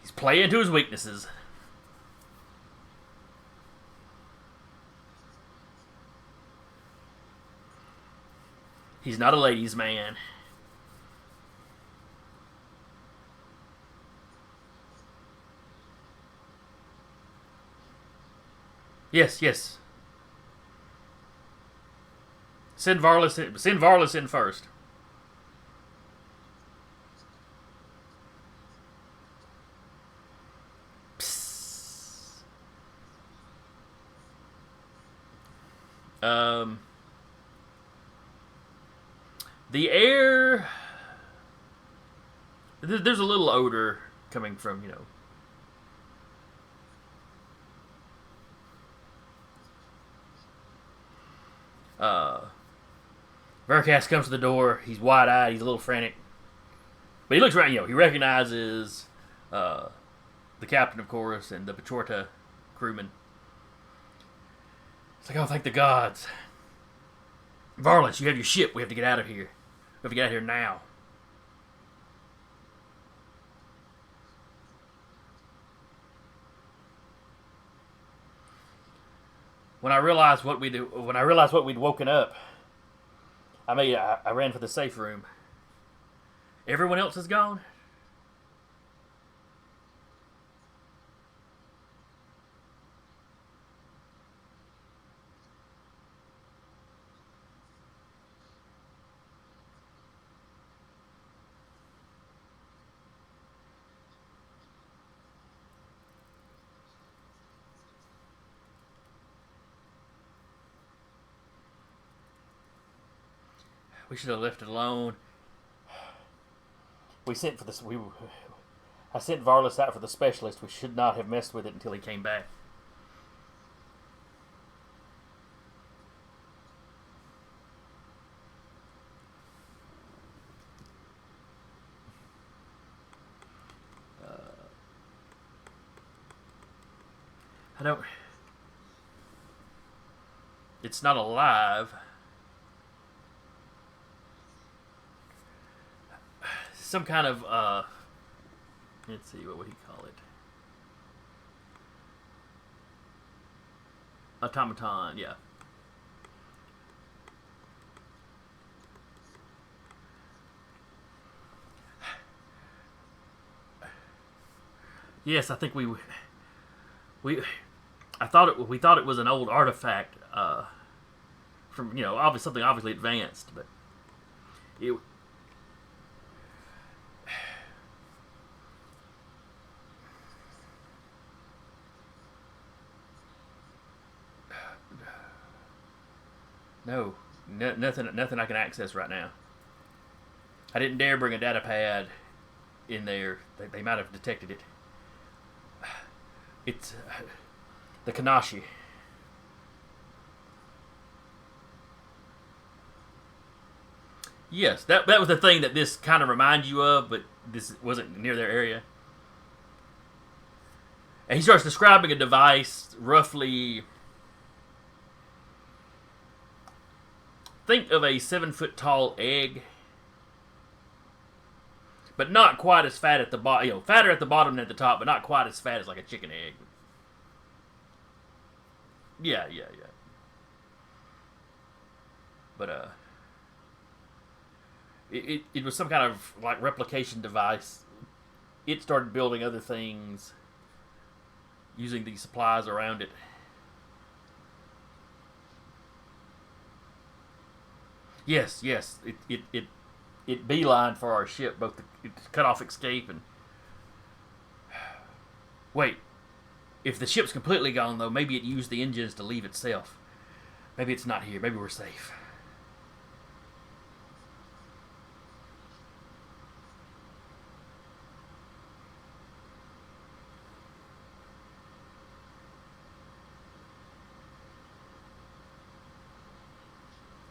He's playing to his weaknesses. He's not a ladies' man. Yes. Send Varlas in first. Psst. The air. There's a little odor coming from, Veracast comes to the door. He's wide-eyed. He's a little frantic. But he looks around, he recognizes the captain, of course, and the Pachorta crewman. It's like, oh, thank the gods. Varlas, you have your ship. We have to get out of here. We have to get out of here now. When I realized what we'd woken up, I ran for the safe room. Everyone else is gone. We should have left it alone. We sent for this. I sent Varlas out for the specialist. We should not have messed with it until he came back. I don't. It's not alive. Some kind of let's see, what would he call it? Automaton, yeah. Yes, I think we thought it was an old artifact from something obviously advanced, but it. No, nothing I can access right now. I didn't dare bring a data pad in there. They might have detected it. It's the Kanashi. Yes, that was the thing that this kind of reminded you of, but this wasn't near their area. And he starts describing a device roughly. Think of a 7-foot tall egg, but not quite as fat at the bottom. Fatter at the bottom than at the top, but not quite as fat as like a chicken egg. Yeah. But it was some kind of like replication device. It started building other things using the supplies around it. Yes. It beelined for our ship, both to cut off escape and. Wait. If the ship's completely gone, though, maybe it used the engines to leave itself. Maybe it's not here. Maybe we're safe.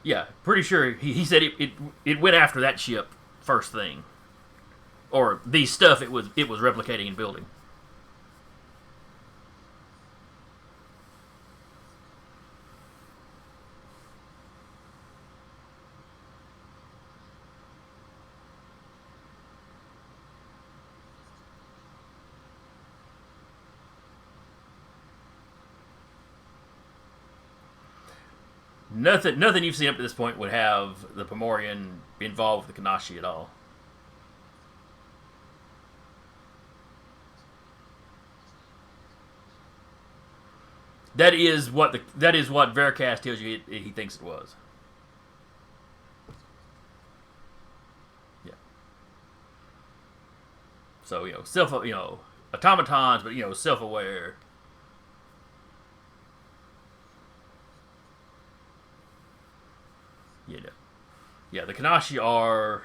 Yeah, pretty sure he said it went after that ship first thing, or the stuff it was replicating and building. Nothing you've seen up to this point would have the Pomorian involved with the Kanashi at all. That is what Veracast tells you he thinks it was. Yeah. So automatons, but self-aware. Yeah, the Kanashi are.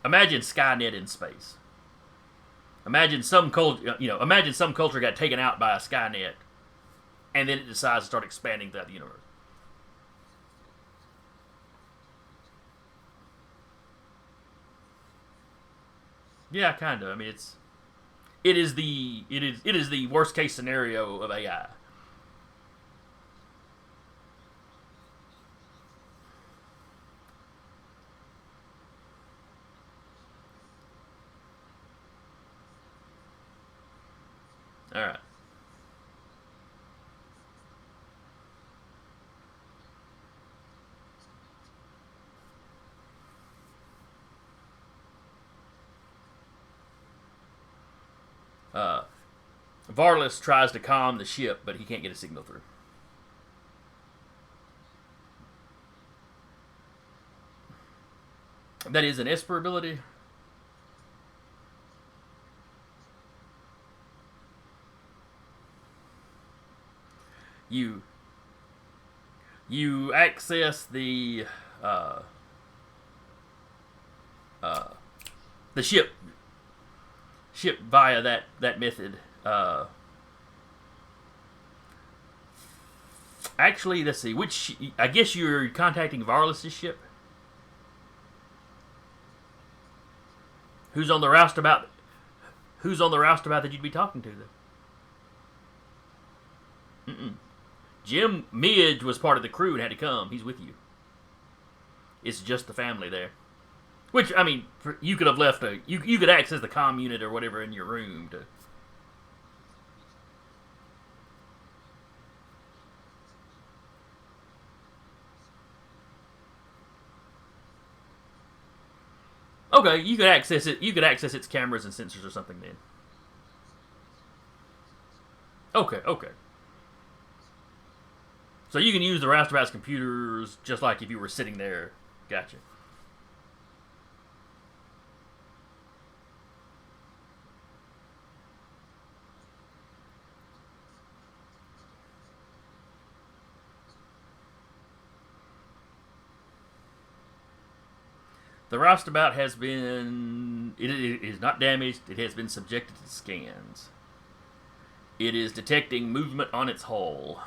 Imagine Skynet in space. Imagine some culture got taken out by a Skynet, and then it decides to start expanding throughout the universe. Yeah, kind of. I mean, it is the worst case scenario of AI. All right. Varlas tries to calm the ship, but he can't get a signal through. That is an Esper ability. You access the ship via that method. Actually, let's see. Which I guess you're contacting Varlas' ship. Who's on the roustabout? Who's on the roustabout that you'd be talking to, then? Jim Midge was part of the crew and had to come. He's with you. It's just the family there. Which, I mean, you could have left you could access the comm unit or whatever in your room to. Okay, you could access it. You could access its cameras and sensors or something then. Okay. So you can use the roustabout's computers just like if you were sitting there. Gotcha. The roustabout has been... It is not damaged. It has been subjected to scans. It is detecting movement on its hull.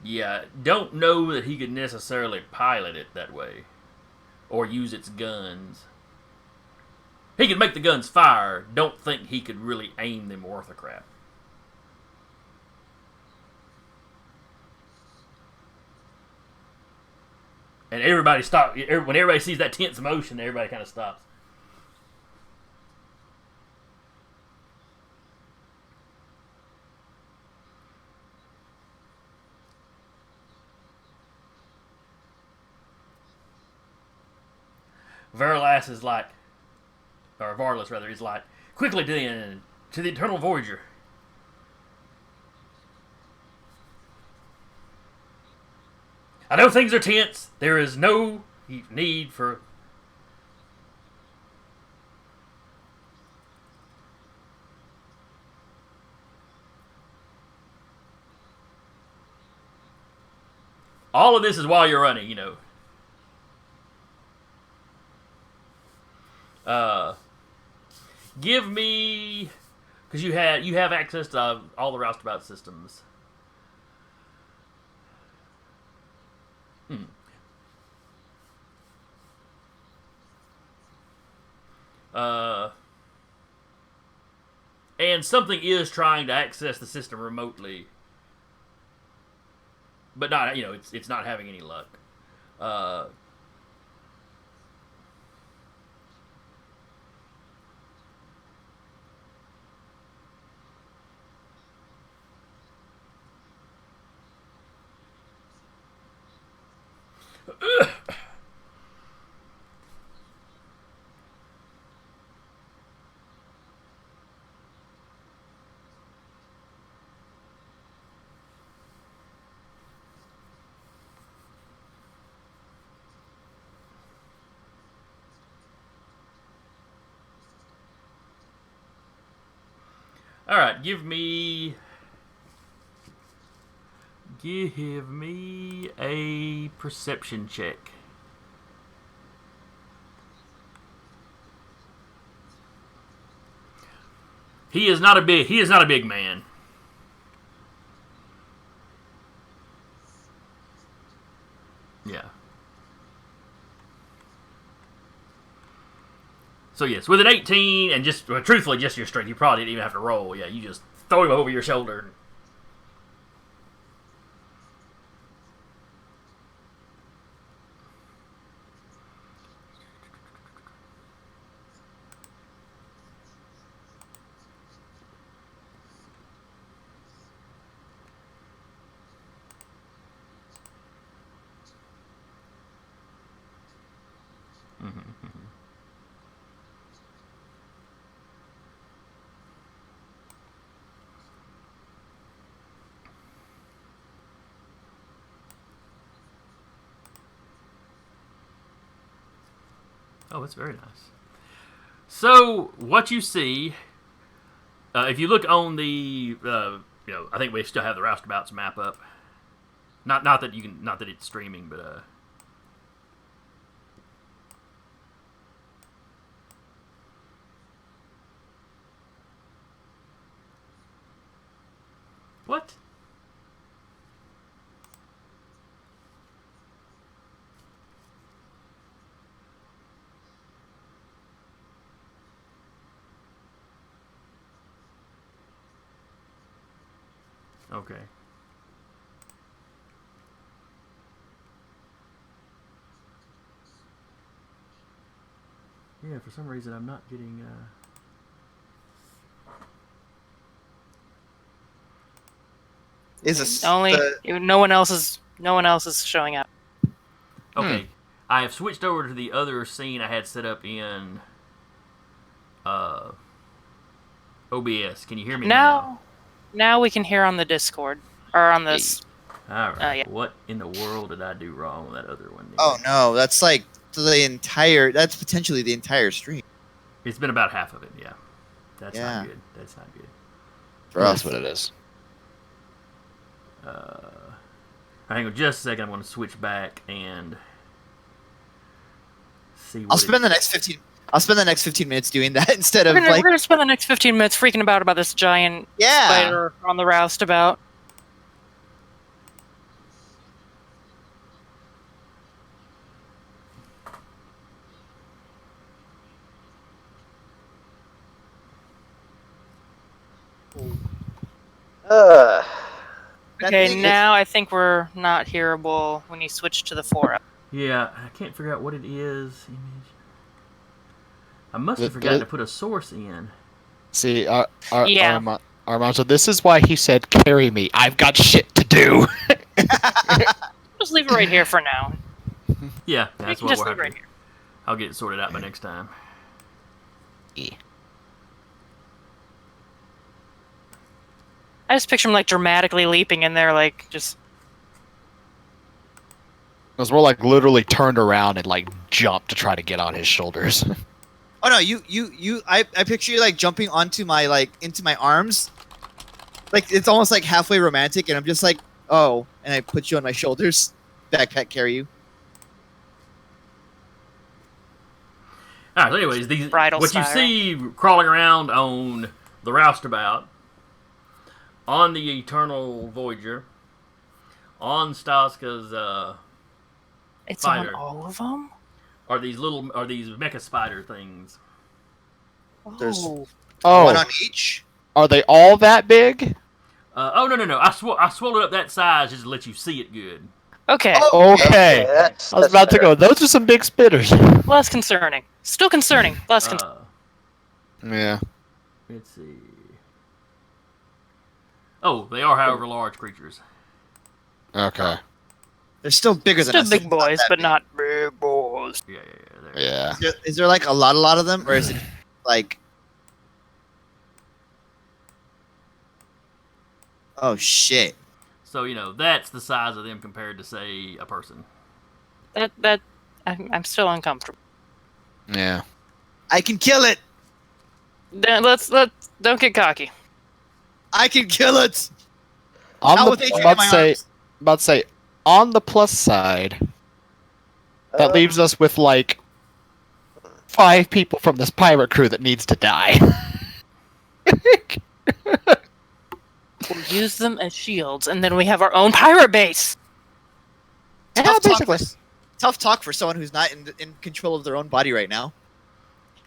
Yeah, don't know that he could necessarily pilot it that way. Or use its guns. He could make the guns fire. Don't think he could really aim them worth a crap. And everybody stops. When everybody sees that tense motion, everybody kind of stops. Varlas is like, or Varlas rather, is like, quickly to the Eternal Voyager. I know things are tense. There is no need for... All of this is while you're running, you know. Give me... Because you have access to all the roustabout systems. And something is trying to access the system remotely, but not, it's not having any luck. All right, give me a perception check. He is not a big man. Yeah. So yes, with an 18 and truthfully just your strength, you probably didn't even have to roll. Yeah, you just throw him over your shoulder. Oh, it's very nice. So, what you see, if you look on the, I think we still have the roustabouts map up. Not that it's streaming, but what? Okay. Yeah, for some reason I'm not getting. Is this Only no one else is showing up. Okay, I have switched over to the other scene I had set up in OBS. Can you hear me now? Now we can hear on the Discord or on this. All right. Yeah. What in the world did I do wrong with that other one? Oh no, that's like the entire. That's potentially the entire stream. It's been about half of it. Yeah. That's Yeah. not good. That's not good. That's what it is. Hang on just a second. I'm going to switch back and see what I'll spend the next 15 minutes doing that instead of We're like. gonna spend the next 15 minutes freaking about this giant spider on the roustabout. Uh, That Okay, thing is- now I think we're not hearable when you switch to the 4. Yeah, I can't figure out what it is. Image. I must have The- forgotten to put a source in. See, Yeah. Armand, so this is why he said, "Carry me. I've got shit to do." Just leave it right here for now. Yeah, We that's can what just we'll leave have it right to. here. I'll get it sorted out by next time. I just picture him like dramatically leaping in there, like just. Because we're like literally turned around and like jumped to try to get on his shoulders. Oh no, I picture you like jumping onto my into my arms. Like it's almost like halfway romantic, and I'm just like, oh, and I put you on my shoulders, backpack carry you. All right. So anyways, these Bridal what you style. see crawling around on the roustabout, on the Eternal Voyager, on Staska's It's Spider. on all of them. are these mecha spider things. There's- Oh, One Oh, on each. are they all that big? No! I swallowed up that size just to let you see it good. okay. Okay. that's, I was that's about to fair. go. Those are some big spitters. Less concerning. Still concerning. Less concerning. Yeah. Let's see. Oh, they are, however, large creatures. Okay. They're still bigger than Still us. big It's not boys, that but big. not big boys. Yeah. Yeah. Is there like a lot of them, or is it like? Oh shit! So that's the size of them compared to, say, a person. I'm still uncomfortable. Yeah. I can kill it. Let's don't get cocky. I can kill it. On Not the, with Adrian I'm in my about arms. to say, on the plus side, that leaves us with like 5 people from this pirate crew that needs to die. We'll use them as shields, and then we have our own pirate base. Yeah, Tough talk basically. Tough talk for someone who's not in control of their own body right now.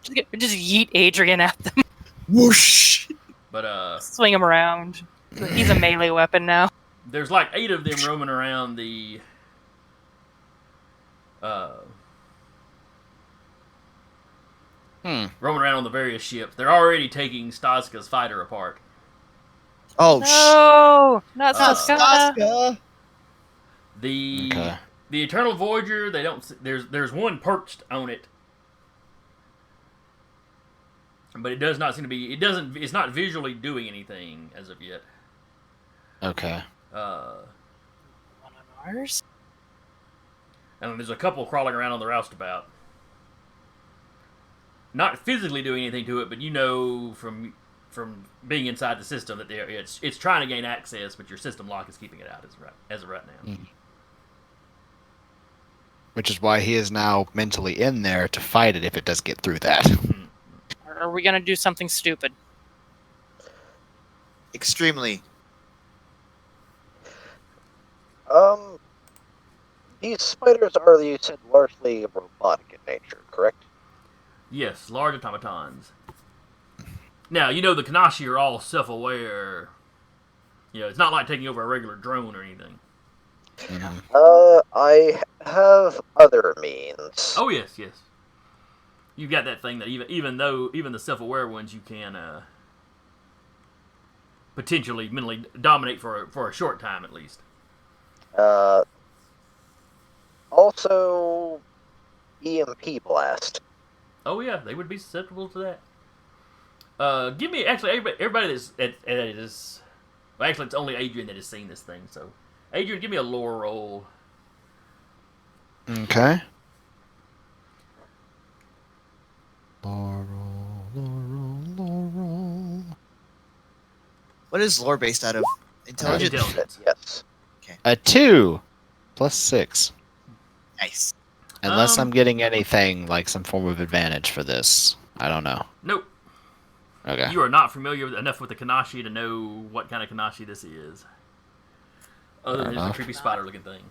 Just yeet Adrian at them, Whoosh! But swing him around. He's a melee weapon now. there's like 8 of them roaming around the roaming around on the various ships. They're already taking Staska's fighter apart. Oh No, not Uh, Saskana. Staska! The Okay. the Eternal Voyager, they don't. There's one perched on it, but it does not seem to be. It doesn't. It's not visually doing anything as of yet. Okay. One on ours. And there's a couple crawling around on the roustabout. not physically doing anything to it, but you know from being inside the system that it's trying to gain access, but your system lock is keeping it out as of right now. Which is why he is now mentally in there to fight it if it does get through that. Or are we gonna do something stupid? Extremely. These spiders are, you said, largely robotic in nature, correct? Yes, large automatons. Now, you know the Kanashi are all self-aware. You know, it's not like taking over a regular drone or anything. I have other means. Oh, yes. You've got that thing that even the self-aware ones you can potentially mentally dominate for a short time at least. Also, EMP blast. Oh yeah, they would be susceptible to that. Give me actually everybody that's well, actually it's only Adrian that has seen this thing. So Adrian, give me a lore roll. Okay. Lore roll. What is lore based out of? Intelligence? Intelligence. Yes. A 2 plus 6. Nice. Unless I'm getting anything like some form of advantage for this. I don't know. Nope. Okay. You are not familiar enough with the Kanashi to know what kind of Kanashi this is. Other than it's a creepy spider looking thing.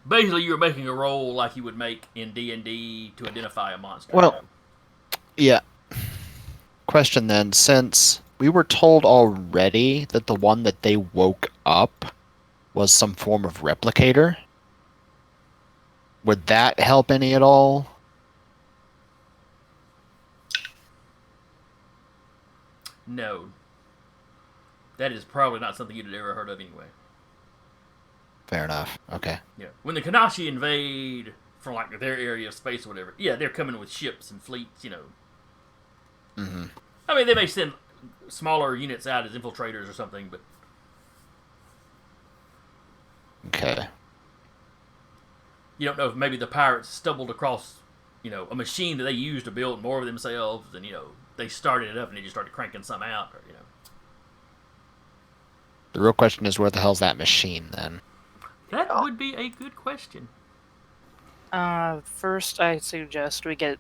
Basically, you're making a roll like you would make in D&D to identify a monster. Well, yeah. Question then, since we were told already that the one that they woke up was some form of replicator, would that help any at all? No. That is probably not something you'd have ever heard of anyway. Fair enough. Okay. Yeah. When the Kanashi invade from like their area of space or whatever, yeah, they're coming with ships and fleets, you know. Mm-hmm. I mean, they may send smaller units out as infiltrators or something, but Okay. you don't know if maybe the pirates stumbled across, you know, a machine that they used to build more of themselves, and you know they started it up and they just started cranking some out, or you know. The real question is, where the hell's that machine then? That would be a good question. First, I suggest we get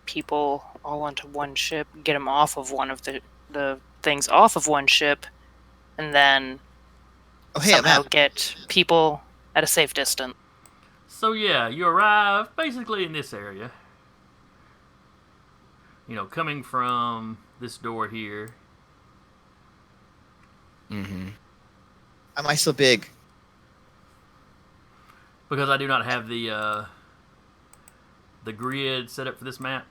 people all onto one ship, get them off of one of the things off of one ship, and then somehow get people at a safe distance. So yeah, you arrive basically in this area. You know, coming from this door here. Mm-hmm. Am I so big? Because I do not have the grid set up for this map,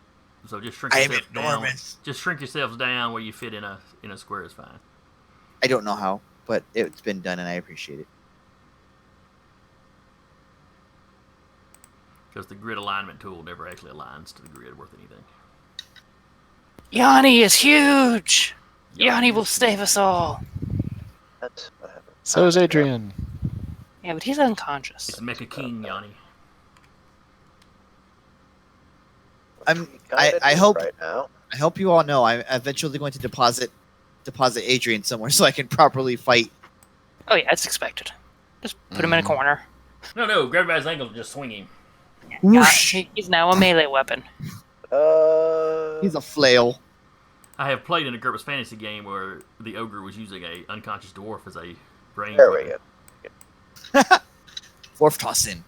so just shrink yourself down. Just shrink yourselves down where you fit in a square is fine. I don't know how, but it's been done and I appreciate it. Because the grid alignment tool never actually aligns to the grid worth anything. Yanni is huge! Yanni will save us all! That's what happened. So is Adrian. Yeah, but he's unconscious. It's Mecha King Yanni. I hope right now. I hope you all know I'm eventually going to deposit Adrian somewhere so I can properly fight. Oh yeah, it's expected. Just put him in a corner. No, grab him by his ankle and just swing him. Yeah, he's now a melee weapon. He's a flail. I have played in a GURPS fantasy game where the ogre was using a unconscious dwarf as a brain. There we go. Dwarf tossing.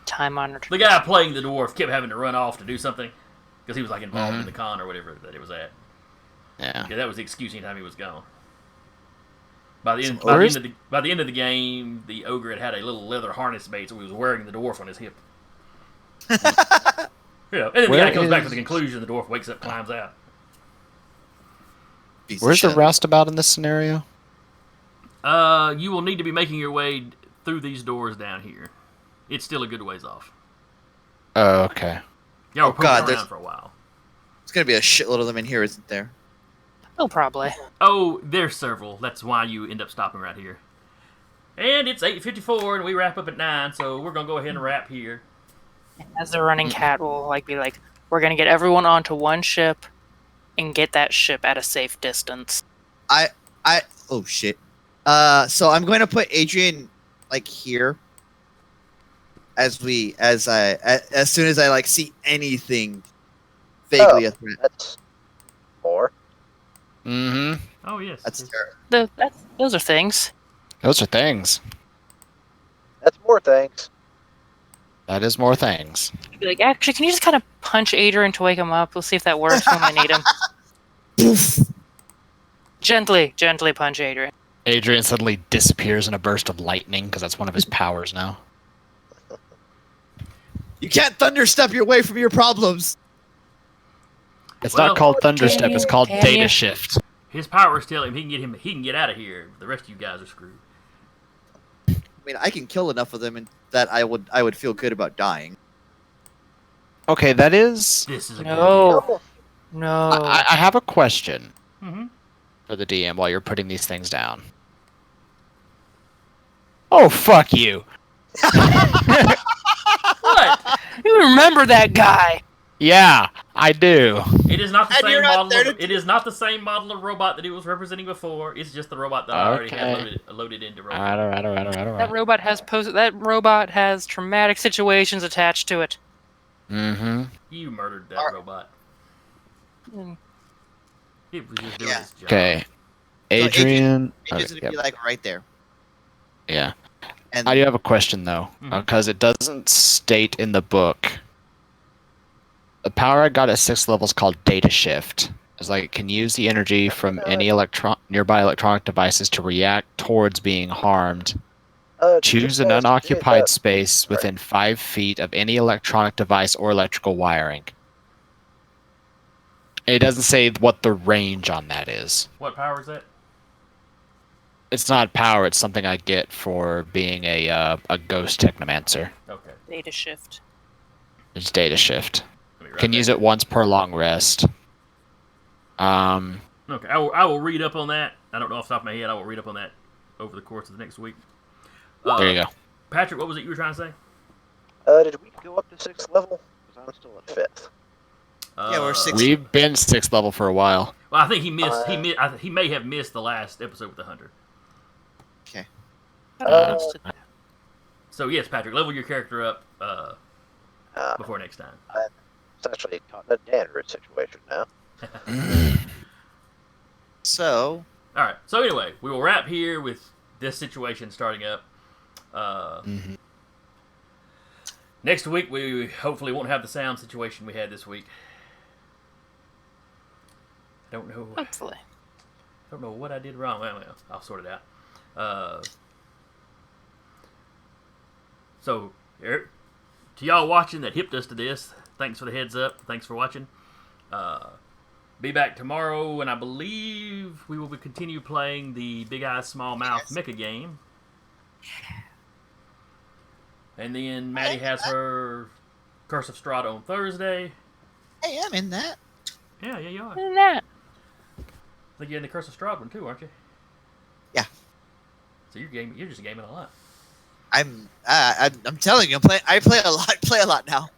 Time honored. The guy playing the dwarf kept having to run off to do something because he was like involved in the con or whatever that it was at. Yeah. Yeah, that was the excuse anytime he was gone. By the end of the game, the ogre had a little leather harness made, so he was wearing the dwarf on his hip. Yeah, and then the guy comes back to the conclusion. The dwarf wakes up, climbs out. Where's the roustabout in this scenario? You will need to be making your way through these doors down here. It's still a good ways off. Oh, okay. Y'all were poking around for a while. There's gonna be a shitload of them in here, isn't there? Oh, probably. Oh, there's several. That's why you end up stopping right here. And it's 8:54, and we wrap up at 9, so we're gonna go ahead and wrap here. As the running cat will be like, we're gonna get everyone onto one ship and get that ship at a safe distance. Oh shit. So I'm going to put Adrian like here. As soon as I like see anything vaguely a threat. That's more. Mm-hmm. Oh yes. That's terrible. Those are things. Those are things. That's more things. That is more things. Be like, actually, can you just kind of punch Adrian to wake him up? We'll see if that works when we need him. Gently punch Adrian. Adrian suddenly disappears in a burst of lightning because that's one of his powers now. You can't thunderstep your way from your problems. It's Well, not called Thunderstep, it's called can Data you? Shift. His powers tell him he can get out of here. The rest of you guys are screwed. I mean, I can kill enough of them and that I would feel good about dying. Okay, that is... This is a No. No. I have a question good idea. for the DM while you're putting these things down. Oh, fuck you. What? You remember that guy? Yeah, I do. It is not the And same you're not model. there It is not the same model of robot that it was representing before. It's just the robot that I already had loaded into robot. That robot has traumatic situations attached to it. Mm-hmm. You murdered that robot. Mm. It was just doing Yeah. its job. Okay. Adrian- Adrian... Adrian's okay, gonna be like right there. yeah. And I do have a question, though, because it doesn't state in the book. The power I got at 6th level is called Data Shift. It's like it can use the energy from any nearby electronic devices to react towards being harmed. Choose an unoccupied space within 5 feet of any electronic device or electrical wiring. It doesn't say what the range on that is. What power is that? It's not power, it's something I get for being a ghost technomancer. Okay. Data shift. It's Data Shift. Let me write Can that use it once per long rest. Okay, I will read up on that. I don't know off the top of my head. I will read up on that over the course of the next week. There you go. Patrick, what was it you were trying to say? Did we go up to 6th level? Because I'm still at 5th. Yeah, we're 6th. We've been 6th level for a while. Well, I think he missed. He may have missed the last episode with the hunter. Okay. So yes, Patrick, level your character up before next time. It's actually caught in a dangerous situation now. So All right. So anyway, we will wrap here with this situation starting up. Next week, we hopefully won't have the sound situation we had this week. I don't know. Hopefully. I don't know what I did wrong. Well, I'll sort it out. So, to y'all watching that hipped us to this, thanks for the heads up. Thanks for watching. Be back tomorrow, and I believe we will continue playing the Big Eyes Small Mouth mecha game. And then Maddie has her Curse of Strahd on Thursday. hey, I'm in that. Yeah, you are. Isn't that? I think you're in the Curse of Strahd one too, aren't you? Yeah. So you're just gaming a lot. I'm telling you, I play a lot now.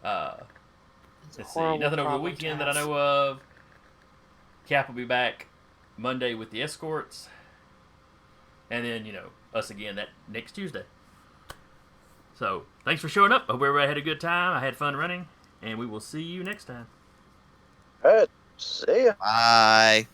Let's see. Horrible Nothing over the problem to weekend that I have. know of. Cap will be back Monday with the Escorts. And then, us again that next Tuesday. So, thanks for showing up. I hope everybody had a good time. I had fun running. And we will see you next time. Alright, see ya. Bye.